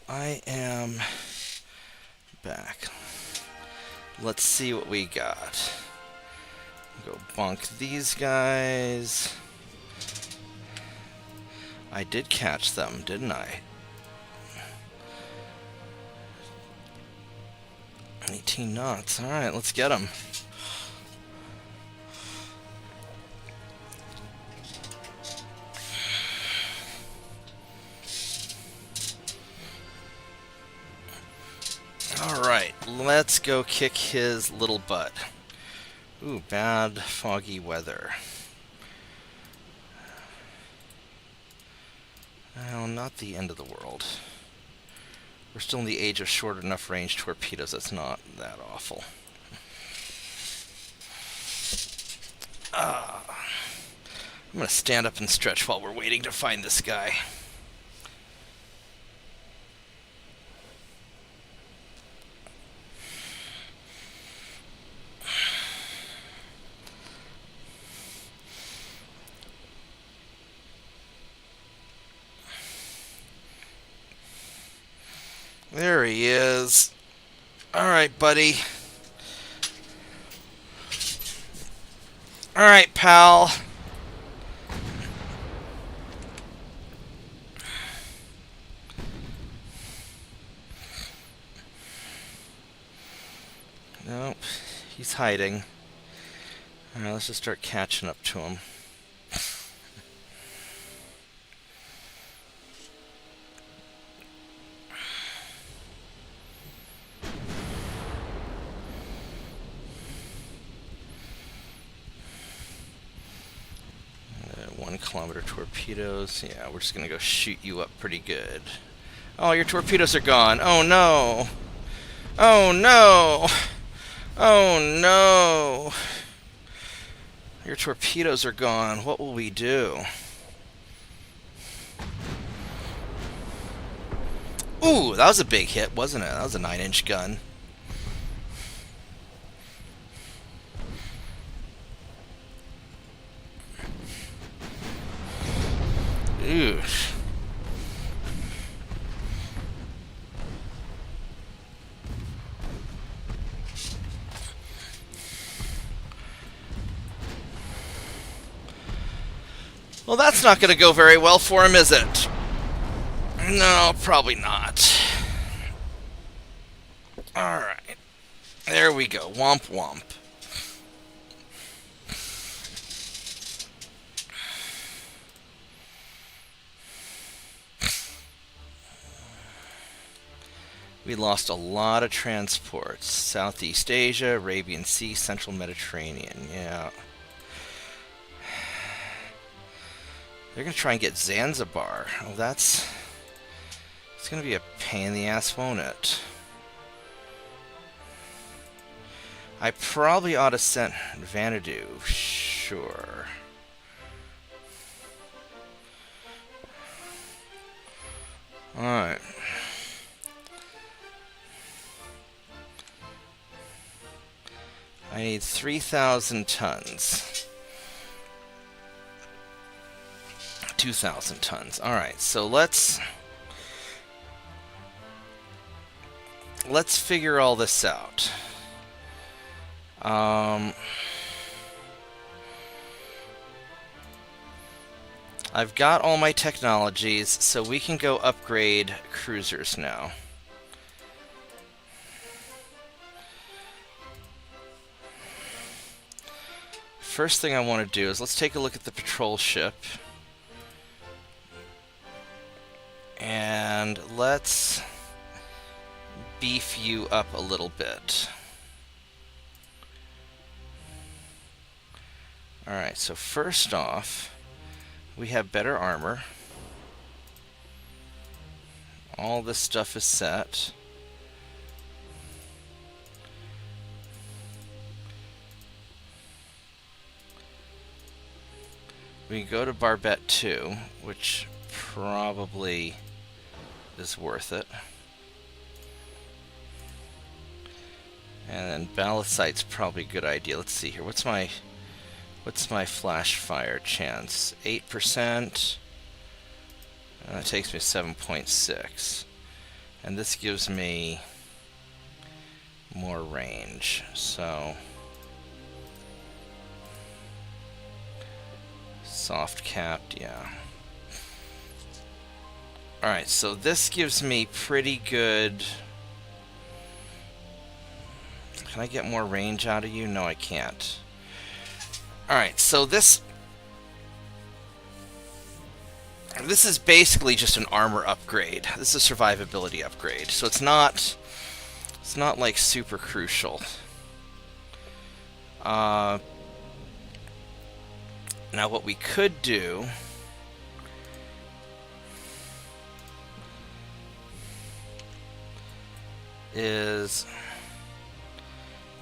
Speaker 1: I am back. Let's see what we got. Go bonk these guys. I did catch them, didn't I? 18 knots. Alright, let's get them. Alright, let's go kick his little butt. Ooh, bad foggy weather. Well, not the end of the world. We're still in the age of short enough range torpedoes. That's not that awful. I'm gonna stand up and stretch while we're waiting to find this guy. There he is. Alright, buddy. Alright, pal. Nope. He's hiding. Alright, let's just start catching up to him. Kilometer torpedoes. Yeah, we're just gonna go shoot you up pretty good. Oh, your torpedoes are gone. Oh no. Oh no. Oh no. Your torpedoes are gone. What will we do? Ooh, that was a big hit, wasn't it? That was a 9-inch gun. Ooh. Well, that's not going to go very well for him, is it? No, probably not. Alright. There we go. Womp womp. We lost a lot of transports. Southeast Asia, Arabian Sea, Central Mediterranean. Yeah. They're going to try and get Zanzibar. Oh, it's going to be a pain in the ass, won't it? I probably ought to send Vanadu. Sure. Alright. I need 3,000 tons. 2,000 tons. Alright, so let's figure all this out. I've got all my technologies, so we can go upgrade cruisers now. First thing I want to do is let's take a look at the patrol ship. And let's beef you up a little bit. Alright, so first off, we have better armor. All this stuff is set. We can go to Barbette 2, which probably is worth it. And then ballistite's probably a good idea. Let's see here. What's my flash fire chance? 8%. That takes me 7.6. And this gives me more range. So soft capped, yeah. Alright, so this gives me pretty good... Can I get more range out of you? No, I can't. Alright, so this is basically just an armor upgrade. This is a survivability upgrade. So it's not like super crucial. Now what we could do is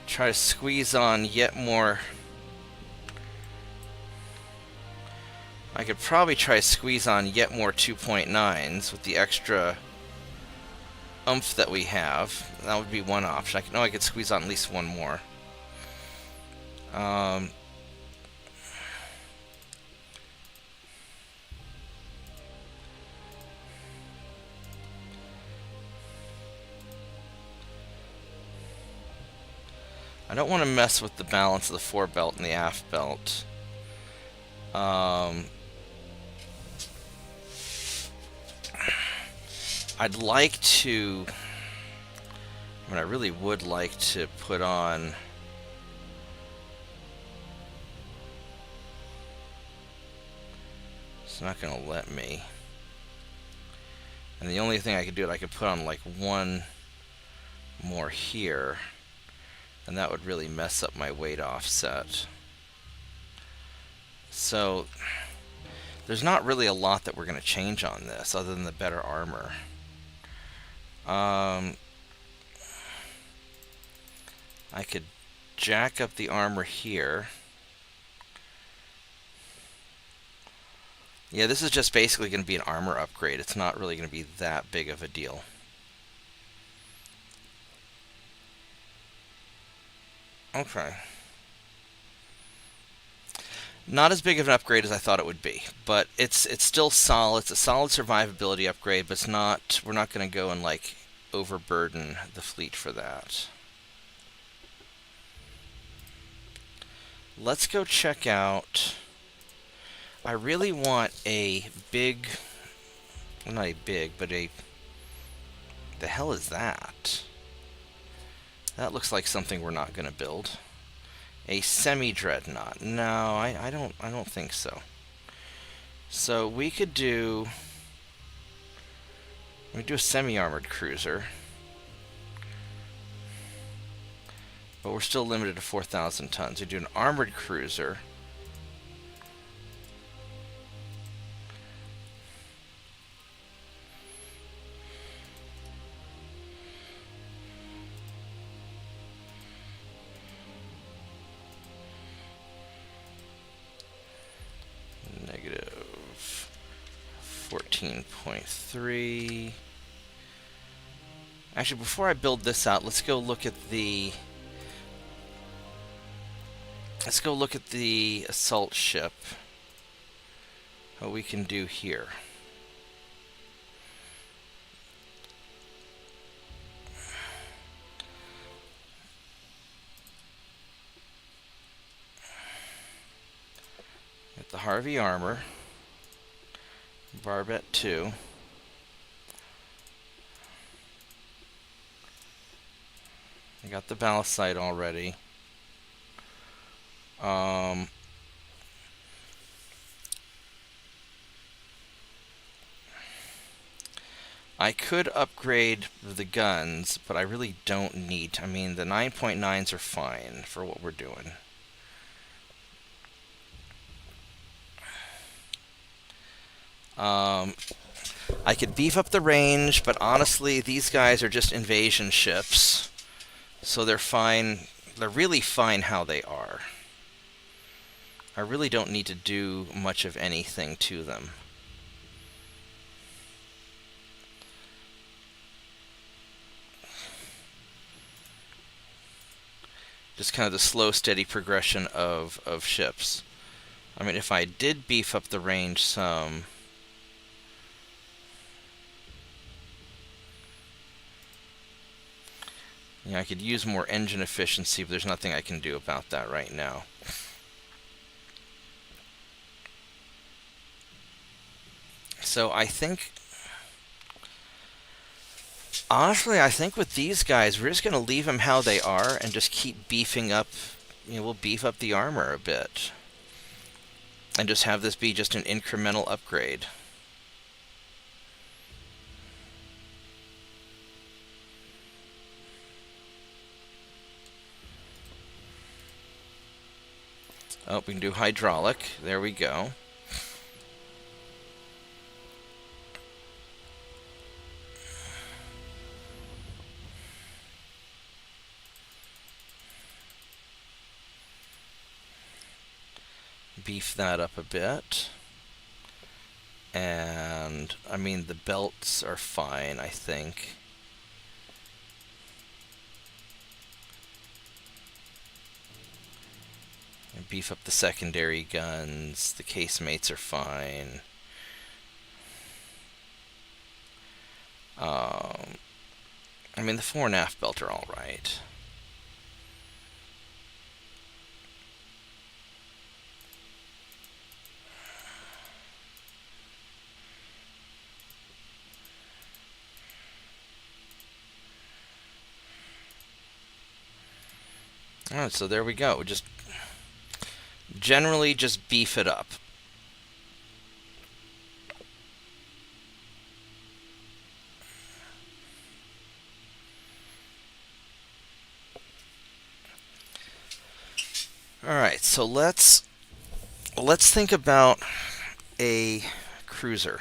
Speaker 1: try to squeeze on yet more. I could probably try to squeeze on yet more 2.9s with the extra oomph that we have. That would be one option. I could squeeze on at least one more. I don't want to mess with the balance of the fore belt and the aft belt. I'd like to... I mean, I really would like to put on... It's not going to let me. And the only thing I could do, I could put on like one more here, and that would really mess up my weight offset. So there's not really a lot that we're going to change on this other than the better armor. I could jack up the armor here. Yeah, this is just basically going to be an armor upgrade. It's not really going to be that big of a deal. Okay. Not as big of an upgrade as I thought it would be, but it's still solid. It's a solid survivability upgrade, but it's not. We're not going to go and like overburden the fleet for that. Let's go check out. I really want a big, well, not a big, but a. The hell is that? That looks like something we're not going to build. A semi-dreadnought. No, I don't think so. So we could do a semi-armored cruiser. But we're still limited to 4,000 tons. We do an armored cruiser. Negative 14.3. Actually, before I build this out, let's go look at the assault ship. What we can do here. Get the Harvey armor. Barbette 2. I got the ballast sight already. I could upgrade the guns, but I really don't need to. I mean, the 9.9s are fine for what we're doing. I could beef up the range, but honestly, these guys are just invasion ships. So they're fine. They're really fine how they are. I really don't need to do much of anything to them. Just kind of the slow, steady progression of ships. I mean, if I did beef up the range some... Yeah, I could use more engine efficiency, but there's nothing I can do about that right now. So I think... Honestly, I think with these guys, we're just going to leave them how they are and just keep beefing up. You know, we'll beef up the armor a bit. And just have this be just an incremental upgrade. Oh, we can do hydraulic. There we go. Beef that up a bit. And, I mean, the belts are fine, I think. Beef up the secondary guns. The casemates are fine. I mean, the fore and aft belt are alright. Alright, so there we go. Just generally just beef it up. Alright, so let's think about a cruiser.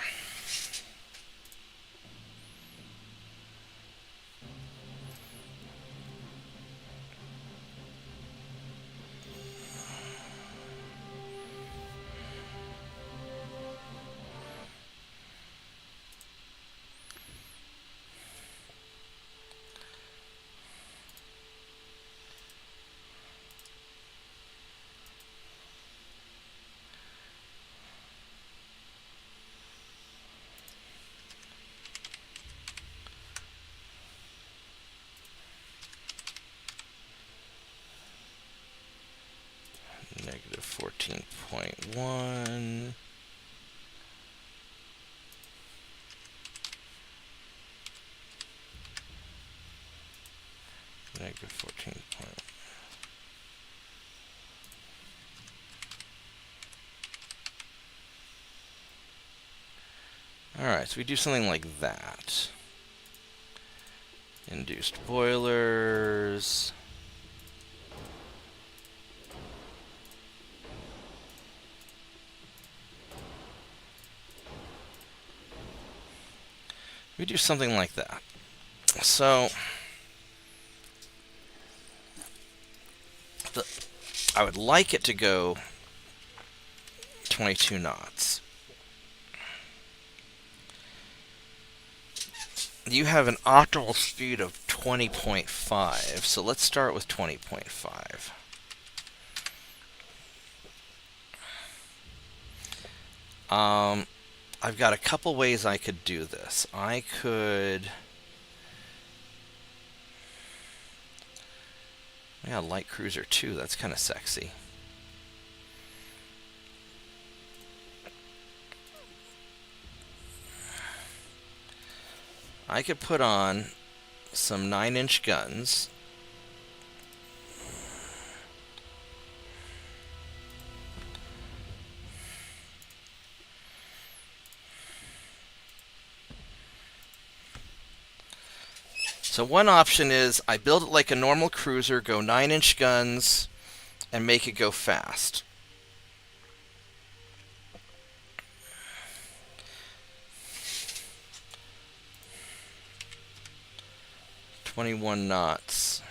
Speaker 1: Negative 14.1. Negative 14. Alright, so we do something like that. Induced boilers. We do something like that. So, I would like it to go 22 knots. You have an optimal speed of 20.5, so let's start with 20.5. I've got a couple ways I could do this. I could... Yeah, light cruiser too, that's kind of sexy. I could put on some 9-inch guns. So one option is I build it like a normal cruiser, go 9-inch guns, and make it go fast. .21 knots.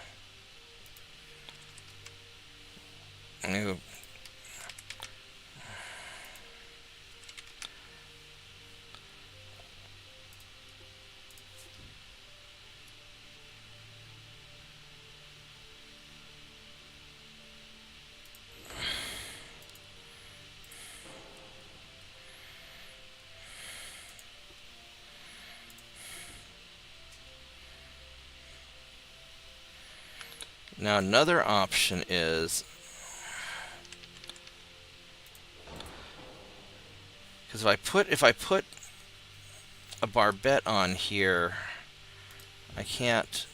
Speaker 1: Ew. Now another option is, because if I put a barbette on here, I can't.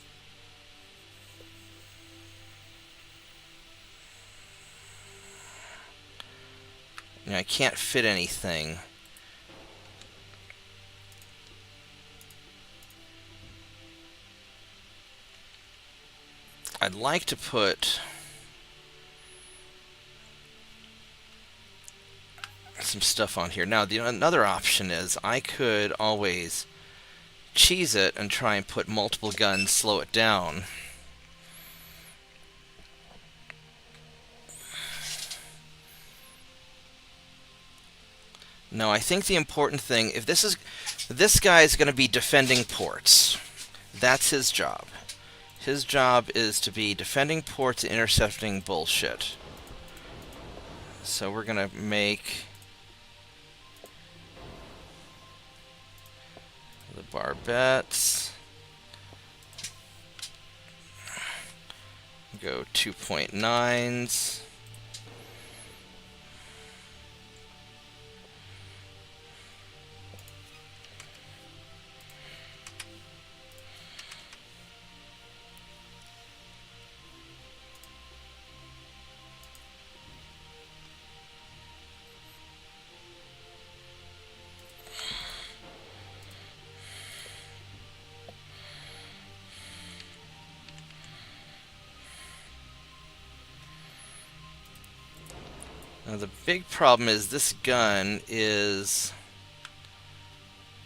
Speaker 1: I can't fit anything. I'd like to put some stuff on here. Now, another option is I could always cheese it and try and put multiple guns, slow it down. No, I think the important thing, if this guy is going to be defending ports. That's his job. His job is to be defending ports and intercepting bullshit. So we're going to make the barbettes go 2.9s. Now the big problem is this gun is...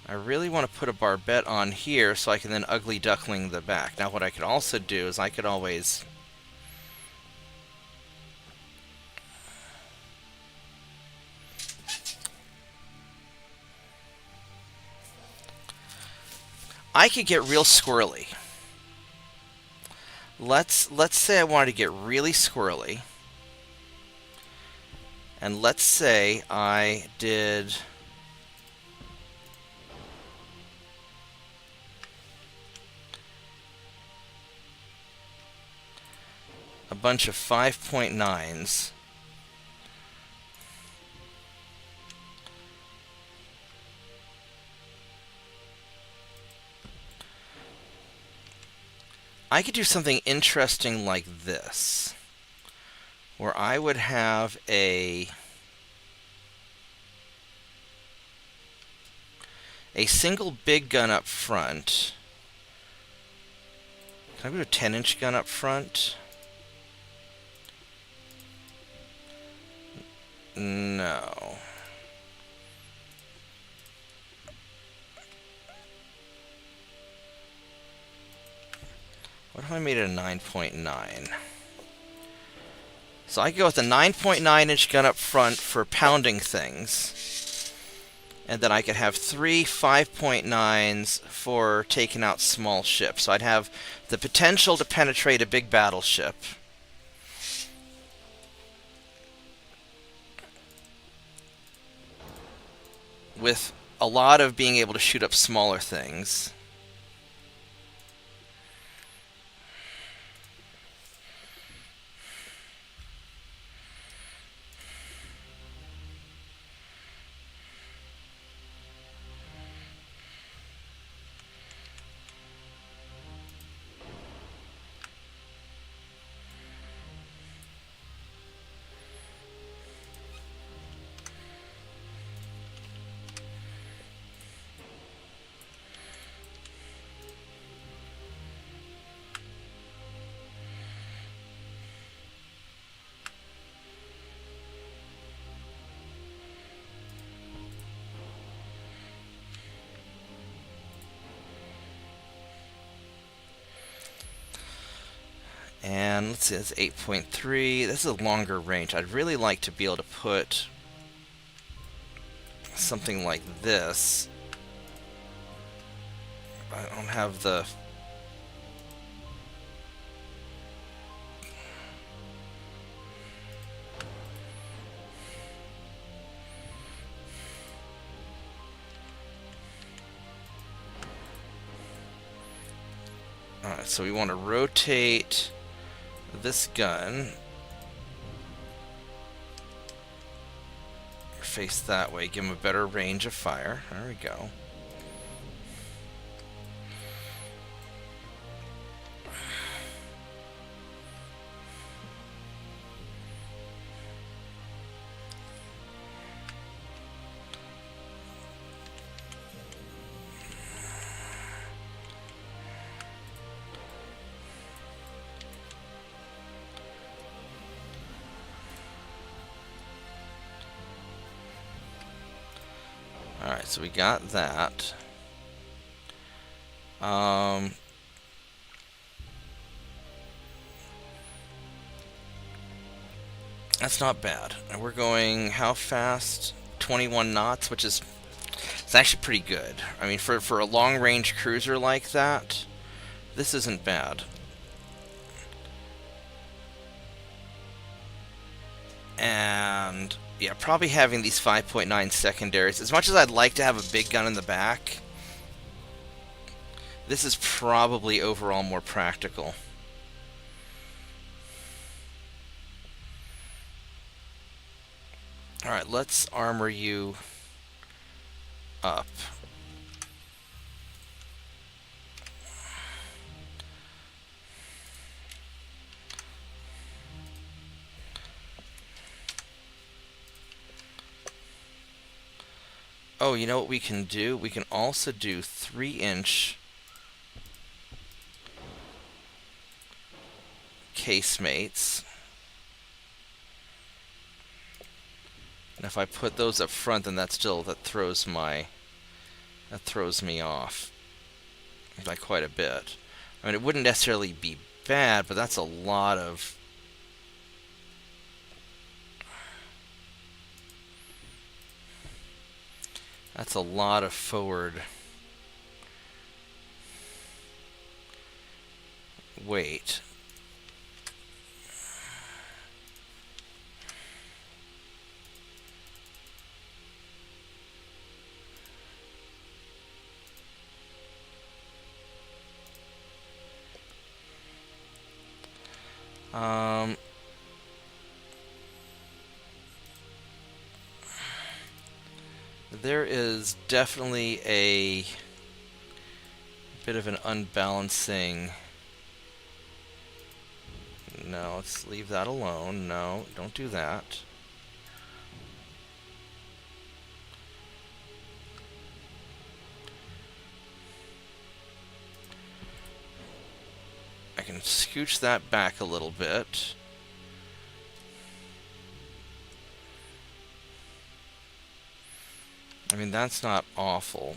Speaker 1: I really want to put a barbette on here so I can then ugly duckling the back. Now what I could also do is I could always... I could get real squirrely. Let's say I wanted to get really squirrely. And let's say I did a bunch of 5.9s. I could do something interesting like this, where I would have a single big gun up front. Can I put a 10-inch gun up front? No. What if I made it a 9.9? So I go with a 9.9-inch gun up front for pounding things. And then I could have 3 5.9s for taking out small ships. So I'd have the potential to penetrate a big battleship. With a lot of being able to shoot up smaller things. And let's see, that's 8.3. This is a longer range. I'd really like to be able to put something like this. I don't have the... Alright, so we want to rotate this gun face that way, give him a better range of fire. There we go. Alright, so we got that. That's not bad. And we're going how fast? 21 knots, which is it's actually pretty good. I mean, for a long-range cruiser like that, this isn't bad. And yeah, probably having these 5.9 secondaries. As much as I'd like to have a big gun in the back, this is probably overall more practical. Alright, let's armor you up. Oh, you know what we can do? We can also do 3-inch casemates. And if I put those up front, then that throws me off by quite a bit. I mean, it wouldn't necessarily be bad, but that's a lot of forward weight. There is definitely a bit of an unbalancing. No, let's leave that alone. No, don't do that. I can scooch that back a little bit. I mean, that's not awful.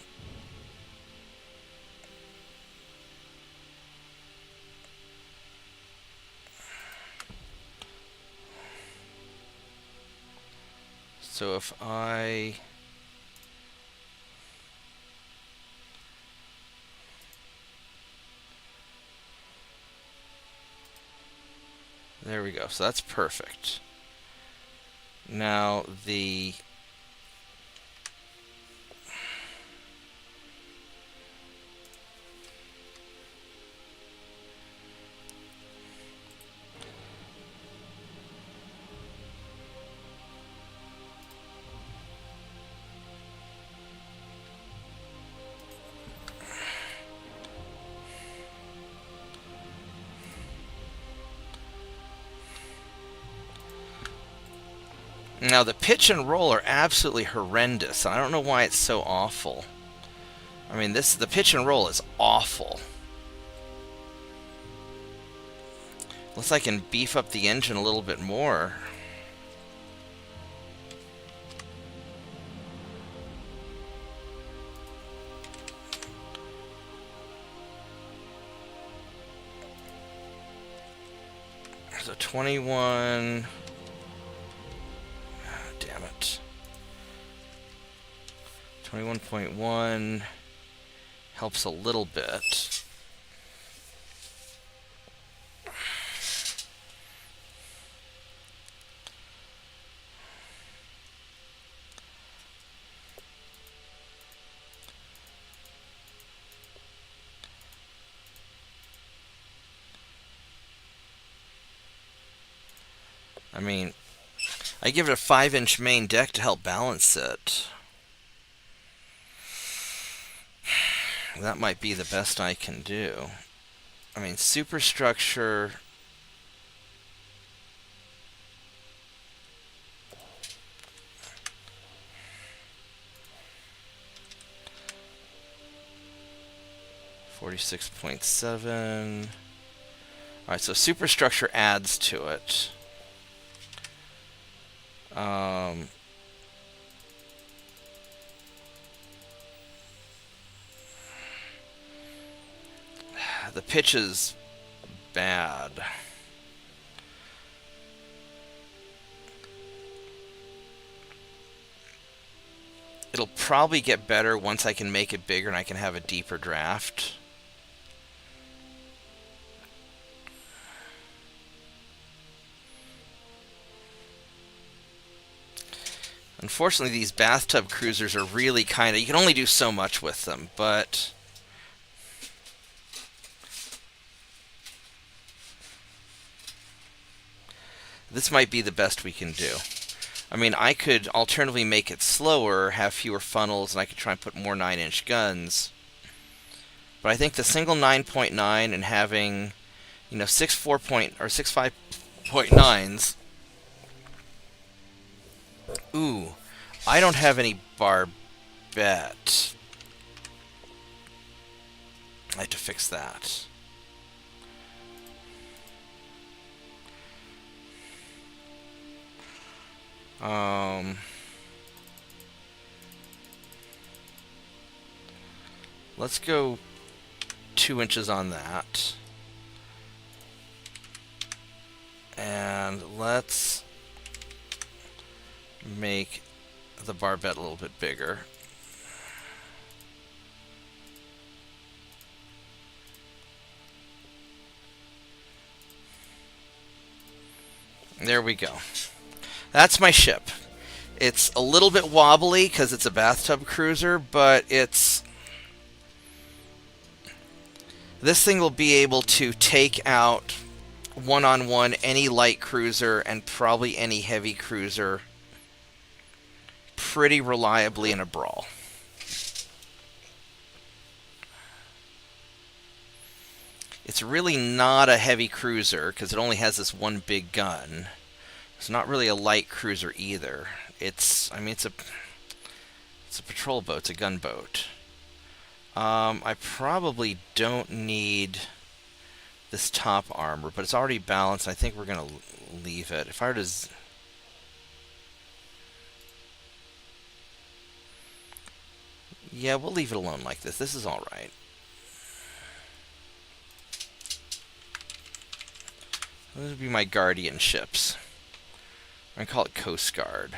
Speaker 1: So if I... There we go. So that's perfect. Now the... Now the pitch and roll are absolutely horrendous. I don't know why it's so awful. I mean, the pitch and roll is awful. Unless I can beef up the engine a little bit more. So 21... Damn it. 21.1 helps a little bit. I mean, I give it a 5-inch main deck to help balance it. That might be the best I can do. I mean, superstructure... $46.7. Alright, so superstructure adds to it. The pitch is bad. It'll probably get better once I can make it bigger and I can have a deeper draft. Unfortunately, these bathtub cruisers are really kind of... You can only do so much with them, but... This might be the best we can do. I mean, I could alternatively make it slower, have fewer funnels, and I could try and put more 9-inch guns. But I think the single 9.9 and having, you know, 6.5.9s... Ooh, I don't have any barbette. I have to fix that. Let's go 2 inches on that. And let's make the barbette a little bit bigger. There we go. That's my ship. It's a little bit wobbly because it's a bathtub cruiser, but it's... This thing will be able to take out one-on-one any light cruiser and probably any heavy cruiser pretty reliably in a brawl. It's really not a heavy cruiser because it only has this one big gun. It's not really a light cruiser either. It's a patrol boat. It's a gunboat. I probably don't need this top armor, but it's already balanced. I think we're gonna leave it. If I were to yeah, we'll leave it alone like this. This is all right. Those would be my guardian ships. I'm gonna call it Coast Guard.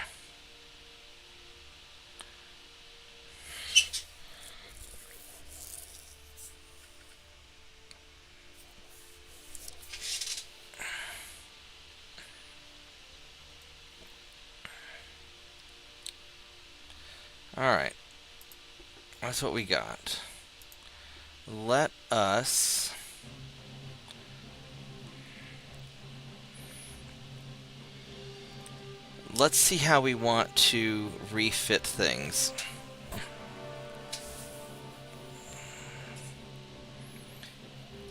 Speaker 1: Alright. That's what we got. Let's see how we want to refit things.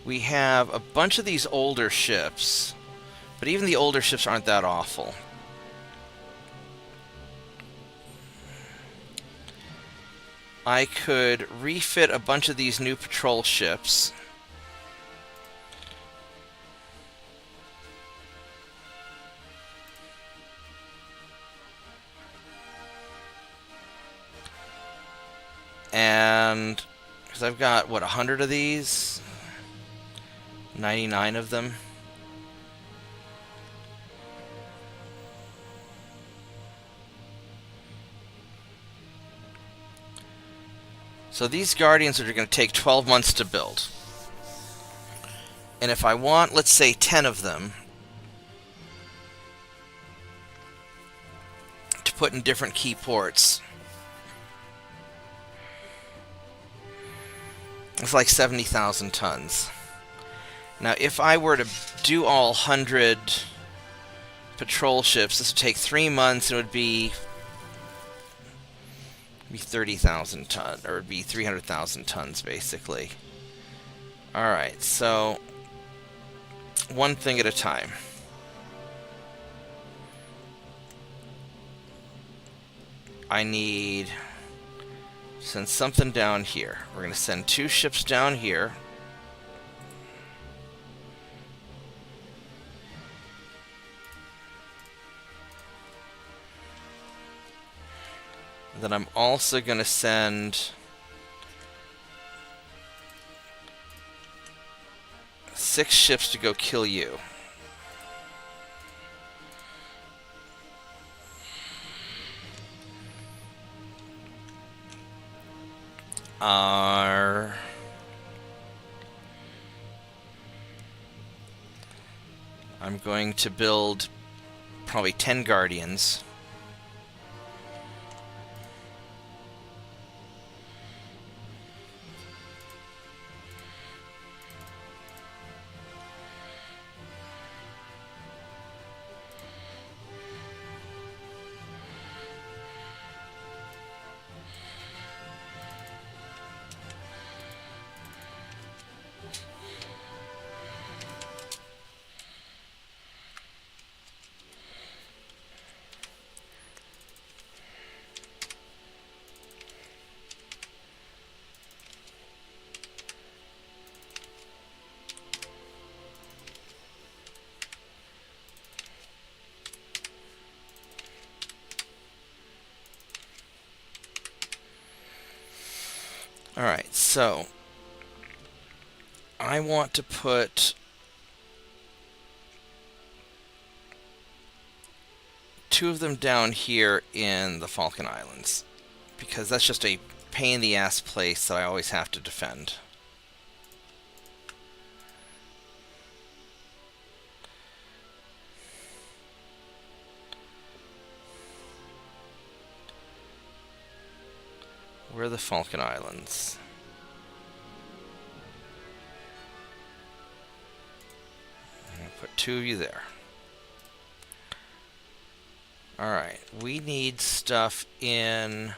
Speaker 1: We have a bunch of these older ships, but even the older ships aren't that awful. I could refit a bunch of these new patrol ships. And because I've got, what, 100 of these? 99 of them. So these Guardians are going to take 12 months to build. And if I want, let's say, 10 of them to put in different key ports, it's like 70,000 tons. Now, if I were to do all 100 patrol ships, this would take 3 months, and it would be 30,000 tons, or it would be 300,000 tons, basically. Alright, so one thing at a time. I need to send something down here. We're going to send 2 ships down here. Then I'm also going to send 6 ships to go kill you. I'm going to build probably 10 Guardians. Alright, so I want to put two of them down here in the Falkland Islands, because that's just a pain in the ass place that I always have to defend. Where are the Falkland Islands? I'm going to put two of you there. Alright, we need stuff in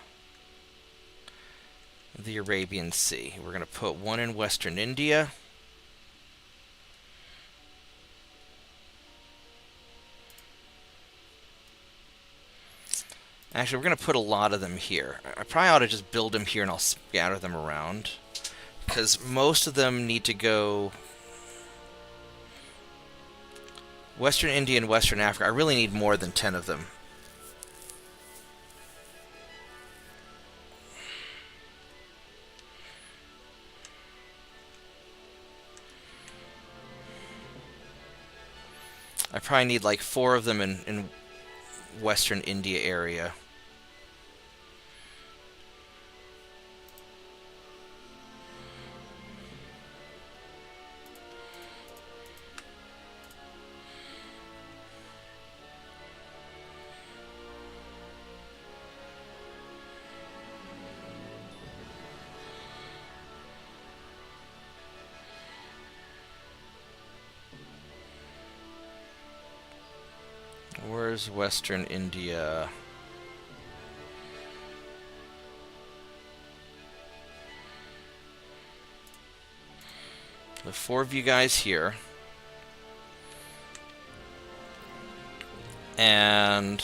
Speaker 1: the Arabian Sea. We're going to put one in Western India. Actually, we're going to put a lot of them here. I probably ought to just build them here and I'll scatter them around, because most of them need to go Western India and Western Africa. I really need more than 10 of them. I probably need like 4 of them in Western India area. Where's Western India? The 4 of you guys here. And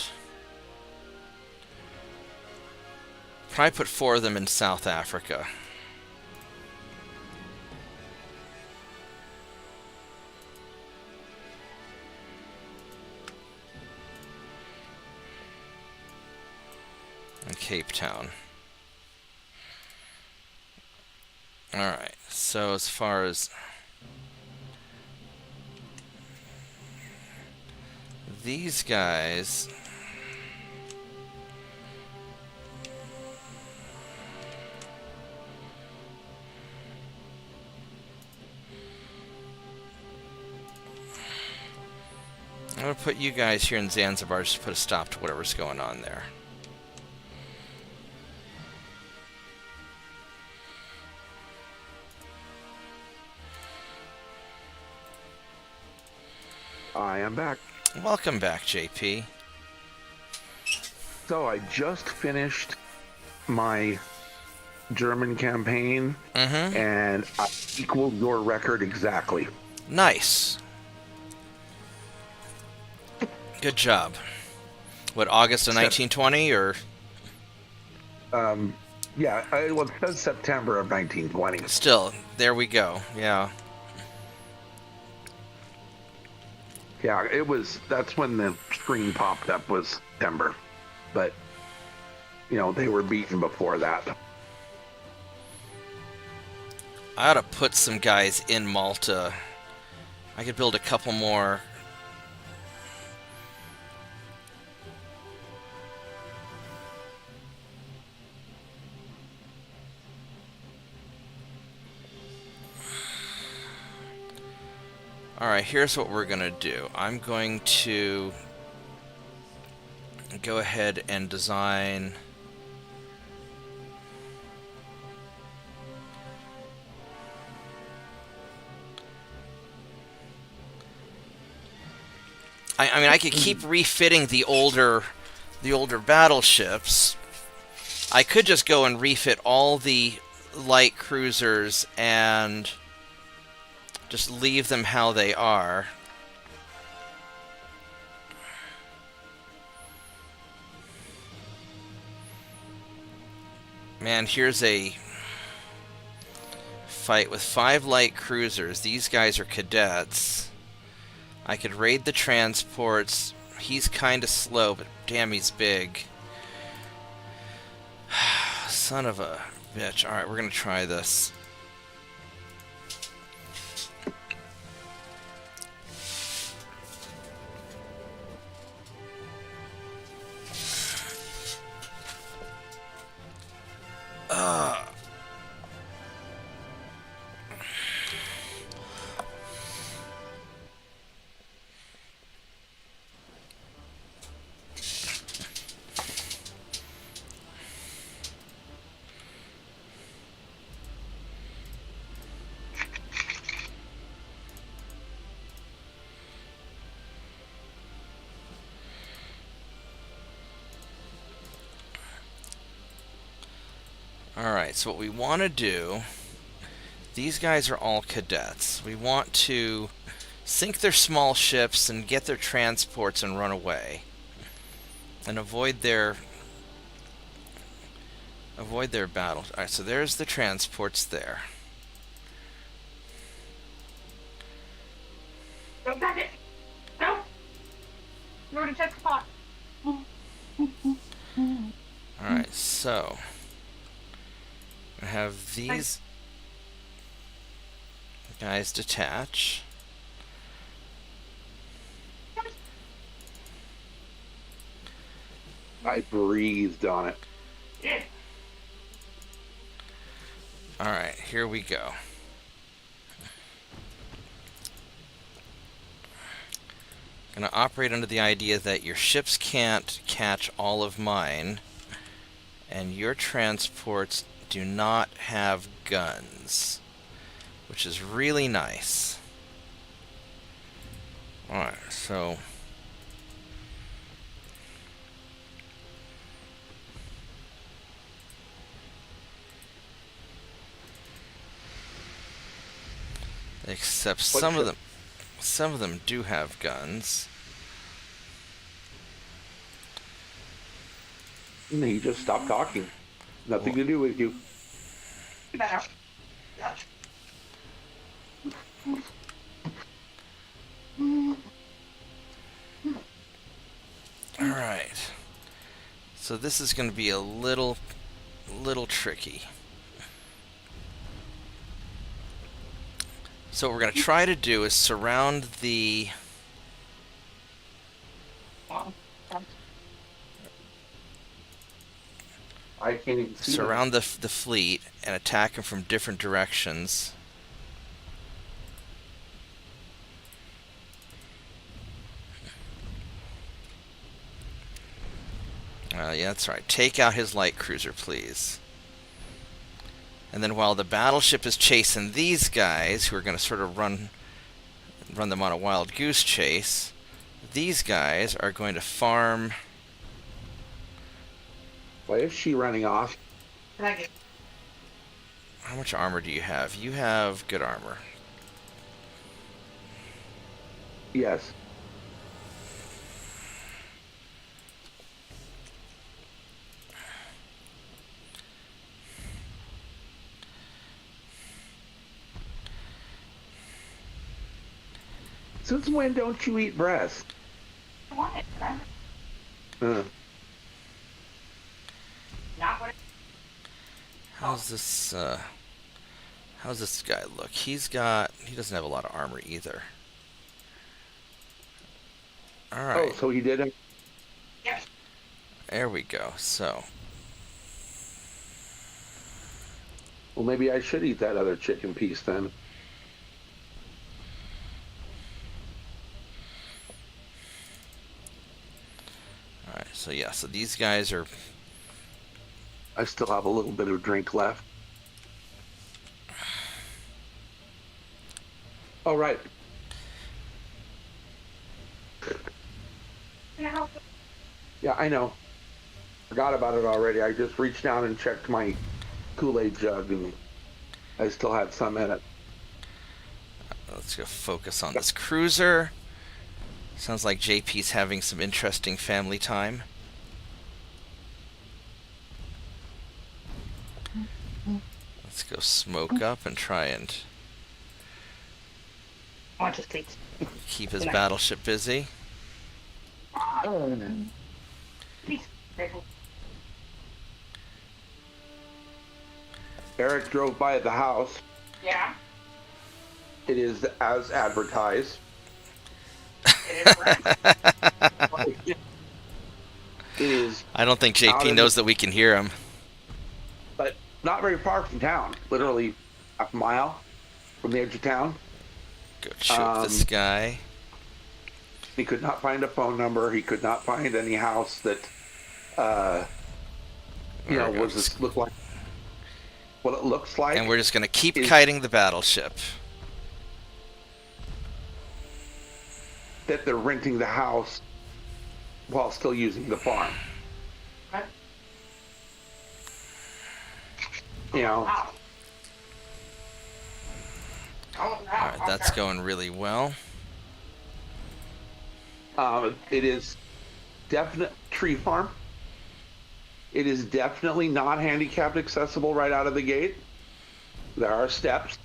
Speaker 1: probably put 4 of them in South Africa. And Cape Town. Alright, so as far as these guys, I'm going to put you guys here in Zanzibar just to put a stop to whatever's going on there.
Speaker 2: I am back.
Speaker 1: Welcome back, JP.
Speaker 2: So I just finished my German campaign, and I equaled your record exactly.
Speaker 1: Nice. Good job. What, August of 1920, or?
Speaker 2: Yeah, well, it says September of 1920.
Speaker 1: Still, there we go. Yeah.
Speaker 2: Yeah, it was. That's when the screen popped up, was September, but you know they were beaten before that.
Speaker 1: I ought to put some guys in Malta. I could build a couple more. Alright, here's what we're going to do. I'm going to go ahead and design I mean, I could keep refitting the older battleships. I could just go and refit all the light cruisers and just leave them how they are. Man, here's a fight with 5 light cruisers. These guys are cadets. I could raid the transports. He's kind of slow, but damn, he's big. son of a bitch. Alright, we're gonna try this. Alright, so what we want to do, these guys are all cadets. We want to sink their small ships and get their transports and run away. And avoid their battle. Alright, so there's the transports there.
Speaker 5: Don't touch it! No! You already took the pot.
Speaker 1: Alright, so I have these guys detach.
Speaker 2: I breathed on it.
Speaker 5: Yeah.
Speaker 1: Alright, here we go. Gonna operate under the idea that your ships can't catch all of mine, and your transports do not have guns, which is really nice. Alright, so except some of them do have guns.
Speaker 2: No, you just stopped talking. Nothing to do with you.
Speaker 1: Alright. So this is going to be a little tricky. So what we're going to try to do is surround the
Speaker 2: I can't even see them.
Speaker 1: surround the fleet and attack them from different directions. Yeah, that's right. Take out his light cruiser, please. And then while the battleship is chasing these guys, who are going to sort of run them on a wild goose chase, these guys are going to farm.
Speaker 2: Why is she running off?
Speaker 1: How much armor do you have? You have good armor.
Speaker 2: Yes. Since when don't you eat breast?
Speaker 5: I want it, right? Not what it...
Speaker 1: How's this guy look? He doesn't have a lot of armor either. Alright.
Speaker 2: Oh, so he didn't.
Speaker 5: Yes.
Speaker 1: There we go. So,
Speaker 2: Well, maybe I should eat that other chicken piece then.
Speaker 1: alright, so yeah, so these guys are
Speaker 2: I still have a little bit of drink left. All right.
Speaker 5: Can I help?
Speaker 2: Yeah, I know. Forgot about it already. I just reached down and checked my Kool-Aid jug, and I still had some in it.
Speaker 1: let's go focus on this cruiser. Sounds like JP's having some interesting family time. Let's go smoke up and try and
Speaker 5: I want to sleep.
Speaker 1: keep his battleship busy.
Speaker 5: Please. Very cool.
Speaker 2: Eric drove by the house.
Speaker 5: Yeah.
Speaker 2: It is as advertised.
Speaker 5: It is correct.
Speaker 2: It is
Speaker 1: I don't think
Speaker 2: out
Speaker 1: JP
Speaker 2: in
Speaker 1: knows
Speaker 2: the,
Speaker 1: that we can hear him.
Speaker 2: but not very far from town. Literally half a mile from the edge of town.
Speaker 1: Go shoot this guy.
Speaker 2: He could not find a phone number. He could not find any house that,
Speaker 1: There we go.
Speaker 2: look like what it looks like.
Speaker 1: And we're just going to keep
Speaker 2: is
Speaker 1: kiting the battleship.
Speaker 2: that they're renting the house while still using the farm.
Speaker 5: Okay.
Speaker 2: You know,
Speaker 5: Wow. Oh, wow.
Speaker 1: All right, that's
Speaker 5: Okay.
Speaker 1: going really well.
Speaker 2: it is definite tree farm. It is definitely not handicapped accessible right out of the gate. There are steps.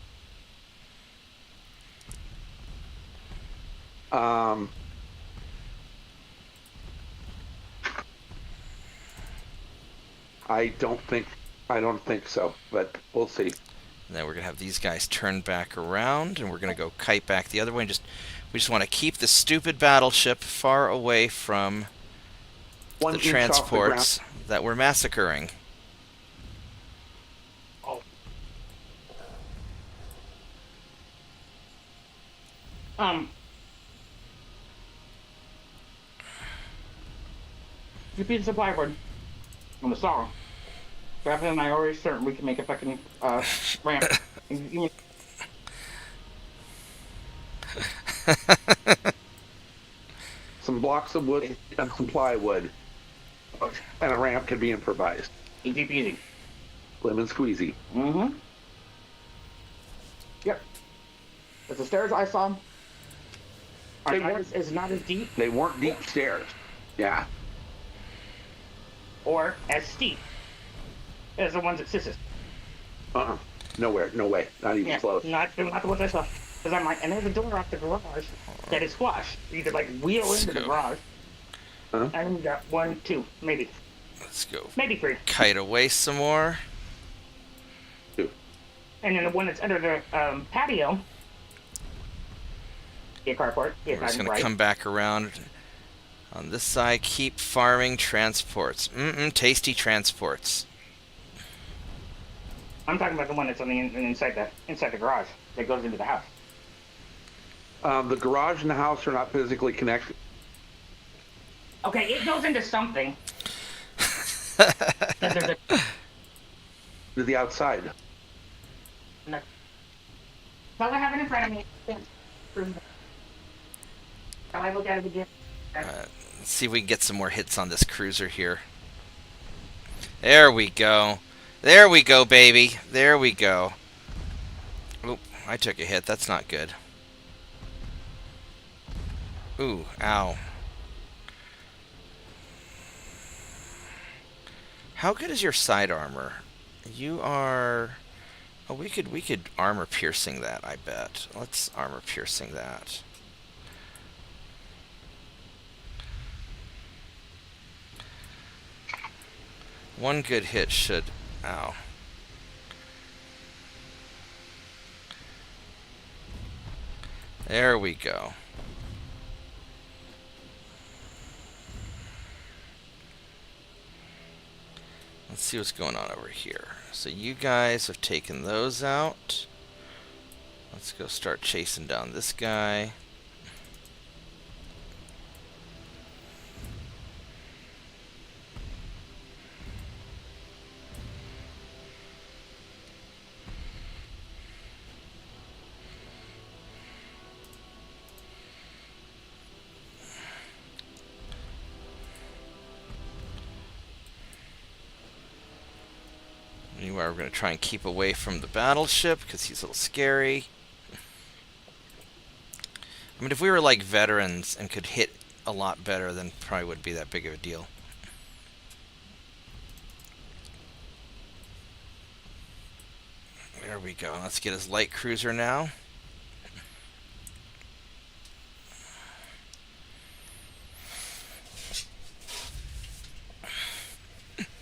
Speaker 2: I don't think so, but we'll see.
Speaker 1: And then we're going to have these guys turn back around, and we're going to go kite back the other way. And we just want to keep the stupid battleship far away from
Speaker 2: One
Speaker 1: the
Speaker 2: inch off the
Speaker 1: transports that we're massacring.
Speaker 5: Oh. You beat the supply board on the saw. Gavin and I already certain we can make a fucking ramp.
Speaker 2: Some blocks of wood and some plywood, and a ramp can be improvised.
Speaker 5: Easy peasy.
Speaker 2: Lemon squeezy.
Speaker 5: Mm-hmm. Yep. But the stairs I saw are
Speaker 2: They
Speaker 5: not
Speaker 2: weren't-
Speaker 5: as not as deep
Speaker 2: They weren't deep stairs. Yeah.
Speaker 5: or as steep as the ones at Sis's.
Speaker 2: Nowhere. No way. Not even
Speaker 5: Yeah,
Speaker 2: close.
Speaker 5: not the ones I saw. Because I'm like, and there's a door off the garage that is squashed. You could like wheel
Speaker 1: Let's
Speaker 5: into the
Speaker 1: go.
Speaker 5: garage.
Speaker 2: Huh?
Speaker 5: And we got 1, 2, maybe
Speaker 1: Let's go
Speaker 5: 3.
Speaker 1: kite away some more.
Speaker 2: Two.
Speaker 5: And then the one that's under the patio. Get carport.
Speaker 1: We're
Speaker 5: Get
Speaker 1: just going to
Speaker 5: right.
Speaker 1: come back around on this side. Keep farming transports. Tasty transports.
Speaker 5: I'm talking about the one that's on the inside the garage that goes into the house.
Speaker 2: The garage and the house are not physically connected.
Speaker 5: Okay, it goes into something. 'Cause there's a
Speaker 2: To the outside.
Speaker 5: no. Well, I have it in front of me. Shall I look at it again?
Speaker 1: Let's see if we can get some more hits on this cruiser here. There we go. There we go, baby. There we go. Oop, I took a hit. That's not good. Ooh, ow. How good is your side armor? You are... Oh, we could armor piercing that, I bet. Let's armor piercing that. One good hit should... Ow. There we go. Let's see what's going on over here. So you guys have taken those out. Let's go start chasing down this guy. Anyway, we're going to try and keep away from the battleship because he's a little scary. I mean, if we were like veterans and could hit a lot better, then probably wouldn't be that big of a deal. There we go. Let's get his light cruiser now.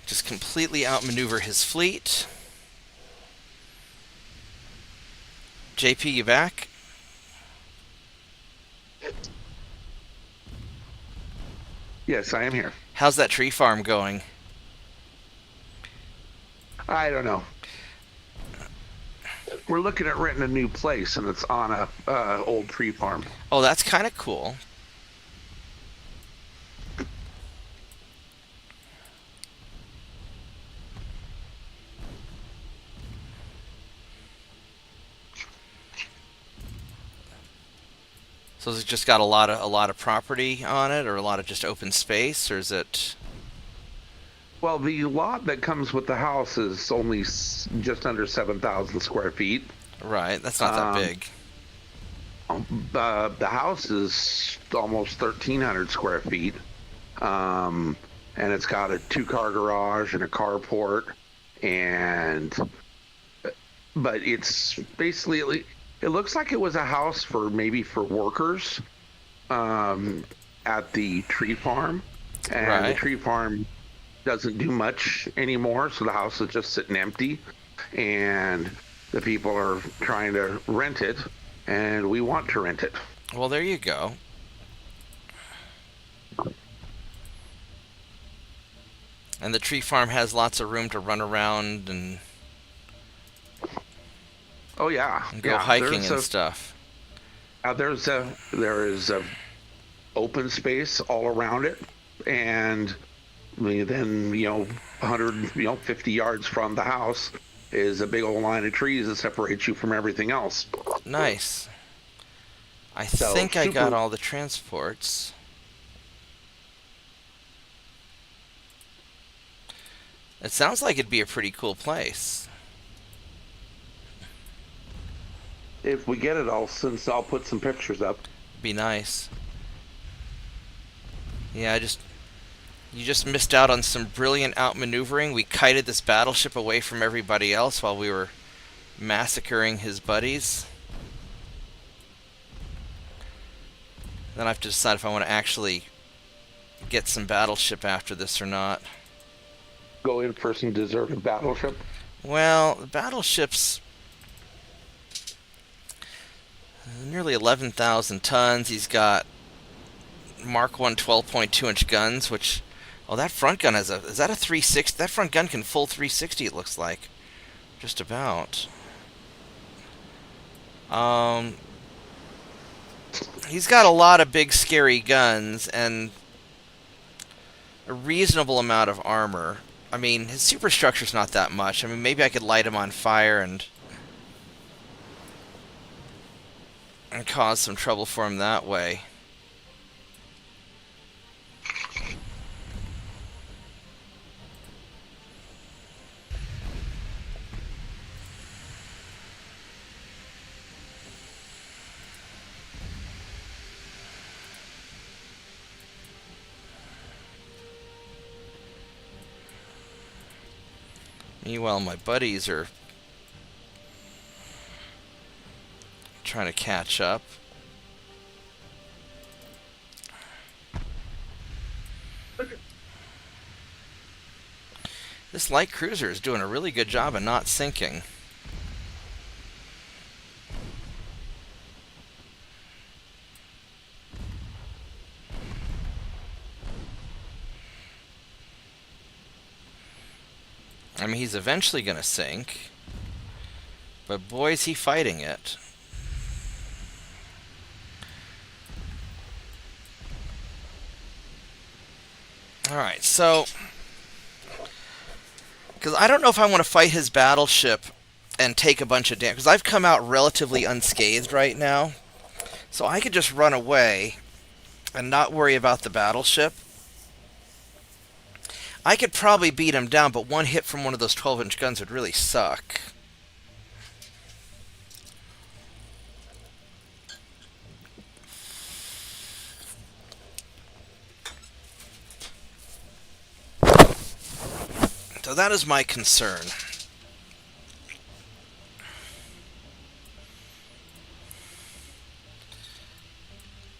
Speaker 1: Just completely outmaneuver his fleet. JP, you back?
Speaker 2: Yes, I am here.
Speaker 1: How's that tree farm going?
Speaker 2: I don't know. We're looking at renting a new place, and it's on a old tree farm.
Speaker 1: Oh, that's kind of cool. So has it just got a lot of property on it, or a lot of just open space, or is it?
Speaker 2: Well, the lot that comes with the house is only just under 7,000 square feet.
Speaker 1: Right, that's not that
Speaker 2: Um,
Speaker 1: big.
Speaker 2: The house is almost 1,300 square feet, and it's got a 2-car garage and a carport, but it's basically it looks like it was a house for workers at the tree farm, and
Speaker 1: Right.
Speaker 2: the tree farm doesn't do much anymore, so the house is just sitting empty, and the people are trying to rent it, and we want to rent it.
Speaker 1: Well, there you go. And the tree farm has lots of room to run around and
Speaker 2: Oh yeah,
Speaker 1: go
Speaker 2: yeah.
Speaker 1: hiking and stuff.
Speaker 2: There is a open space all around it, and then 150 yards from the house is a big old line of trees that separates you from everything else.
Speaker 1: Nice. I
Speaker 2: So,
Speaker 1: think I got
Speaker 2: super-
Speaker 1: all the transports. It sounds like it'd be a pretty cool place.
Speaker 2: If we get it all, since I'll put some pictures up.
Speaker 1: Be nice. Yeah, you just missed out on some brilliant outmaneuvering. We kited this battleship away from everybody else while we were massacring his buddies. Then I have to decide if I want to actually get some battleship after this or not.
Speaker 2: Go in for some deserted battleship.
Speaker 1: Well, the battleship's nearly 11,000 tons. He's got Mark 1 12.2-inch guns, which... Oh, that front gun is that a 360? That front gun can full 360, it looks like. Just about. He's got a lot of big, scary guns, and a reasonable amount of armor. I mean, his superstructure's not that much. I mean, maybe I could light him on fire and cause some trouble for him that way. Meanwhile, my buddies are trying to catch up. This light cruiser is doing a really good job of not sinking. I mean, he's eventually going to sink, but boy, is he fighting it. Alright, so... Because I don't know if I want to fight his battleship and take a bunch of damage. Because I've come out relatively unscathed right now. So I could just run away and not worry about the battleship. I could probably beat him down, but one hit from one of those 12-inch guns would really suck. So that is my concern.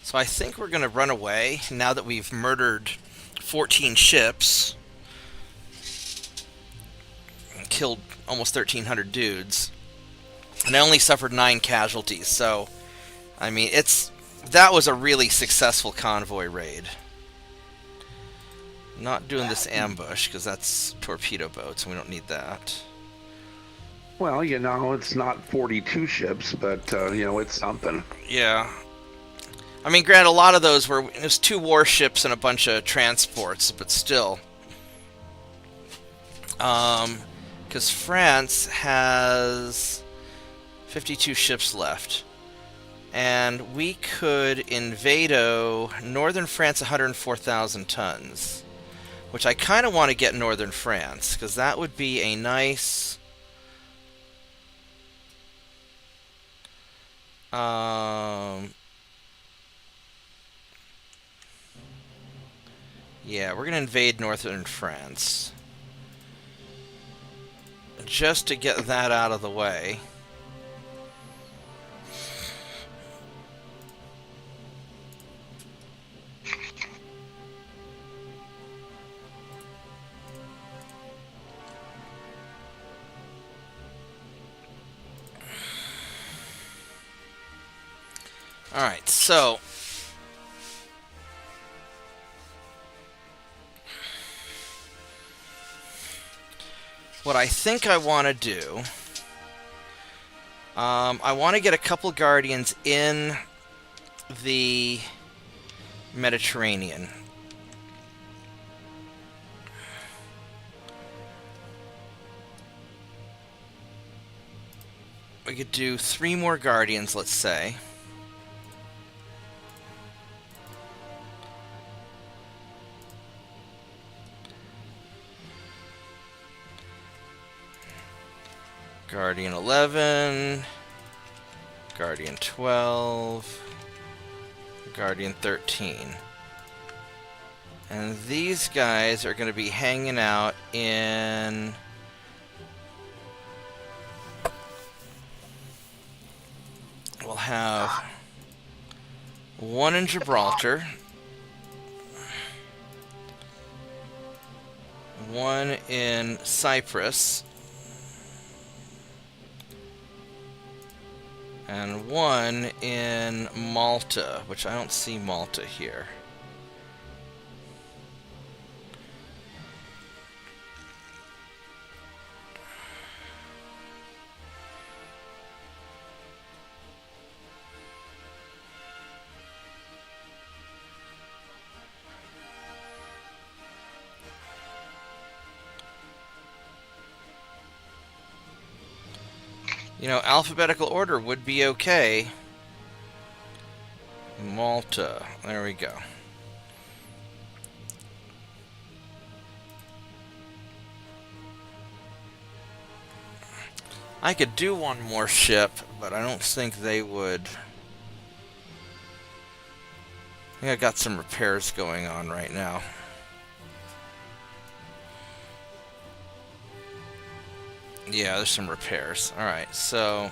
Speaker 1: So I think we're going to run away now that we've murdered 14 ships. Killed almost 1,300 dudes. and I only suffered 9 casualties. So, I mean, that was a really successful convoy raid. Not doing this ambush because that's torpedo boats, and we don't need that.
Speaker 2: Well, it's not 42 ships, but it's something.
Speaker 1: Yeah. I mean, granted, a lot of those were it was 2 warships and a bunch of transports, but still. Because France has 52 ships left. And we could invado northern France 104,000 tons. Which I kind of want to get northern France, because that would be a nice... yeah, we're going to invade northern France. Just to get that out of the way. Alright, so... what I think I want to do... I want to get a couple Guardians in the Mediterranean. We could do 3 more Guardians, let's say. Guardian 11, Guardian 12, Guardian 13. And these guys are going to be hanging out in... we'll have 1 in Gibraltar, 1 in Cyprus, and 1 in Malta, which I don't see Malta here. Alphabetical order would be okay. Malta. There we go. I could do 1 more ship, but I don't think they would... I think I got some repairs going on right now. Yeah, there's some repairs. Alright, so...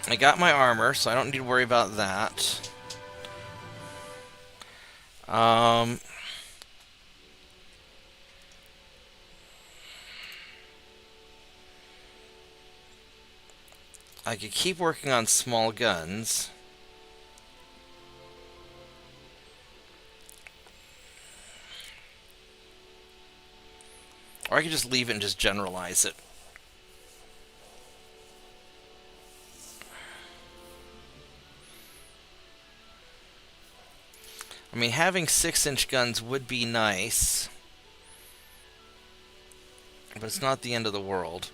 Speaker 1: I got my armor, so I don't need to worry about that. I could keep working on small guns. Or I could just leave it and just generalize it. I mean, having 6-inch guns would be nice. But it's not the end of the world.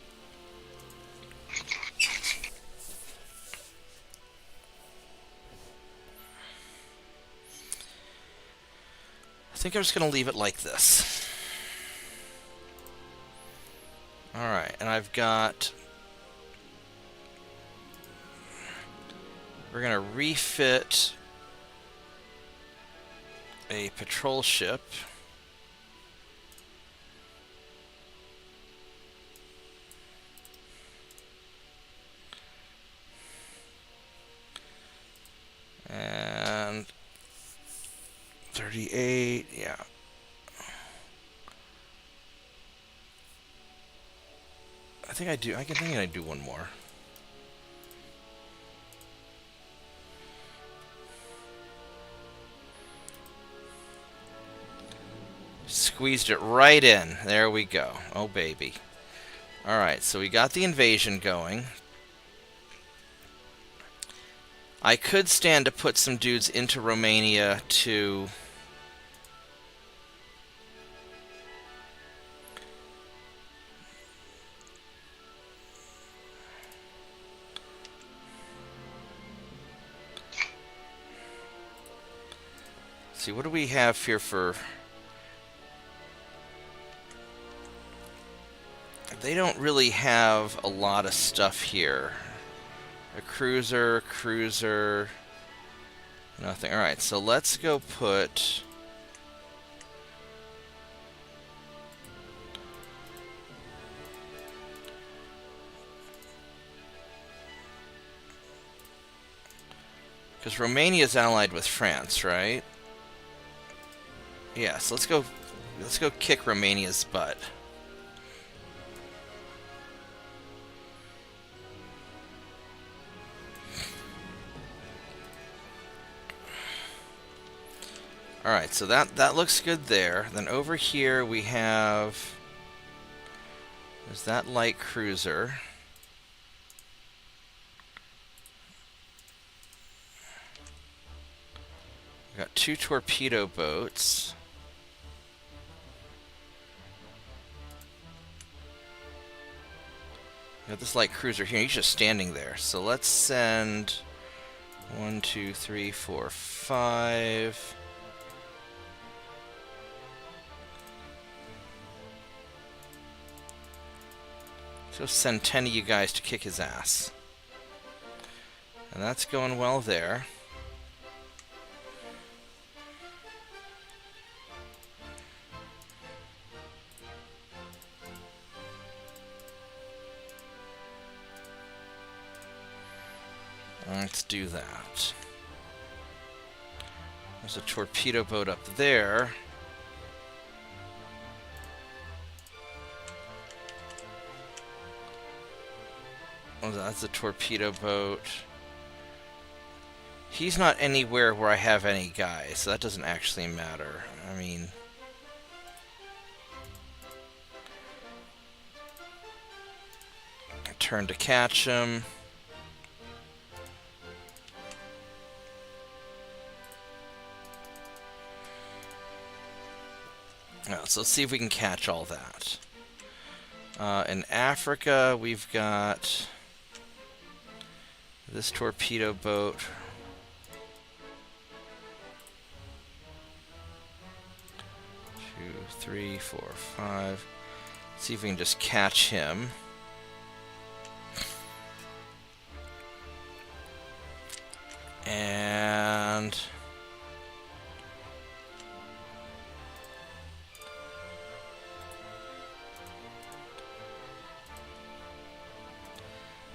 Speaker 1: I think I'm just going to leave it like this. Alright, and I've got... we're going to refit a patrol ship. And 38, yeah. I I think I do. I think I do one more. Squeezed it right in. There we go. Oh, baby. Alright, so we got the invasion going. I could stand to put some dudes into Romania to... see, what do we have here for... They don't really have a lot of stuff here. A cruiser, nothing. Alright, so let's go put... because Romania's allied with France, right? Yeah, so let's go kick Romania's butt. Alright, so that looks good there. Then over here we have... there's that light cruiser. We got 2 torpedo boats. We got this light cruiser here. He's just standing there. So let's send 1, 2, 3, 4, 5... so send 10 of you guys to kick his ass. And that's going well there. Let's do that. There's a torpedo boat up there. Oh, that's a torpedo boat. He's not anywhere where I have any guys, so that doesn't actually matter. I mean... turn to catch him. So let's see if we can catch all that. In Africa, we've got this torpedo boat. 2, 3, 4, 5. See if we can just catch him. And...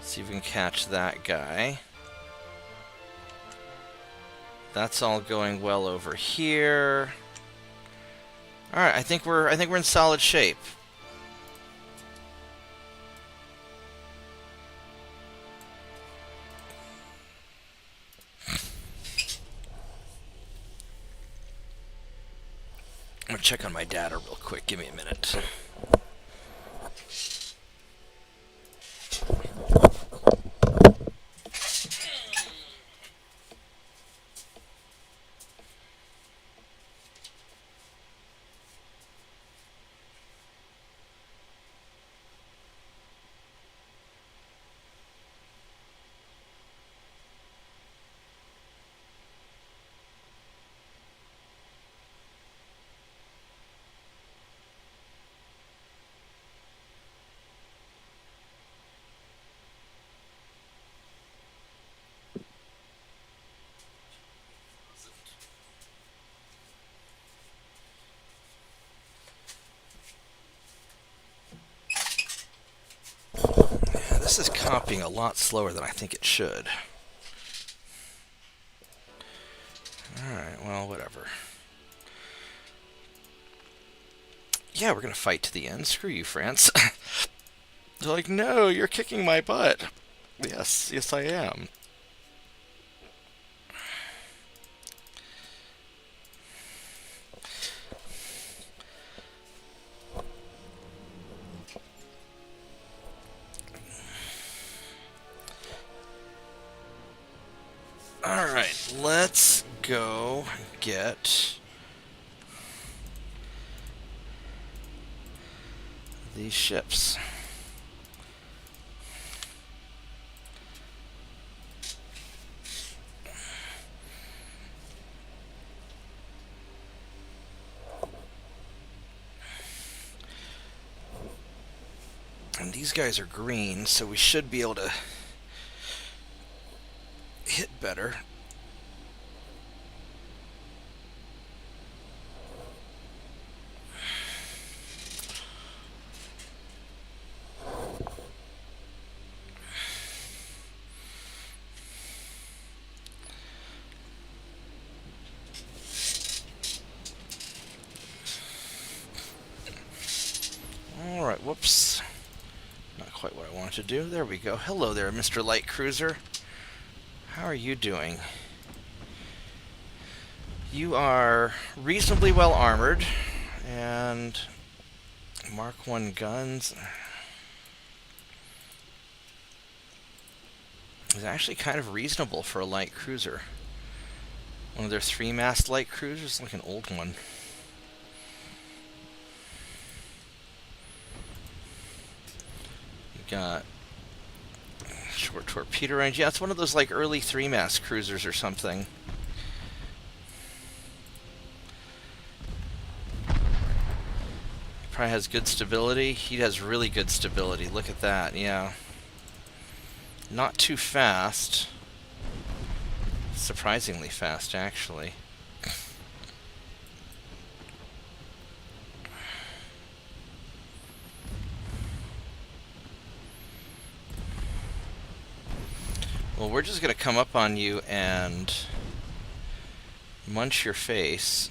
Speaker 1: see if we can catch that guy. That's all going well over here. All right, I think we're in solid shape. I'm gonna check on my data real quick. Give me a minute. This is copying a lot slower than I think it should. Alright, well, whatever. Yeah, we're gonna fight to the end. Screw you, France. They're like, no, you're kicking my butt. Yes, yes, I am. Alright, let's go get these ships. And these guys are green, so we should be able to hit better. Alright, whoops. Not quite what I wanted to do. There we go. Hello there, Mr. Light Cruiser. How are you doing? You are reasonably well armored, and Mark 1 guns is actually kind of reasonable for a light cruiser. One of their 3-mast light cruisers, like an old one. You got short torpedo range. Yeah, it's one of those like early 3-mast cruisers or something. Probably has good stability. He has really good stability. Look at that, yeah. Not too fast. Surprisingly fast, actually. Well, we're just going to come up on you and munch your face.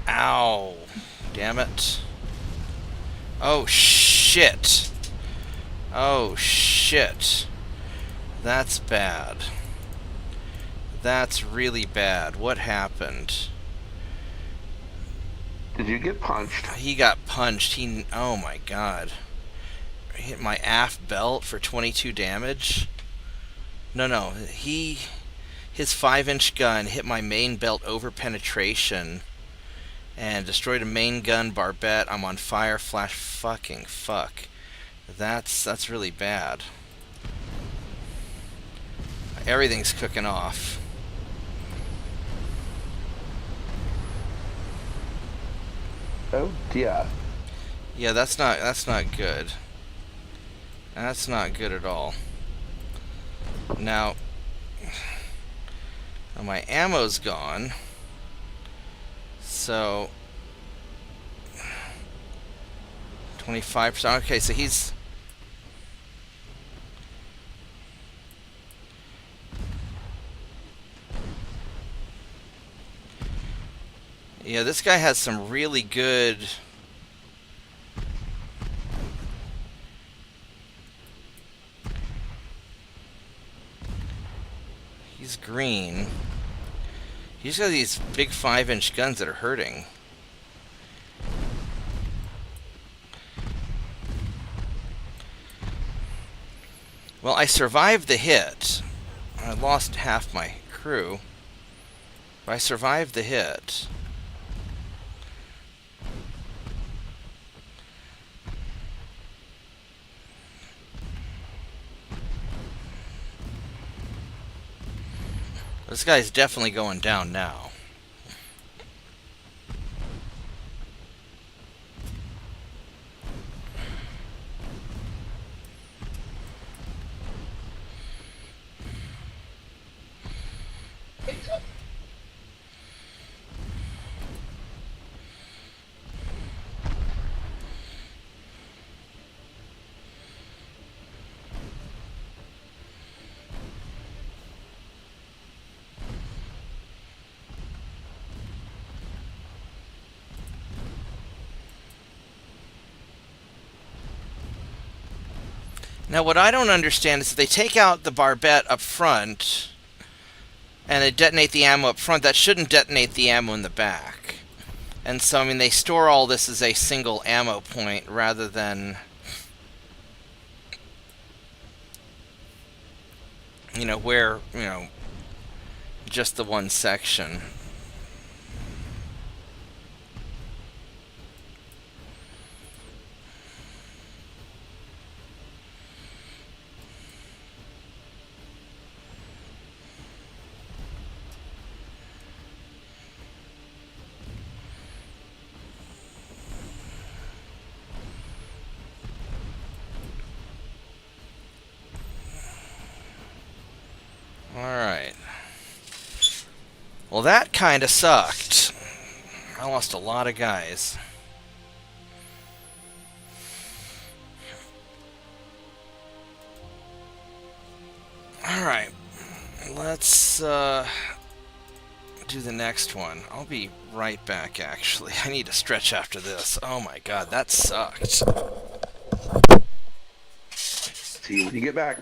Speaker 1: Ow. Damn it. Oh, shit. Oh, shit. That's bad. That's really bad. What happened?
Speaker 2: Did you get punched?
Speaker 1: He got punched. Oh my god. Hit my aft belt for 22 damage. No. His 5-inch gun hit my main belt over penetration and destroyed a main gun barbette. I'm on fire. Flash. Fucking fuck. That's really bad. Everything's cooking off.
Speaker 2: Oh dear.
Speaker 1: Yeah, that's not good. That's not good at all. Now my ammo's gone. So 25%. Okay, so he's yeah, this guy has some really good he's green. He's got these big 5-inch guns that are hurting. Well, I survived the hit. I lost half my crew, but I survived the hit. This guy's definitely going down now. Now, what I don't understand is if they take out the barbette up front and they detonate the ammo up front, that shouldn't detonate the ammo in the back. And so, I mean, they store all this as a single ammo point rather than, where, just the one section. Alright. Well, that kind of sucked. I lost a lot of guys. Alright. Let's do the next one. I'll be right back, actually. I need to stretch after this. Oh my god, that sucked.
Speaker 2: See you when you get back.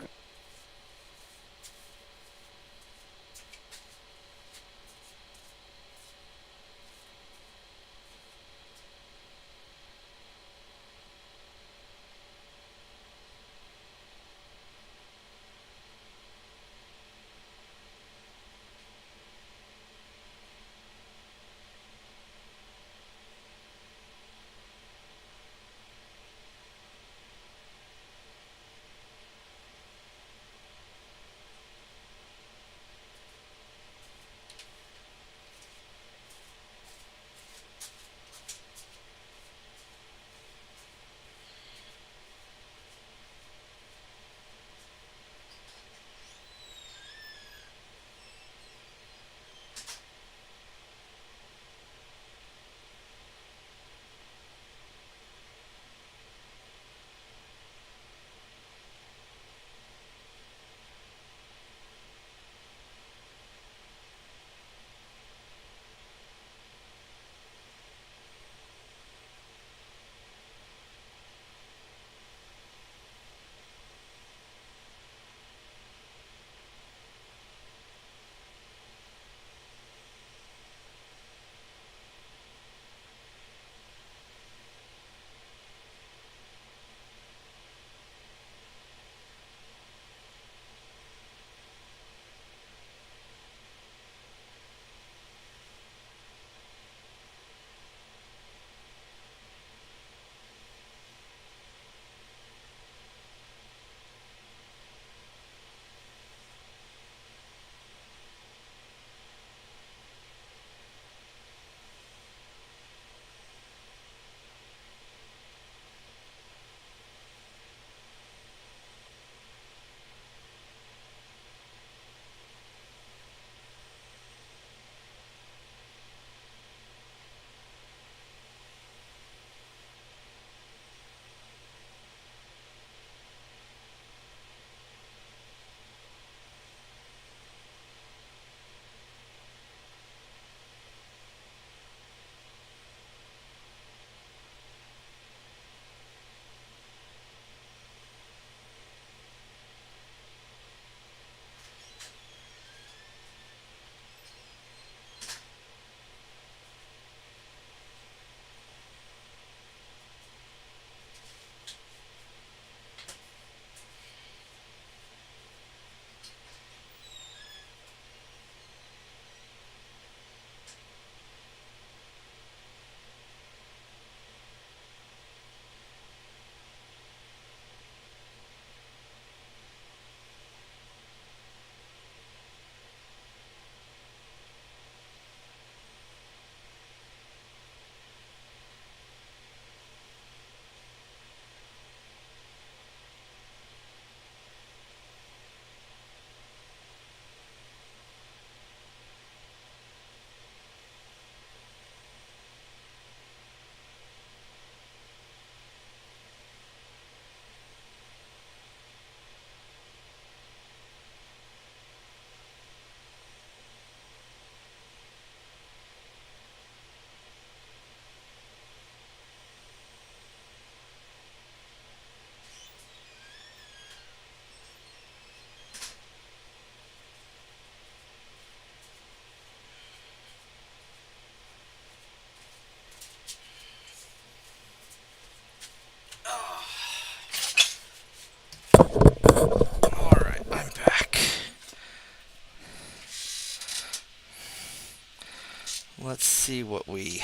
Speaker 1: see what we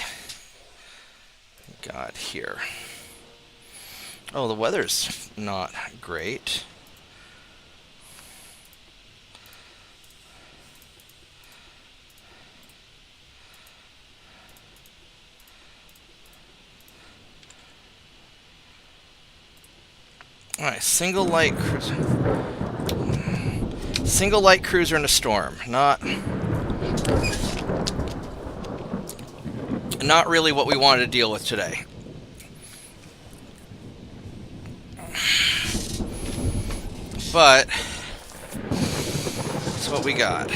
Speaker 1: got here. Oh, the weather's not great. Alright, single light cruiser in a storm. Not really what we wanted to deal with today. But that's what we got.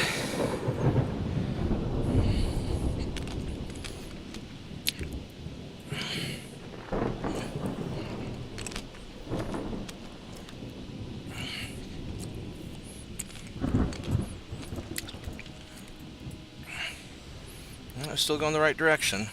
Speaker 1: Well, we're still going the right direction.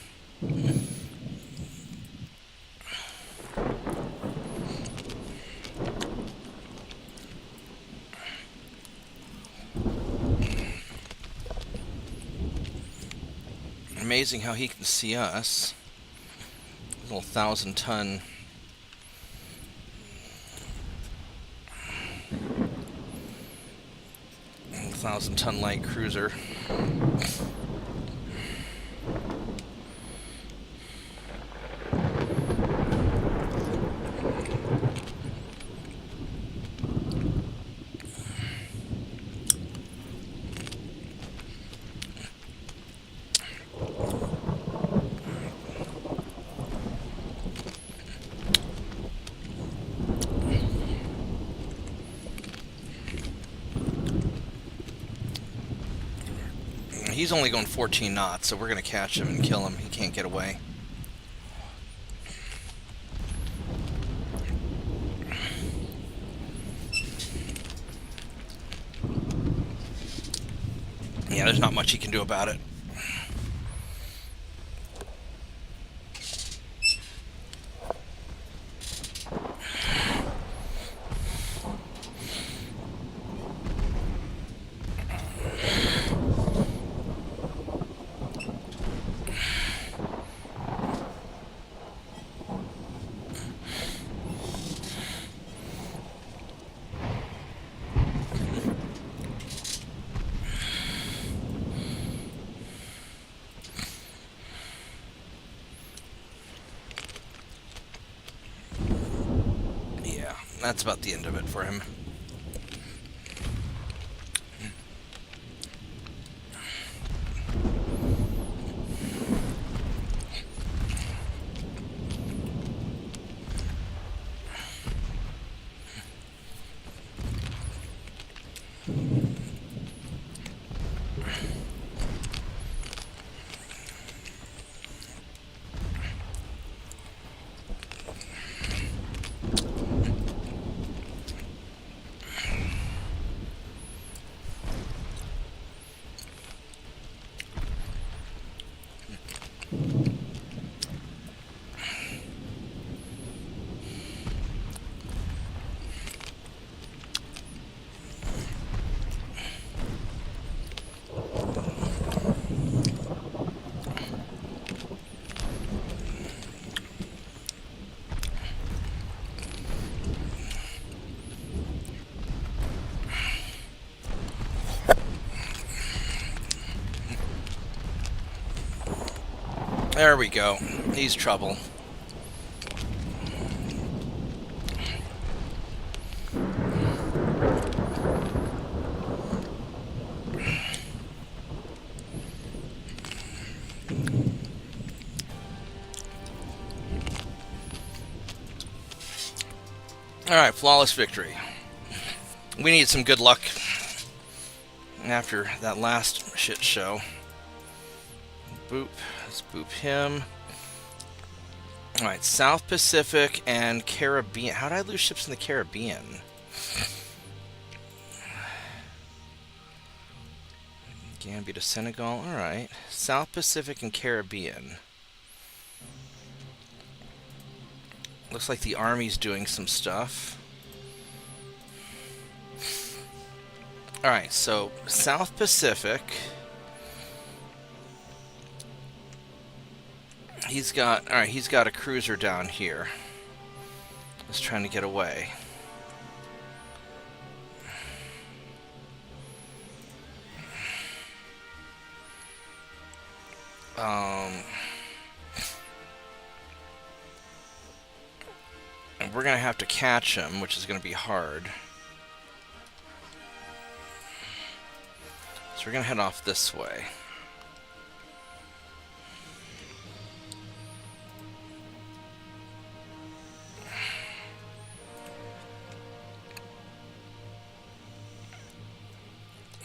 Speaker 1: Amazing how he can see us. Little 1,000-ton light cruiser. He's only going 14 knots, so we're going to catch him and kill him. He can't get away. Yeah, there's not much he can do about it. That's about the end of it for him. There we go. He's trouble. Alright, flawless victory. We need some good luck after that last shit show. Boop. Let's boop him. Alright, South Pacific and Caribbean. How did I lose ships in the Caribbean? Gambia to Senegal. Alright. South Pacific and Caribbean. Looks like the Army's doing some stuff. Alright, so South Pacific. He's got... Alright, he's got a cruiser down here. He's trying to get away. And we're going to have to catch him, which is going to be hard. So we're going to head off this way.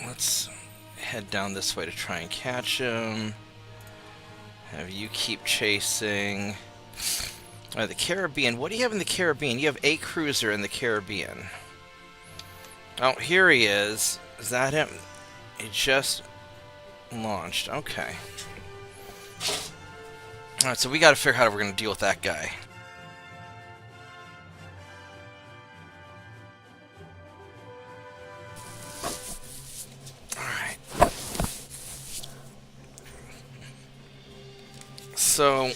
Speaker 1: Let's head down this way to try and catch him. Have you keep chasing. The Caribbean. What do you have in the Caribbean? You have a cruiser in the Caribbean. Oh, here he is. Is that him? He just launched. Okay. Alright, so we gotta figure out how we're gonna deal with that guy. Alright. So...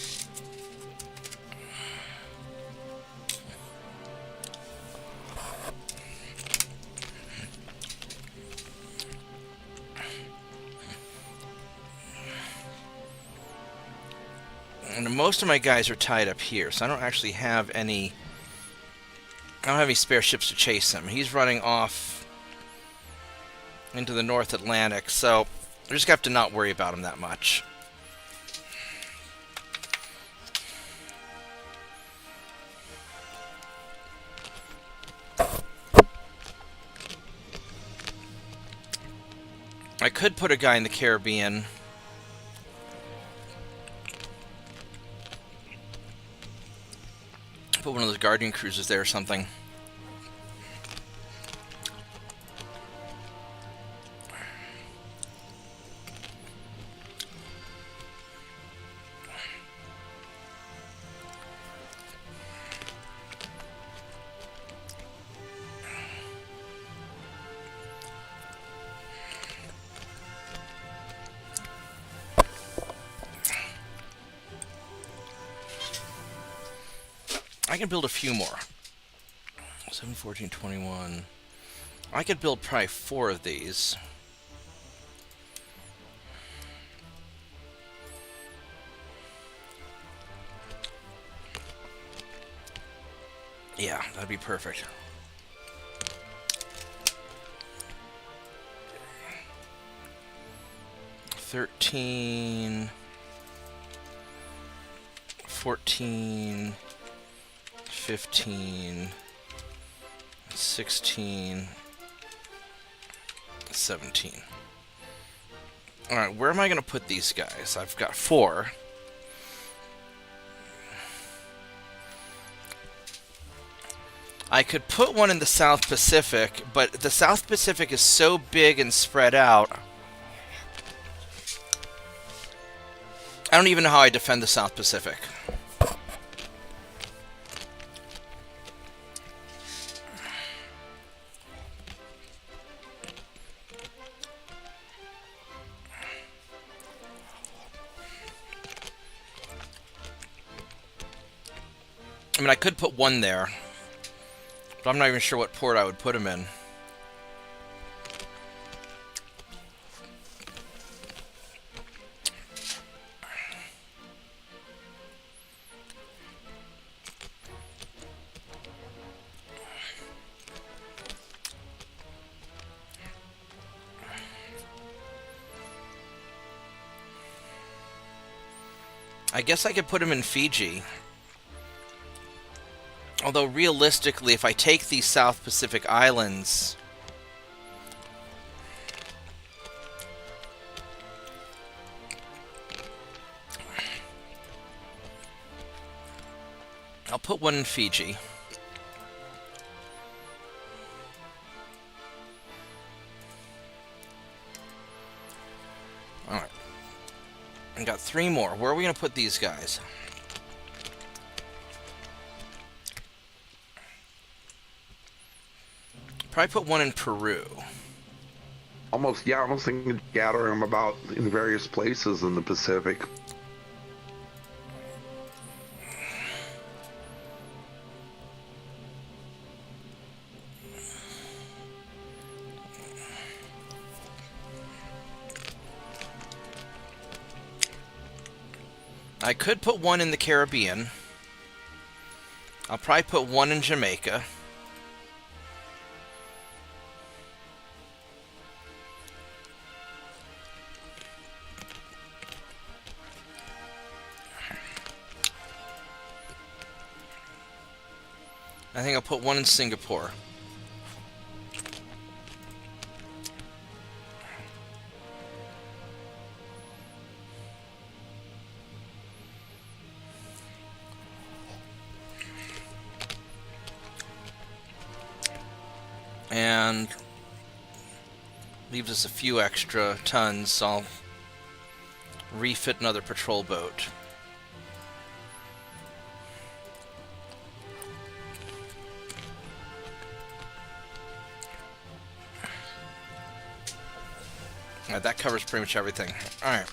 Speaker 1: And most of my guys are tied up here, so I don't actually have any... I don't have any spare ships to chase him. He's running off into the North Atlantic, so we're just going to have to not worry about him that much. I could put a guy in the Caribbean. Put one of those Guardian cruisers there or something. I can build a few more. 7, 14, 21. I could build probably 4 of these. Yeah, that'd be perfect. $13, 14, 15, 16, 17. Alright, where am I going to put these guys? I've got 4. I could put one in the South Pacific, but the South Pacific is so big and spread out. I don't even know how I defend the South Pacific. I mean, I could put one there, but I'm not even sure what port I would put him in. I guess I could put him in Fiji. Although, realistically, if I take these South Pacific islands... I'll put one in Fiji. Alright. I got 3 more. Where are we going to put these guys? Probably put one in Peru.
Speaker 2: Almost thinking gather them about in various places in the Pacific.
Speaker 1: I could put one in the Caribbean. I'll probably put one in Jamaica. I think I'll put one in Singapore. And leaves us a few extra tons, so I'll refit another patrol boat. Alright, that covers pretty much everything. Alright.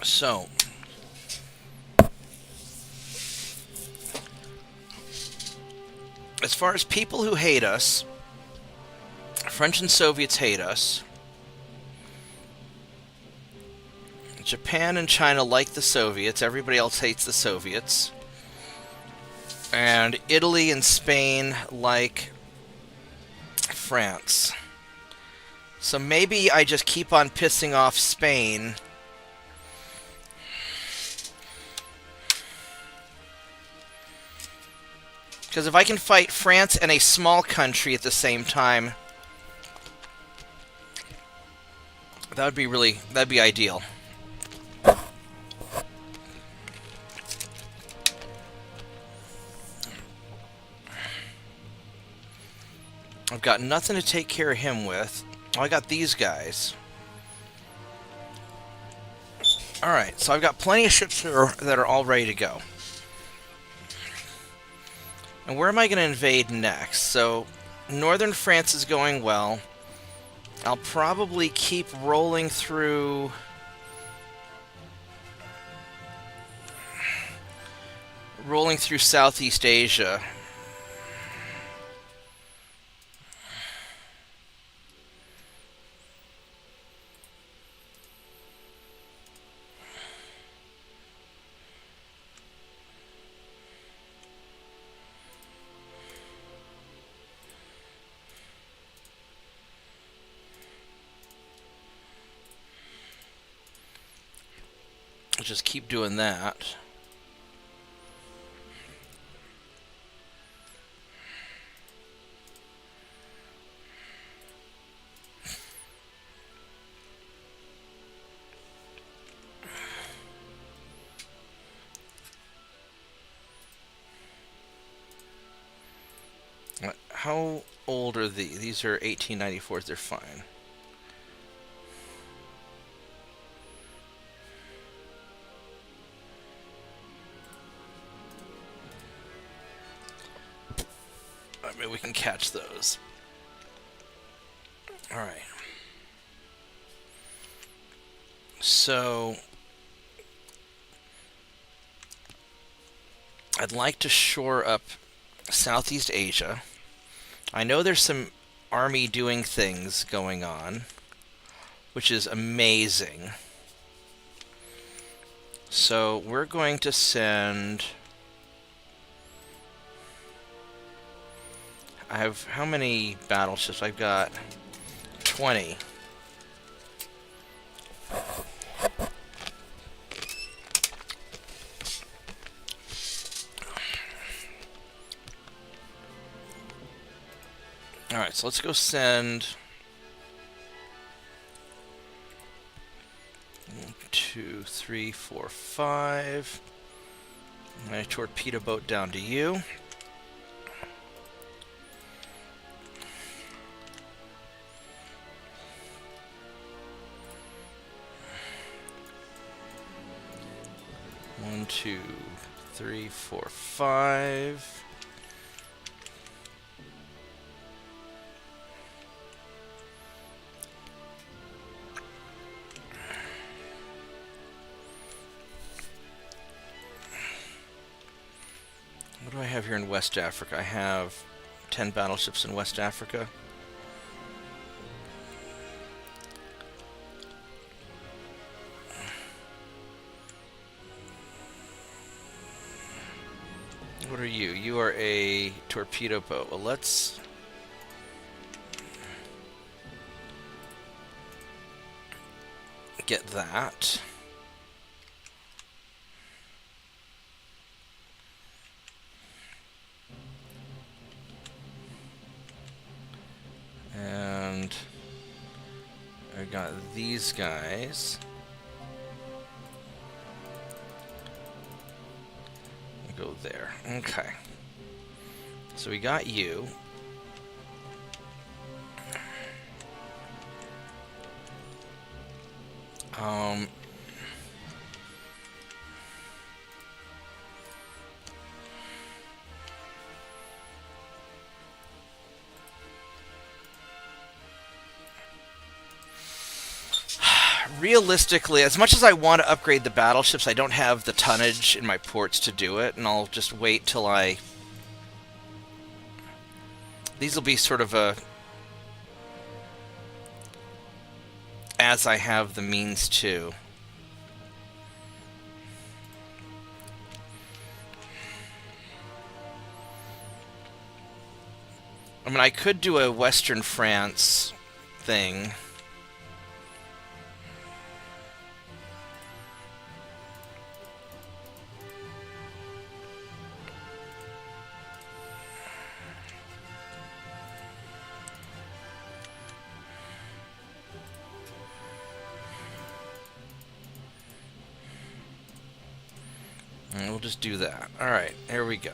Speaker 1: So, as far as people who hate us, French and Soviets hate us. Japan and China like the Soviets. Everybody else hates the Soviets. And Italy and Spain like France. So maybe I just keep on pissing off Spain. Because if I can fight France and a small country at the same time, that'd be ideal. I've got nothing to take care of him with. Oh, I got these guys. Alright, so I've got plenty of ships that are all ready to go. And where am I going to invade next? So, northern France is going well. I'll probably keep rolling through Southeast Asia. Just keep doing that. How old are these? These are 1894s. They're fine. Maybe we can catch those. Alright. So, I'd like to shore up Southeast Asia. I know there's some army doing things going on, which is amazing. So, we're going to send... I have how many battleships? I've got 20. Alright, so let's go send 1, 2, 3, 4, 5. I'm going to torpedo boat down to you. One, 2, 3, 4, 5. What do I have here in West Africa? I have 10 battleships in West Africa. What are you? You are a torpedo boat. Well, let's... get that. And I got these guys. Go there. Okay. So we got you. Realistically, as much as I want to upgrade the battleships, I don't have the tonnage in my ports to do it, and I'll just wait till I... These will be sort of a... as I have the means to. I mean, I could do a Western France thing. And we'll just do that. Alright, there we go.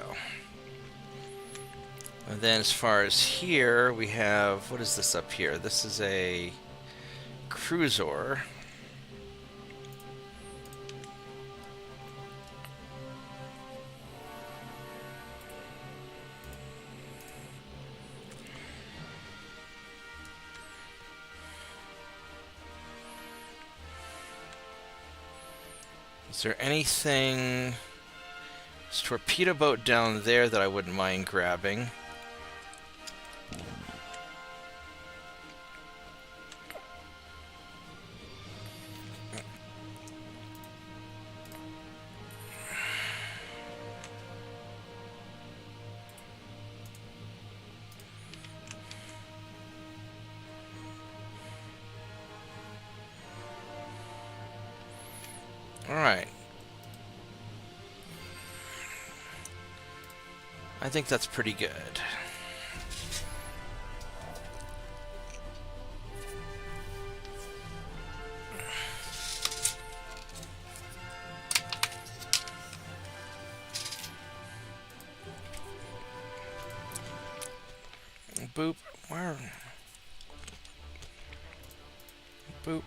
Speaker 1: And then as far as here, we have... what is this up here? This is a cruiser. Is there anything... There's a torpedo boat down there that I wouldn't mind grabbing. Alright. I think that's pretty good. Boop. Where? Boop.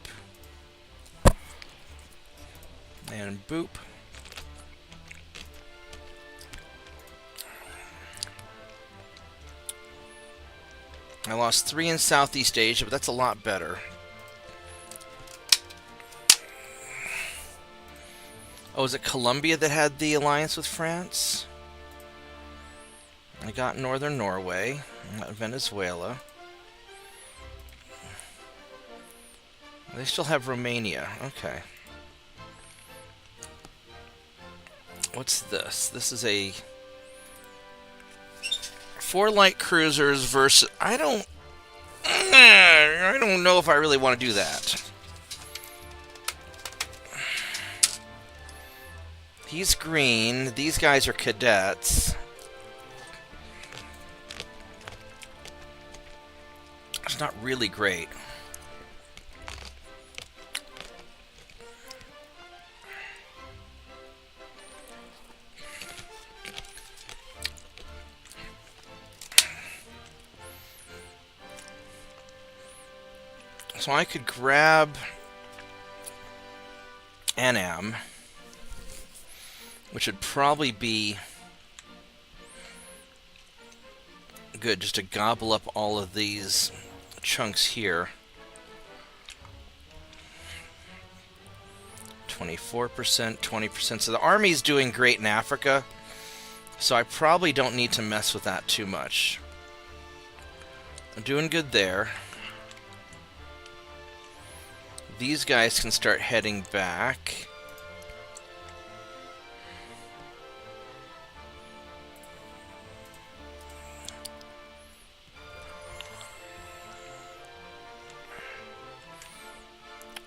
Speaker 1: And boop. I lost 3 in Southeast Asia, but that's a lot better. Oh, is it Colombia that had the alliance with France? I got Northern Norway. I got Venezuela. They still have Romania. Okay. What's this? This is a 4 light cruisers versus... I don't know if I really want to do that. He's green. These guys are cadets. It's not really great. So I could grab NM, which would probably be good just to gobble up all of these chunks here. 24%, 20%. So the army's doing great in Africa, so I probably don't need to mess with that too much. I'm doing good there. These guys can start heading back.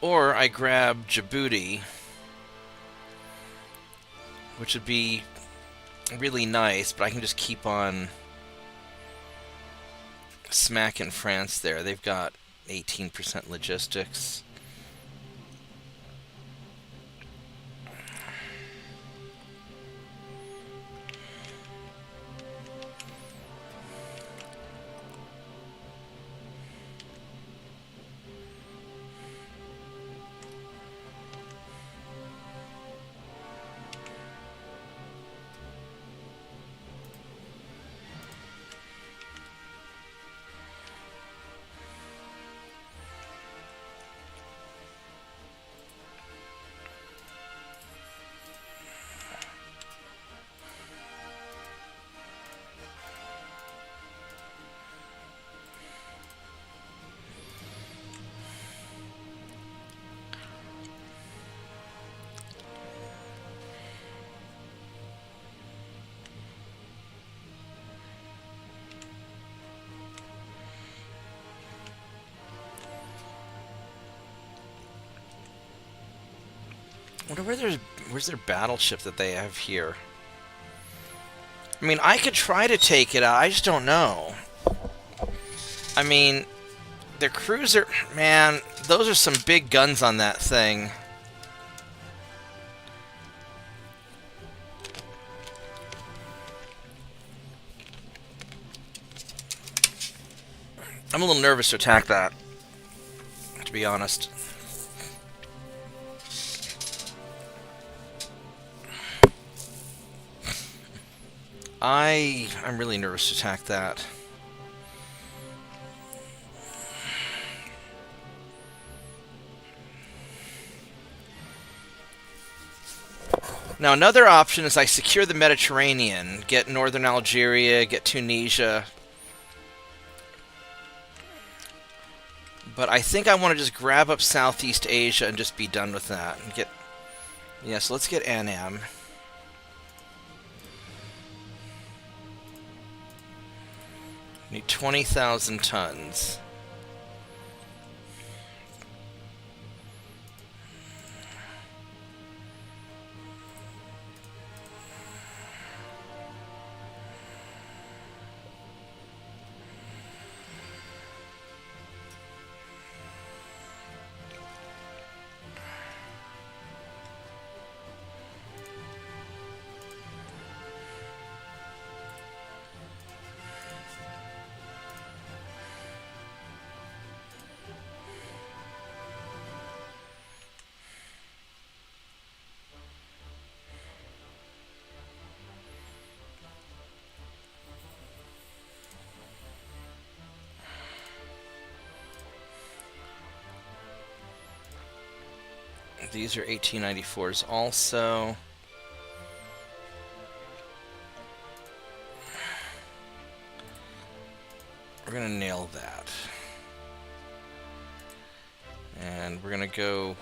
Speaker 1: Or I grab Djibouti, which would be really nice, but I can just keep on smacking France there. They've got 18% logistics. I wonder where's their battleship that they have here. I mean, I could try to take it out. I just don't know. I mean, their cruiser, man, those are some big guns on that thing. I'm a little nervous to attack that, to be honest. I'm really nervous to attack that. Now another option is I secure the Mediterranean, get northern Algeria, get Tunisia. But I think I want to just grab up Southeast Asia and just be done with that. And get, yeah, so let's get Annam. Need 20,000 tons. These are 1894s also. We're going to nail that. And we're going to go...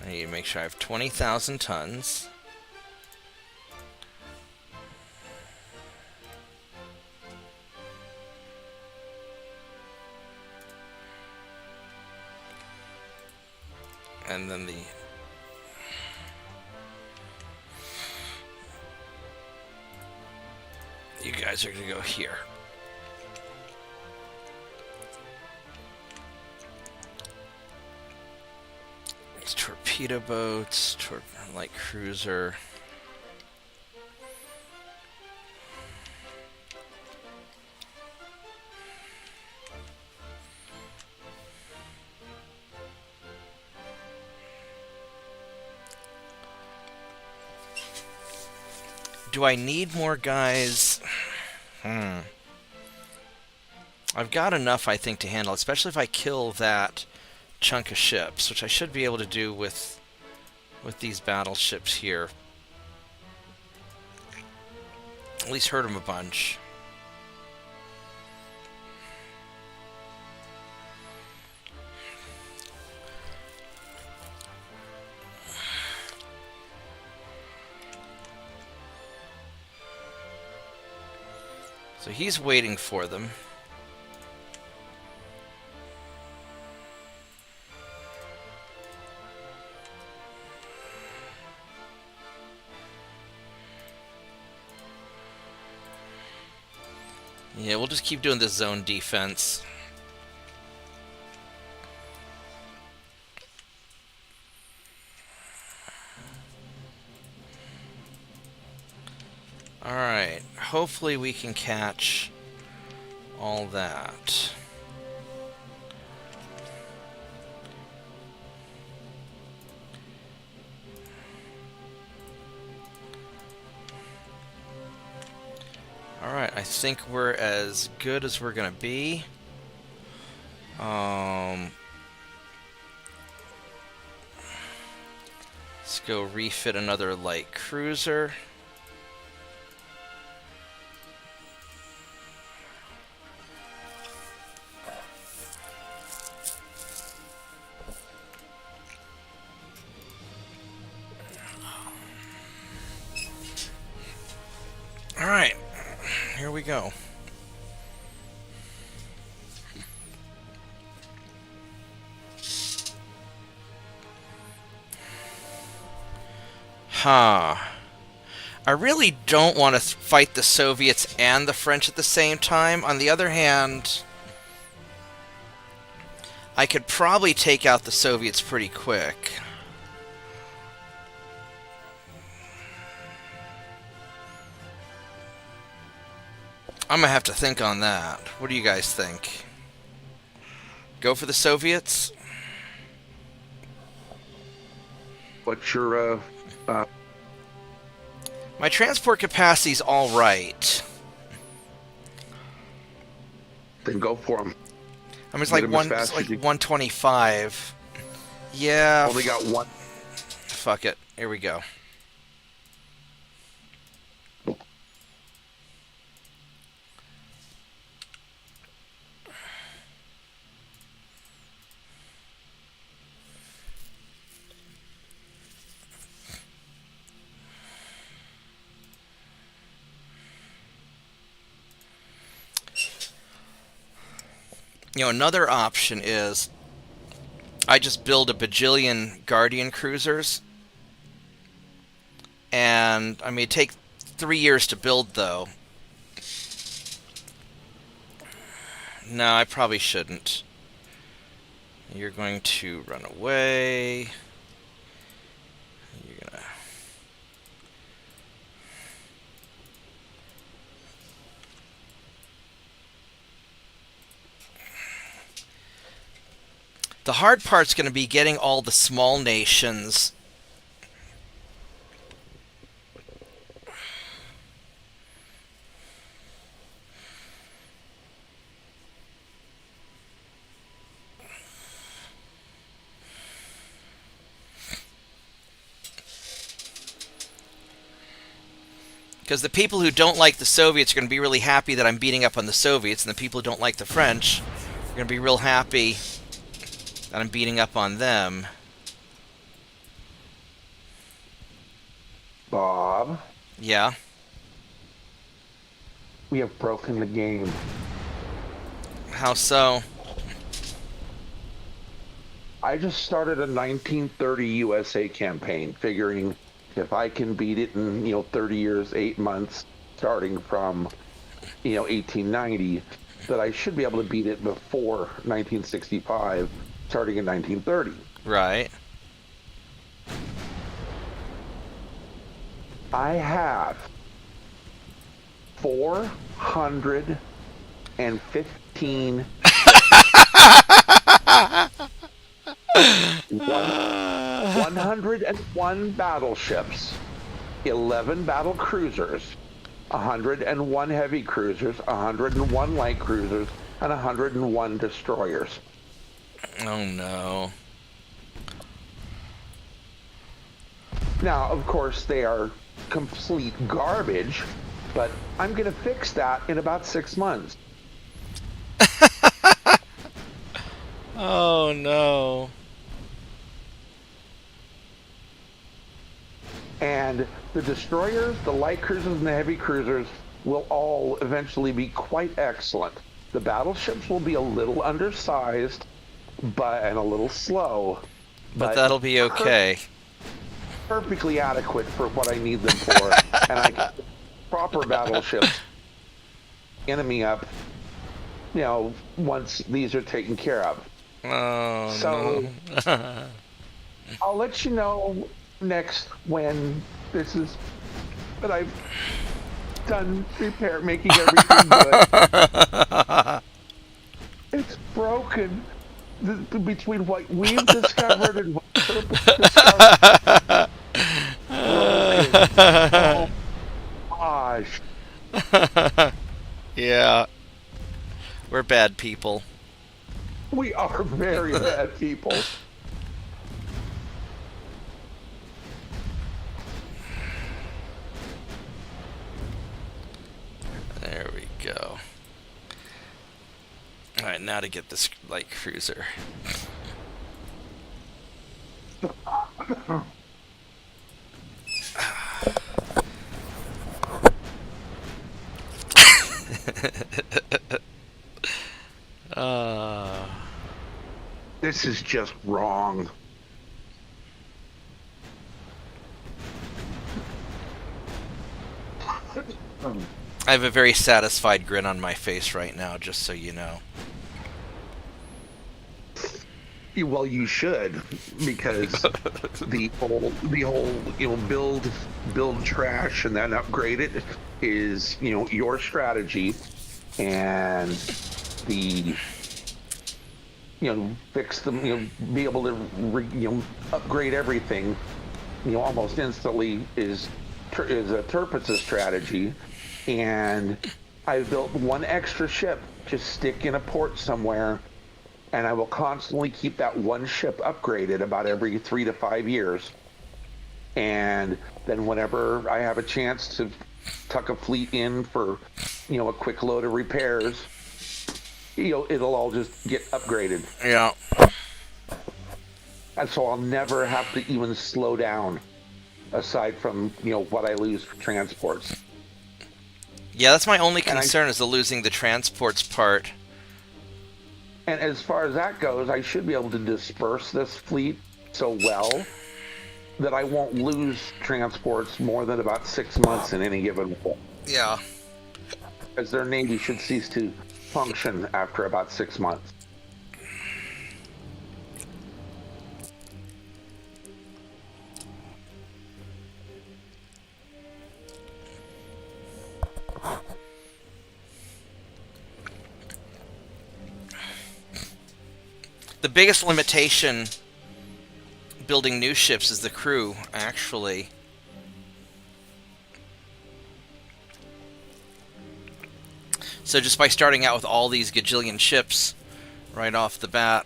Speaker 1: I need to make sure I have 20,000 tons. And then you guys are going to go here. These torpedo boats, light cruiser. Do I need more guys? I've got enough, I think, to handle, especially if I kill that chunk of ships, which I should be able to do with these battleships here. At least hurt them a bunch. So he's waiting for them. Yeah, we'll just keep doing this zone defense. Alright, hopefully we can catch all that. Alright, I think we're as good as we're gonna be. Let's go refit another light cruiser. Alright, here we go. Huh. I really don't want to fight the Soviets and the French at the same time. On the other hand, I could probably take out the Soviets pretty quick. I'm gonna have to think on that. What do you guys think? Go for the Soviets?
Speaker 2: What's your
Speaker 1: My transport capacity's all right.
Speaker 2: then go for them.
Speaker 1: I mean, it's like
Speaker 2: Get 'em as
Speaker 1: it's
Speaker 2: fast
Speaker 1: like
Speaker 2: as you-
Speaker 1: 125. Yeah.
Speaker 2: Only got one.
Speaker 1: Fuck it. Here we go. You know, another option is I just build a bajillion Guardian cruisers. And, I mean, it takes 3 years to build, though. No, I probably shouldn't. You're going to run away. You're gonna... The hard part's going to be getting all the small nations. Because the people who don't like the Soviets are going to be really happy that I'm beating up on the Soviets, and the people who don't like the French are going to be real happy that I'm beating up on them.
Speaker 2: Bob,
Speaker 1: Yeah.
Speaker 2: we have broken the game.
Speaker 1: How so?
Speaker 2: I just started a 1930 USA campaign, figuring if I can beat it in 30 years, 8 months, starting from 1890, that I should be able to beat it before 1965, starting in 1930.
Speaker 1: Right.
Speaker 2: I have 415 101 battleships, 11 battle cruisers, 101 heavy cruisers, 101 light cruisers, and 101 destroyers.
Speaker 1: Oh no.
Speaker 2: Now, of course, they are complete garbage, but I'm going to fix that in about 6 months.
Speaker 1: Oh no.
Speaker 2: And the destroyers, the light cruisers, and the heavy cruisers will all eventually be quite excellent. The battleships will be a little undersized, and a little slow.
Speaker 1: But that'll be okay.
Speaker 2: Perfectly adequate for what I need them for. And I get proper battleships. enemy up, once these are taken care of.
Speaker 1: Oh
Speaker 2: So
Speaker 1: no.
Speaker 2: I'll let you know next when this is, but I've done making everything good. It's broken. Between what we've discovered and what Turpin discovered, broken. Oh gosh.
Speaker 1: Yeah, we're bad people.
Speaker 2: We are very bad people.
Speaker 1: There we go. Alright, now to get this light cruiser. uh,
Speaker 2: This is just wrong.
Speaker 1: I have a very satisfied grin on my face right now, just so you know.
Speaker 2: Well, you should, because the whole build trash and then upgrade it is your strategy, and the fix them, be able to upgrade everything almost instantly is a Turpitz' strategy. And I've built one extra ship to stick in a port somewhere, and I will constantly keep that one ship upgraded about every 3 to 5 years. And then whenever I have a chance to tuck a fleet in for a quick load of repairs, it'll all just get upgraded.
Speaker 1: Yeah.
Speaker 2: And so I'll never have to even slow down, aside from what I lose for transports.
Speaker 1: Yeah, that's my only concern, is the losing the transports part.
Speaker 2: And as far as that goes, I should be able to disperse this fleet so well that I won't lose transports more than about 6 months in any given war.
Speaker 1: Yeah.
Speaker 2: As their navy should cease to function after about 6 months.
Speaker 1: The biggest limitation building new ships is the crew, actually. So just by starting out with all these gajillion ships right off the bat,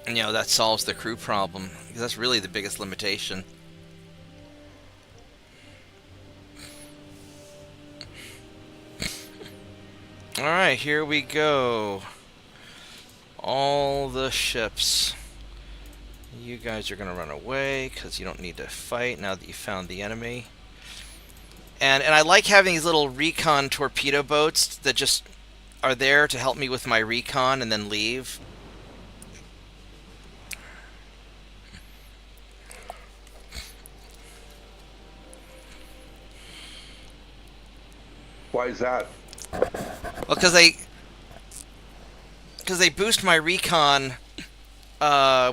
Speaker 1: that solves the crew problem, because that's really the biggest limitation. Alright, here we go. All the ships. You guys are going to run away because you don't need to fight now that you found the enemy. And I like having these little recon torpedo boats that just are there to help me with my recon and then leave.
Speaker 2: Why is that?
Speaker 1: Well, because they boost my recon,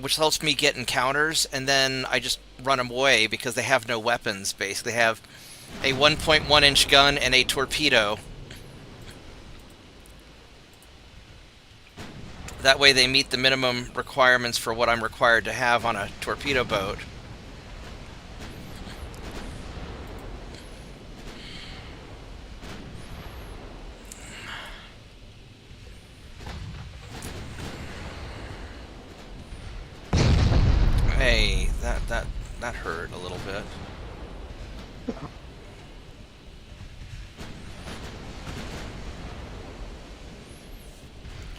Speaker 1: which helps me get encounters, and then I just run them away because they have no weapons, basically. They have a 1.1-inch gun and a torpedo. That way they meet the minimum requirements for what I'm required to have on a torpedo boat. Hey, that hurt a little bit.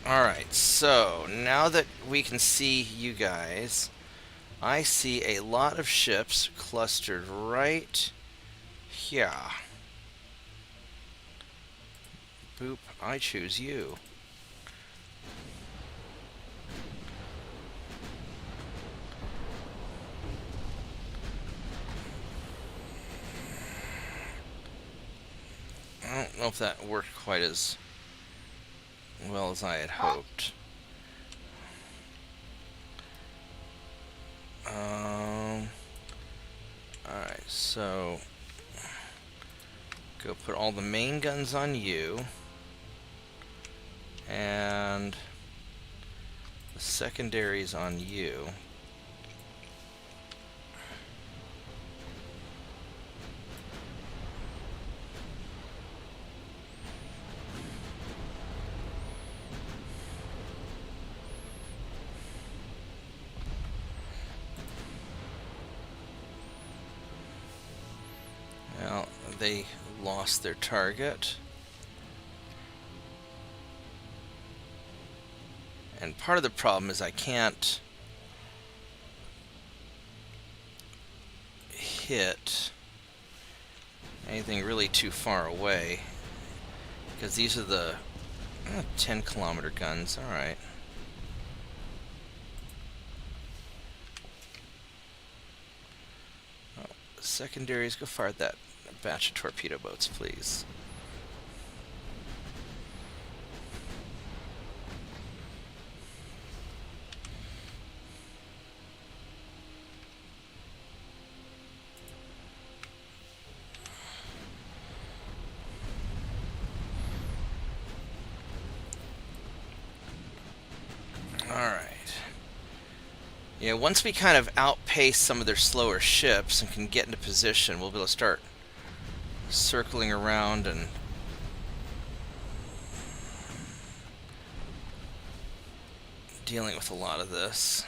Speaker 1: Alright, so now that we can see you guys, I see a lot of ships clustered right here. Boop, I choose you. Oh, know if that worked quite as well as I had hoped. Alright, so go put all the main guns on you, and the secondaries on you. Well, they lost their target. And part of the problem is I can't hit anything really too far away, because these are the 10-kilometer guns. Alright. Secondaries, go fire that batch of torpedo boats, please. Alright. Yeah, once we kind of outpace some of their slower ships and can get into position, we'll be able to start circling around and dealing with a lot of this.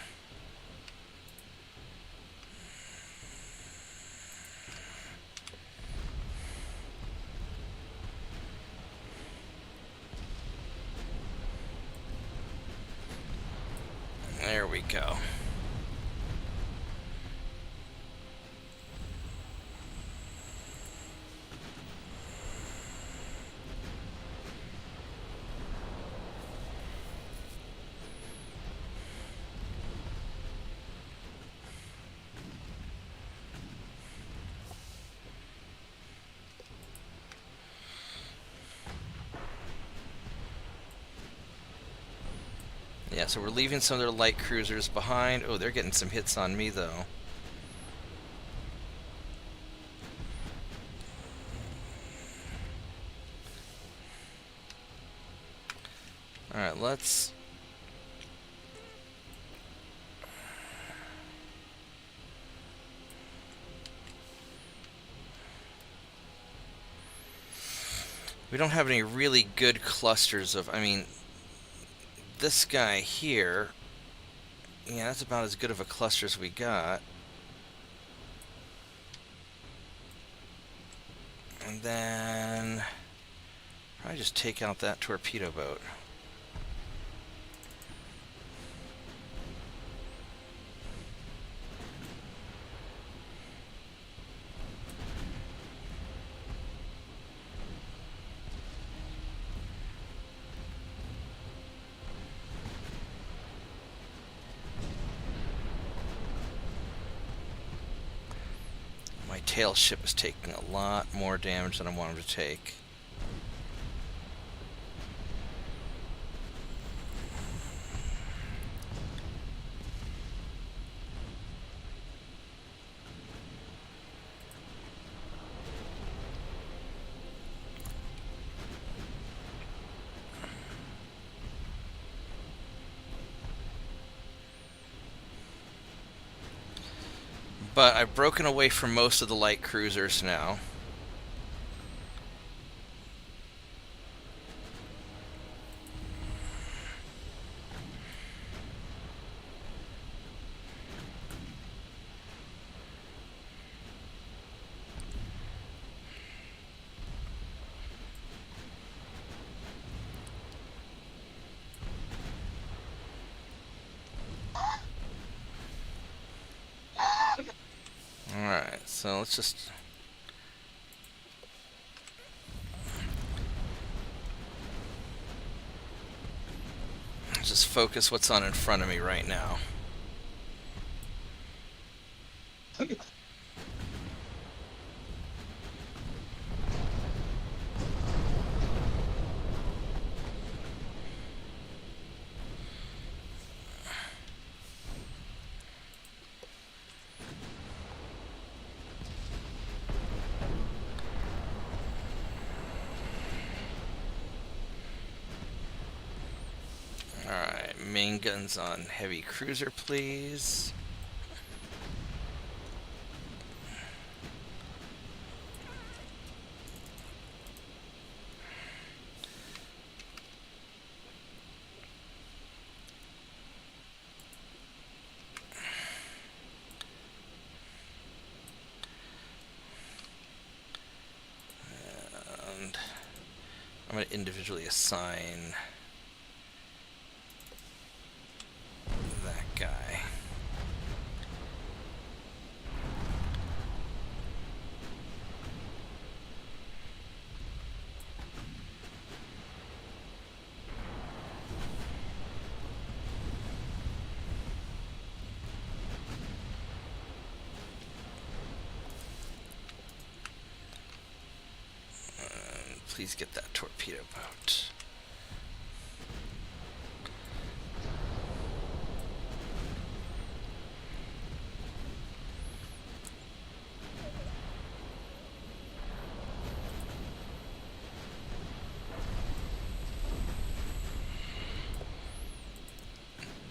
Speaker 1: There we go. Yeah, so we're leaving some of their light cruisers behind. Oh, they're getting some hits on me, though. Alright, let's... We don't have any really good clusters of... I mean... This guy here, yeah, that's about as good of a cluster as we got. And then probably just take out that torpedo boat. Tail ship is taking a lot more damage than I wanted to take. But I've broken away from most of the light cruisers now. Alright, so let's just focus what's on in front of me right now. Main guns on heavy cruiser, please. And I'm going to individually assign that guy. Please get that torpedo boat.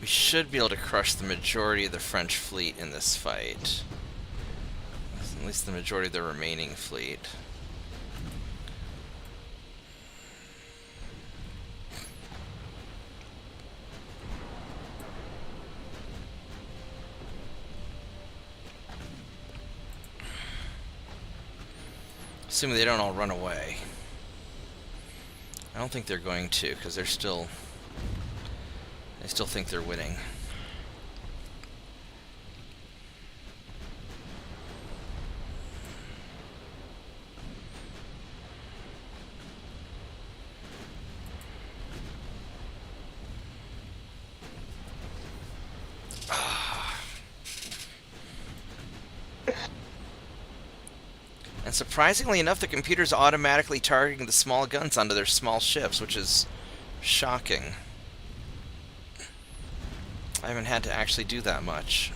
Speaker 1: We should be able to crush the majority of the French fleet in this fight. At least the majority of the remaining fleet. Assuming they don't all run away. I don't think they're going to, because they still think they're winning. And surprisingly enough, the computer's automatically targeting the small guns onto their small ships, which is shocking. I haven't had to actually do that much.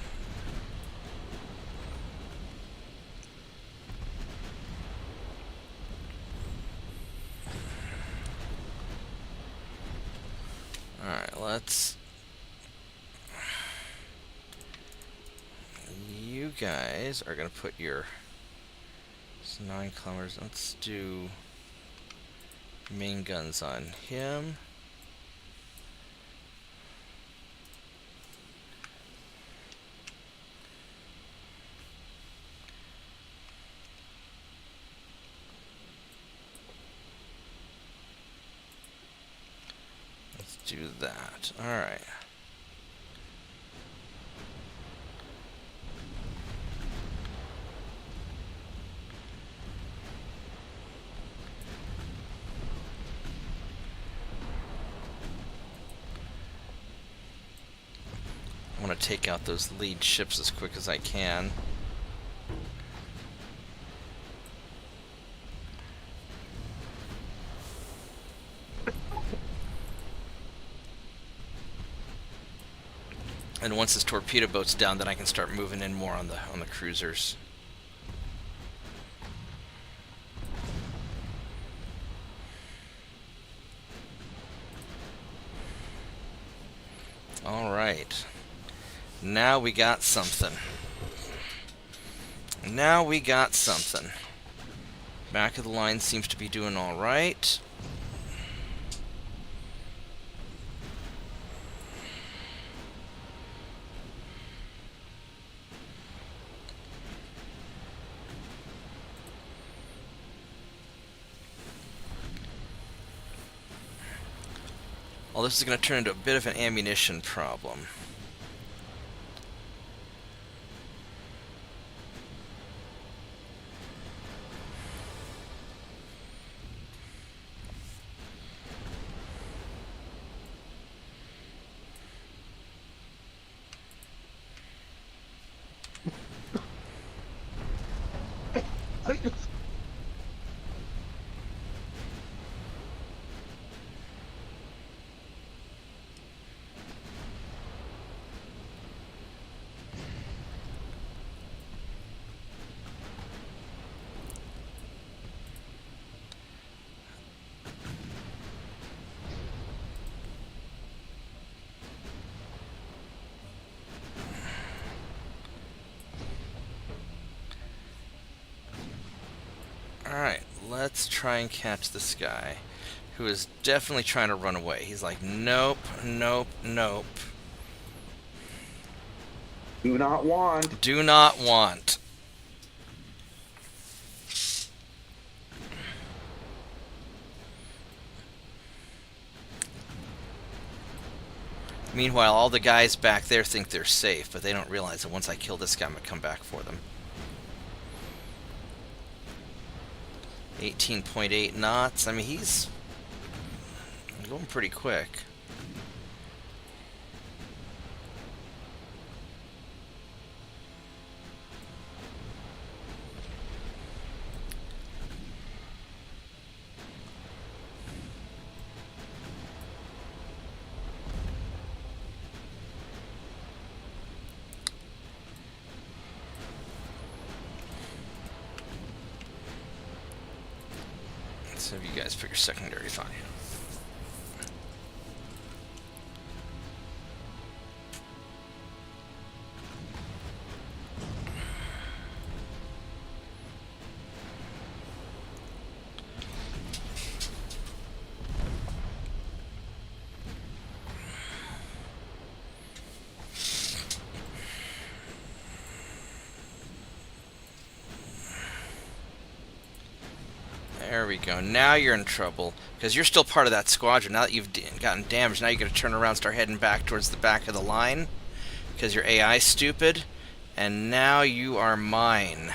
Speaker 1: Alright, let's... You guys are going to put your... 9 kilometers. Let's do main guns on him. Let's do that. All right. I want to take out those lead ships as quick as I can. And once this torpedo boat's down, then I can start moving in more on the cruisers. All right. Now we got something. Now we got something. Back of the line seems to be doing all right. Well, this is going to turn into a bit of an ammunition problem. Let's try and catch this guy, who is definitely trying to run away. He's like, nope, nope, nope.
Speaker 2: Do not want.
Speaker 1: Do not want. Meanwhile, all the guys back there think they're safe, but they don't realize that once I kill this guy, I'm going to come back for them. 18.8 knots. I mean, he's going pretty quick. Let's have you guys pick your secondary fire. There we go. Now you're in trouble, because you're still part of that squadron. Now that you've gotten damaged, now you got to turn around and start heading back towards the back of the line, because your AI's stupid, and now you are mine.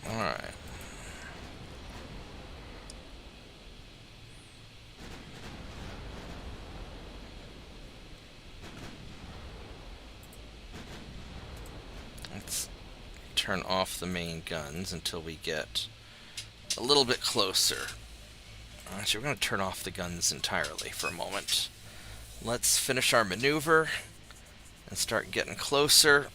Speaker 1: Alright. Let's turn off the main guns until we get a little bit closer. Actually, we're going to turn off the guns entirely for a moment. Let's finish our maneuver and start getting closer.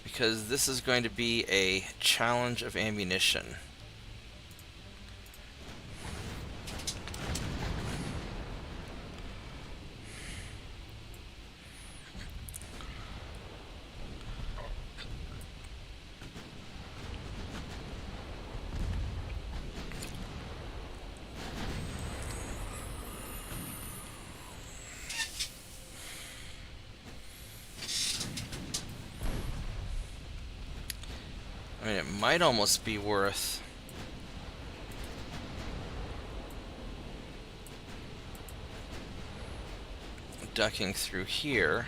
Speaker 1: Because this is going to be a challenge of ammunition. I mean, it might almost be worth ducking through here.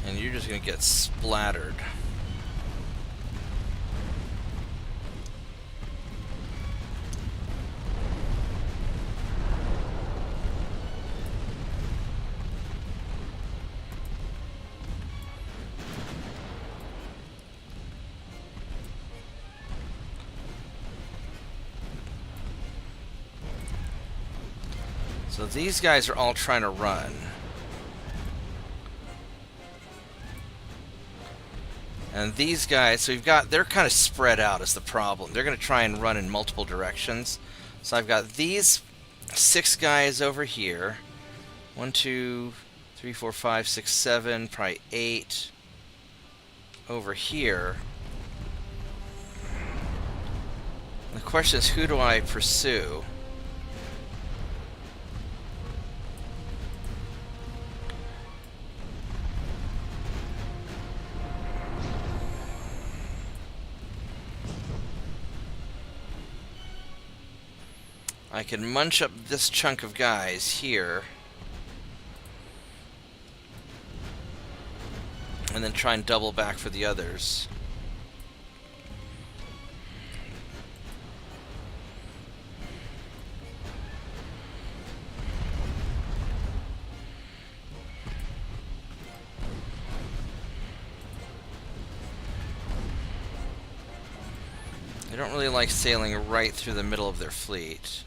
Speaker 1: And you're just going to get splattered. So these guys are all trying to run. And these guys, so you've got, they're kind of spread out is the problem. They're going to try and run in multiple directions. So I've got these 6 guys over here. 1, 2, 3, 4, 5, 6, 7, probably 8 over here. And the question is, who do I pursue? I can munch up this chunk of guys here. And then try and double back for the others. They don't really like sailing right through the middle of their fleet.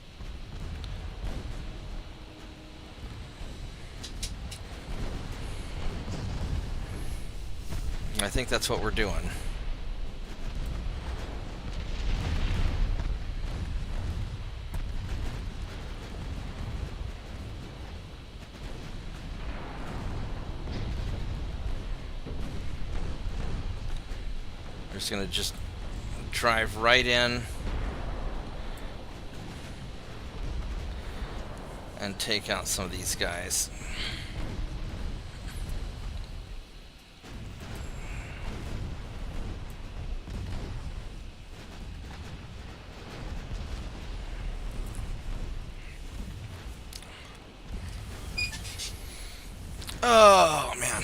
Speaker 1: I think that's what we're doing. We're just gonna drive right in and take out some of these guys. Oh, man.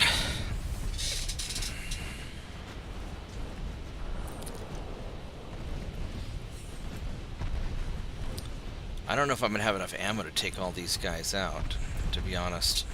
Speaker 1: I don't know if I'm going to have enough ammo to take all these guys out, to be honest.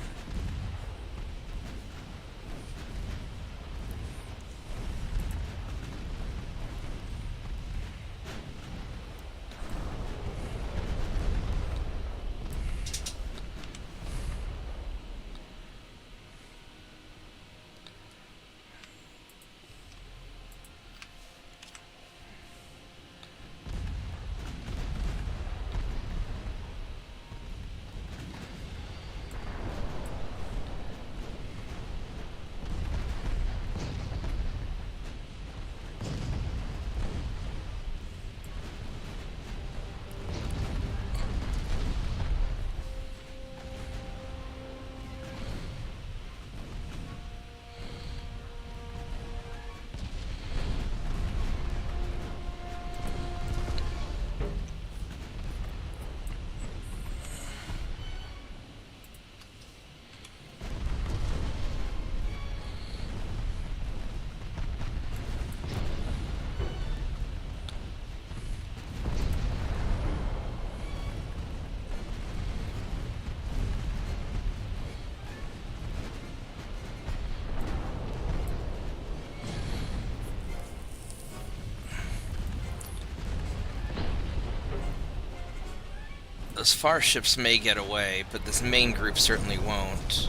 Speaker 1: Those far ships may get away, but this main group certainly won't. So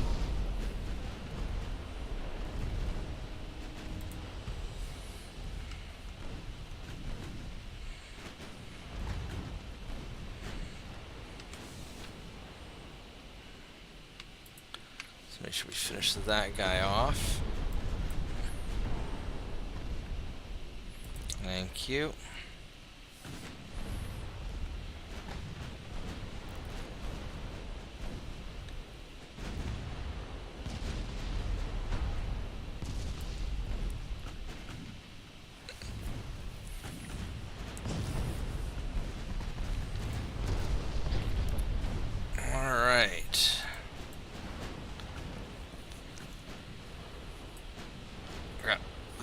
Speaker 1: make sure we finish that guy off. Thank you.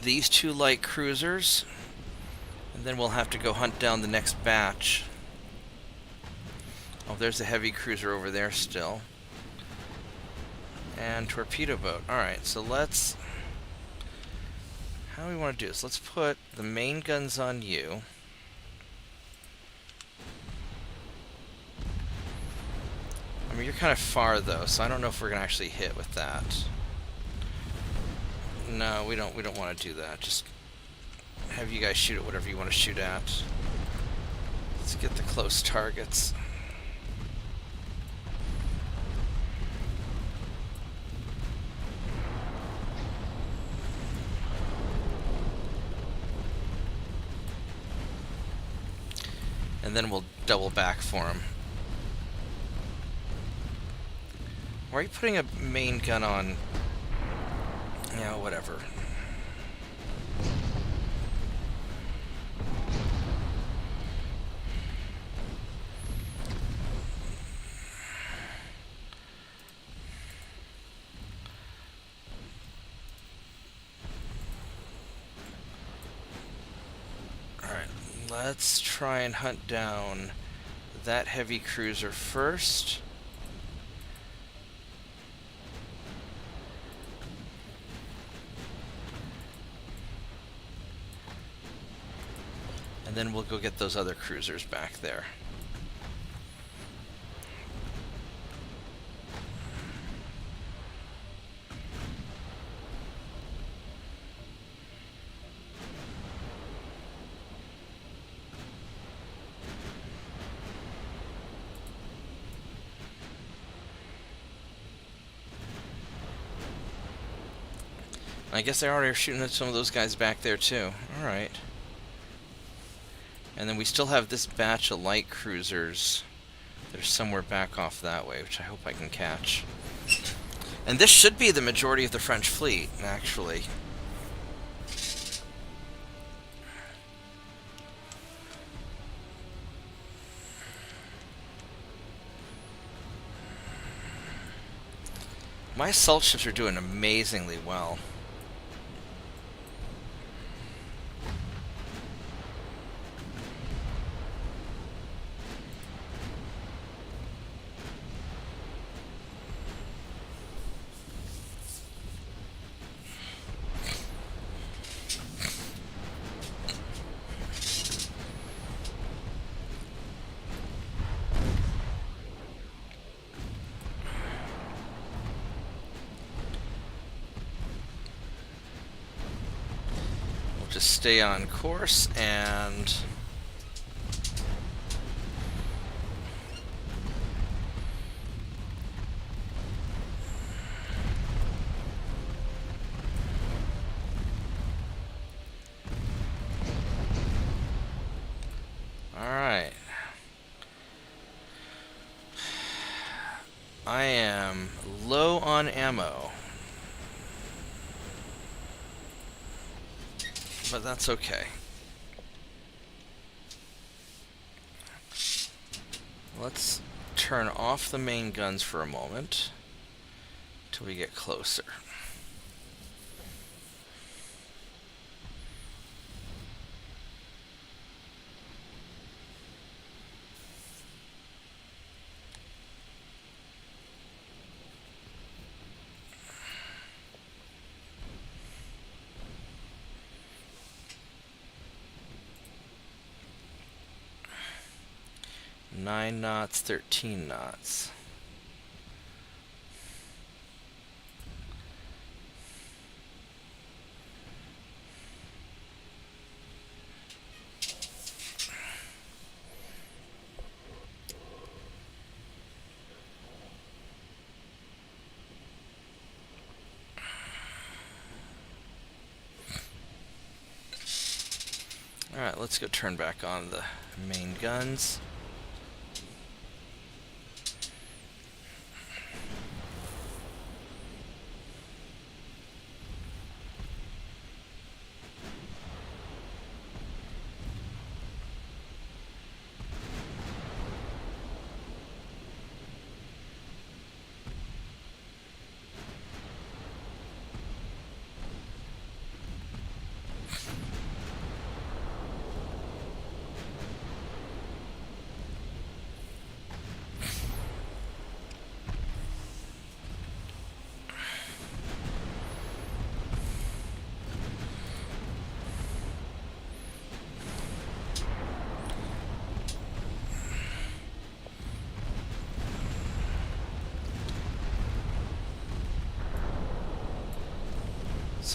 Speaker 1: These two light cruisers, and then we'll have to go hunt down the next batch. Oh, there's a heavy cruiser over there still. And torpedo boat. Alright, so let's... How do we want to do this? Let's put the main guns on you. I mean, you're kind of far though, so I don't know if we're going to actually hit with that. No, we don't want to do that. Just have you guys shoot at whatever you want to shoot at. Let's get the close targets. And then we'll double back for him. Why are you putting a main gun on? Yeah, whatever. let's try and hunt down that heavy cruiser first. And then we'll go get those other cruisers back there. I guess they already are shooting at some of those guys back there too. Alright. And then we still have this batch of light cruisers that are somewhere back off that way, which I hope I can catch. And this should be the majority of the French fleet, actually. My assault ships are doing amazingly well. Just stay on course and alright. I am low on ammo. But that's okay. Let's turn off the main guns for a moment till we get closer. Nine knots, 13 knots. Alright, let's go turn back on the main guns.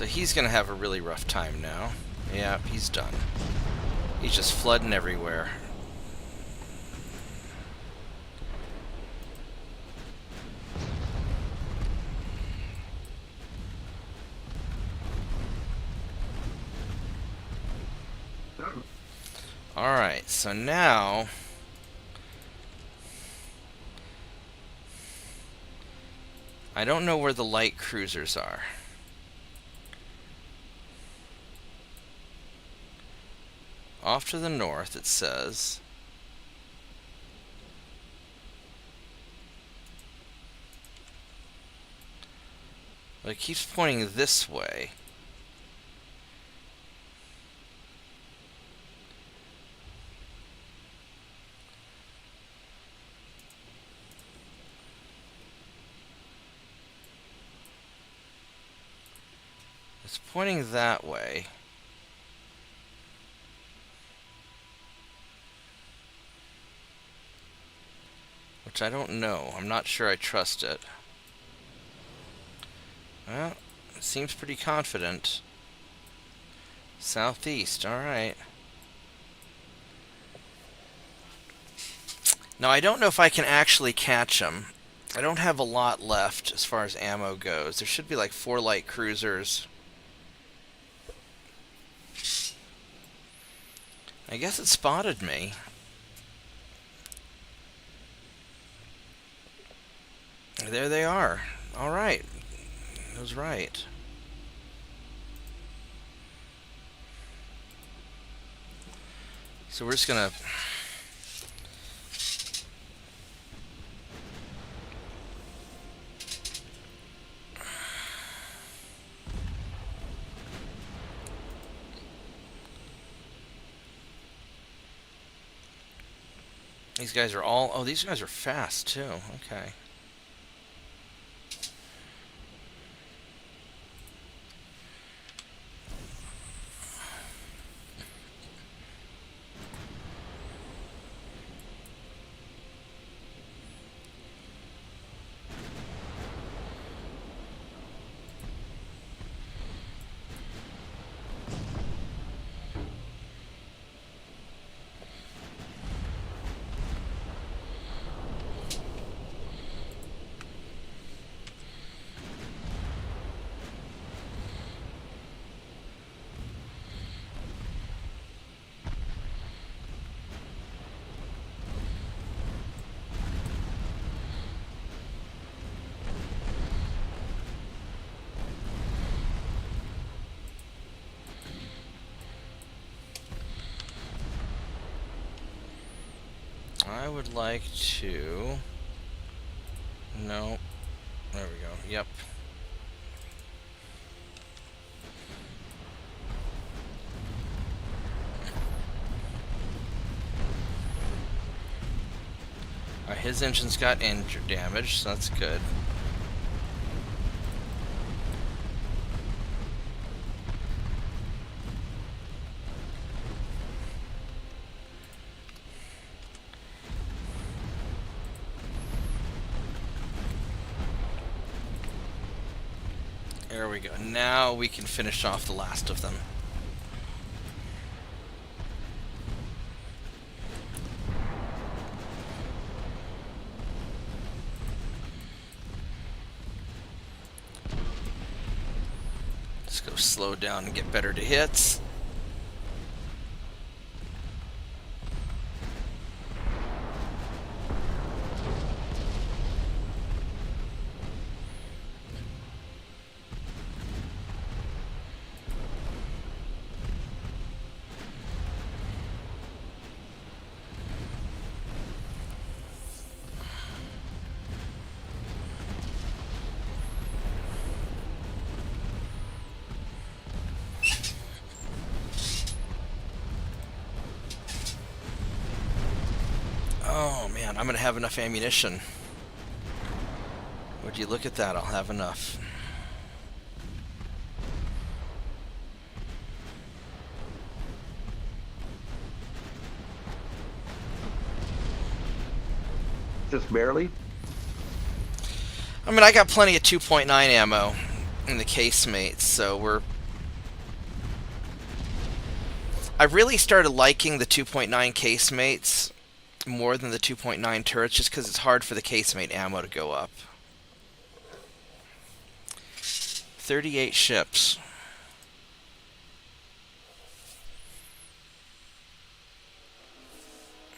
Speaker 1: So he's gonna have a really rough time now. Yeah, he's done. He's just flooding everywhere. Alright, so now I don't know where the light cruisers are. Off to the north, it says. But it keeps pointing this way. It's pointing that way. Which I don't know. I'm not sure I trust it. Well, it seems pretty confident. Southeast, alright. Now, I don't know if I can actually catch them. I don't have a lot left as far as ammo goes. There should be like 4 light cruisers. I guess it spotted me. There they are. Alright. I was right. So we're just gonna... These guys are all... Oh, these guys are fast, too. Okay. I would like to... No. There we go. Yep. His engine's got injured damage, so that's good. There we go. Now we can finish off the last of them. Let's go slow down and get better to hits. Oh man, I'm gonna have enough ammunition. Would you look at that? I'll have enough.
Speaker 2: Just barely.
Speaker 1: I mean, I got plenty of 2.9 ammo in the casemates, so we're... I really started liking the 2.9 casemates more than the 2.9 turrets, just because it's hard for the casemate ammo to go up. 38 ships.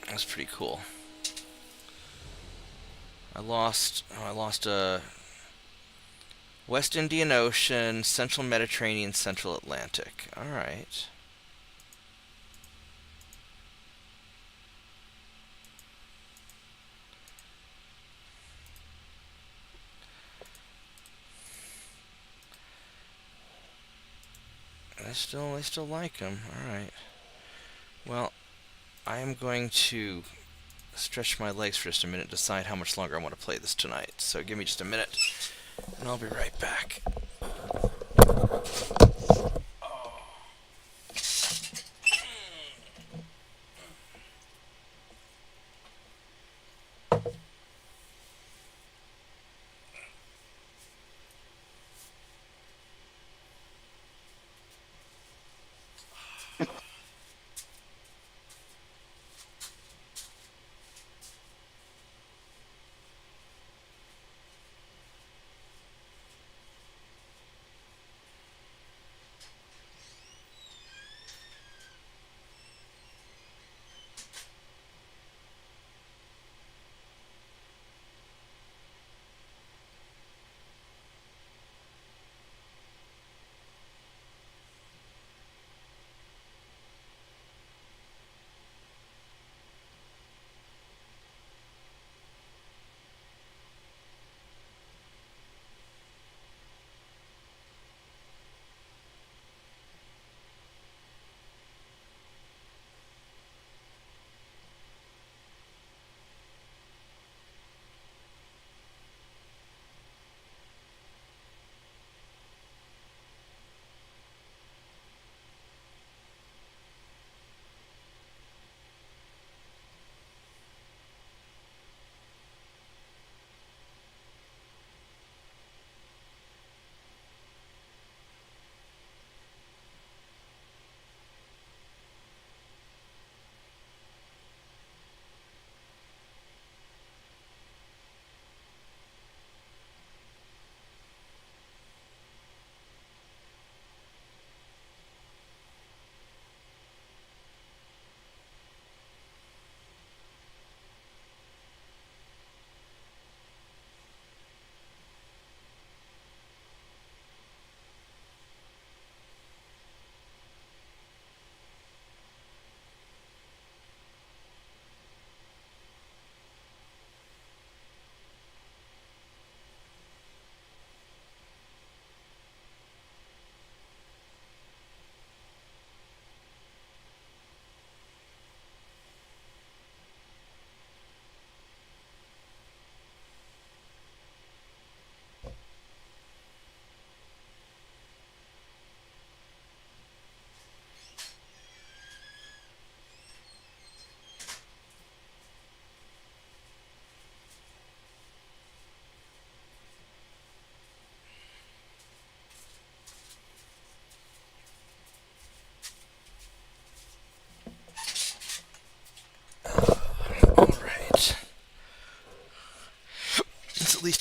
Speaker 1: That's pretty cool. I lost West Indian Ocean, Central Mediterranean, Central Atlantic. All right. I still like them. All right. Well, I am going to stretch my legs for just a minute, decide how much longer I want to play this tonight. So give me just a minute, and I'll be right back.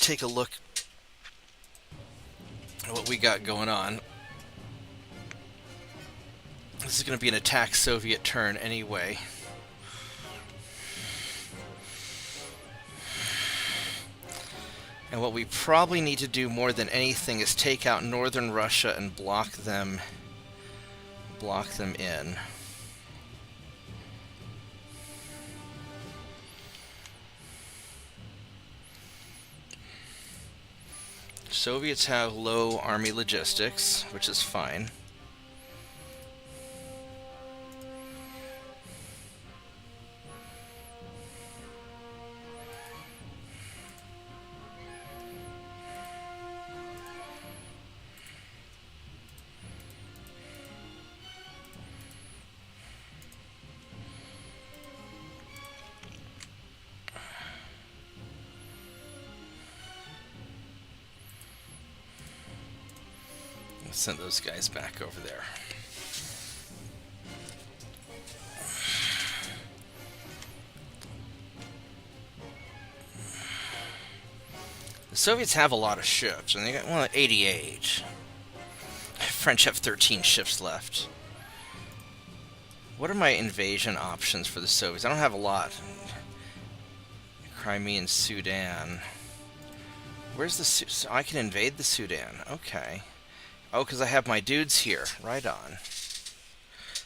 Speaker 1: take a look at what we got going on. This is going to be an attack Soviet turn anyway. And what we probably need to do more than anything is take out northern Russia and block them in. Soviets have low army logistics, which is fine. Send those guys back over there. The Soviets have a lot of ships, and they got, well, 88. French have 13 ships left. What are my invasion options for the Soviets? I don't have a lot. Crimean Sudan. Where's the so I can invade the Sudan. Okay. Oh, because I have my dudes here. Right on.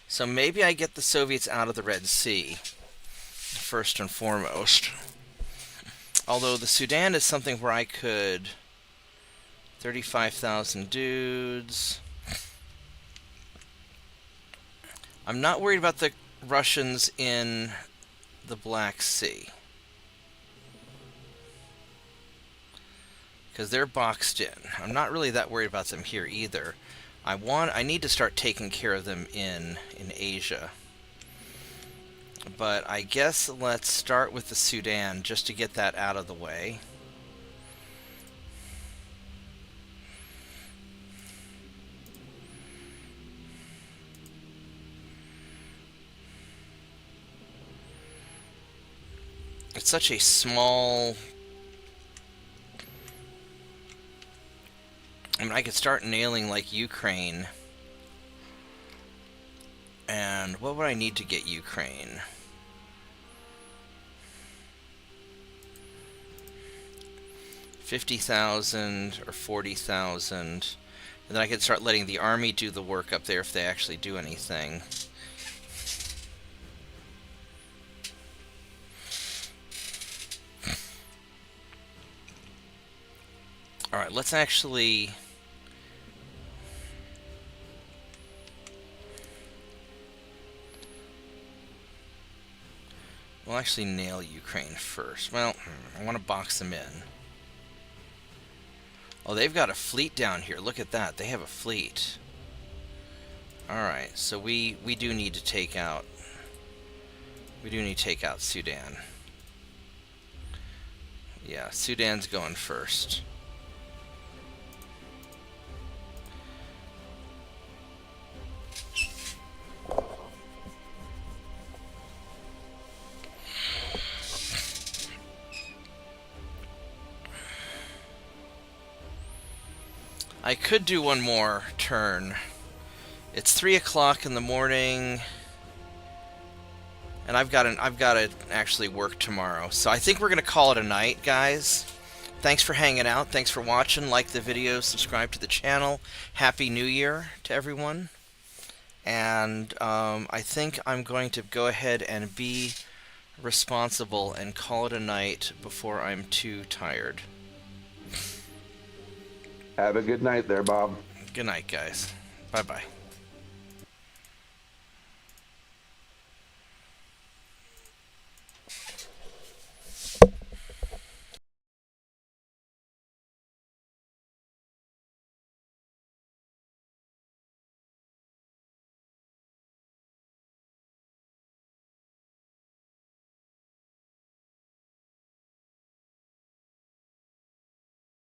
Speaker 1: So maybe I get the Soviets out of the Red Sea, first and foremost. Although the Sudan is something where I could... 35,000 dudes. I'm not worried about the Russians in the Black Sea, because they're boxed in. I'm not really that worried about them here either. I need to start taking care of them in Asia. But I guess let's start with the Sudan just to get that out of the way. It's such a small... I mean, I could start nailing, like, Ukraine. And what would I need to get Ukraine? $50,000 or $40,000. And then I could start letting the army do the work up there if they actually do anything. Alright, let's actually... We'll actually nail Ukraine first. Well, I want to box them in. Oh, they've got a fleet down here. Look at that. They have a fleet. Alright, so we do need to take out... We do need to take out Sudan. Yeah, Sudan's going first. I could do one more turn. It's 3 o'clock in the morning, and I've got to actually work tomorrow. So I think we're gonna call it a night, guys. Thanks for hanging out. Thanks for watching. Like the video. Subscribe to the channel. Happy New Year to everyone. And I think I'm going to go ahead and be responsible and call it a night before I'm too tired.
Speaker 2: Have a good night there, Bob.
Speaker 1: Good night, guys. Bye-bye.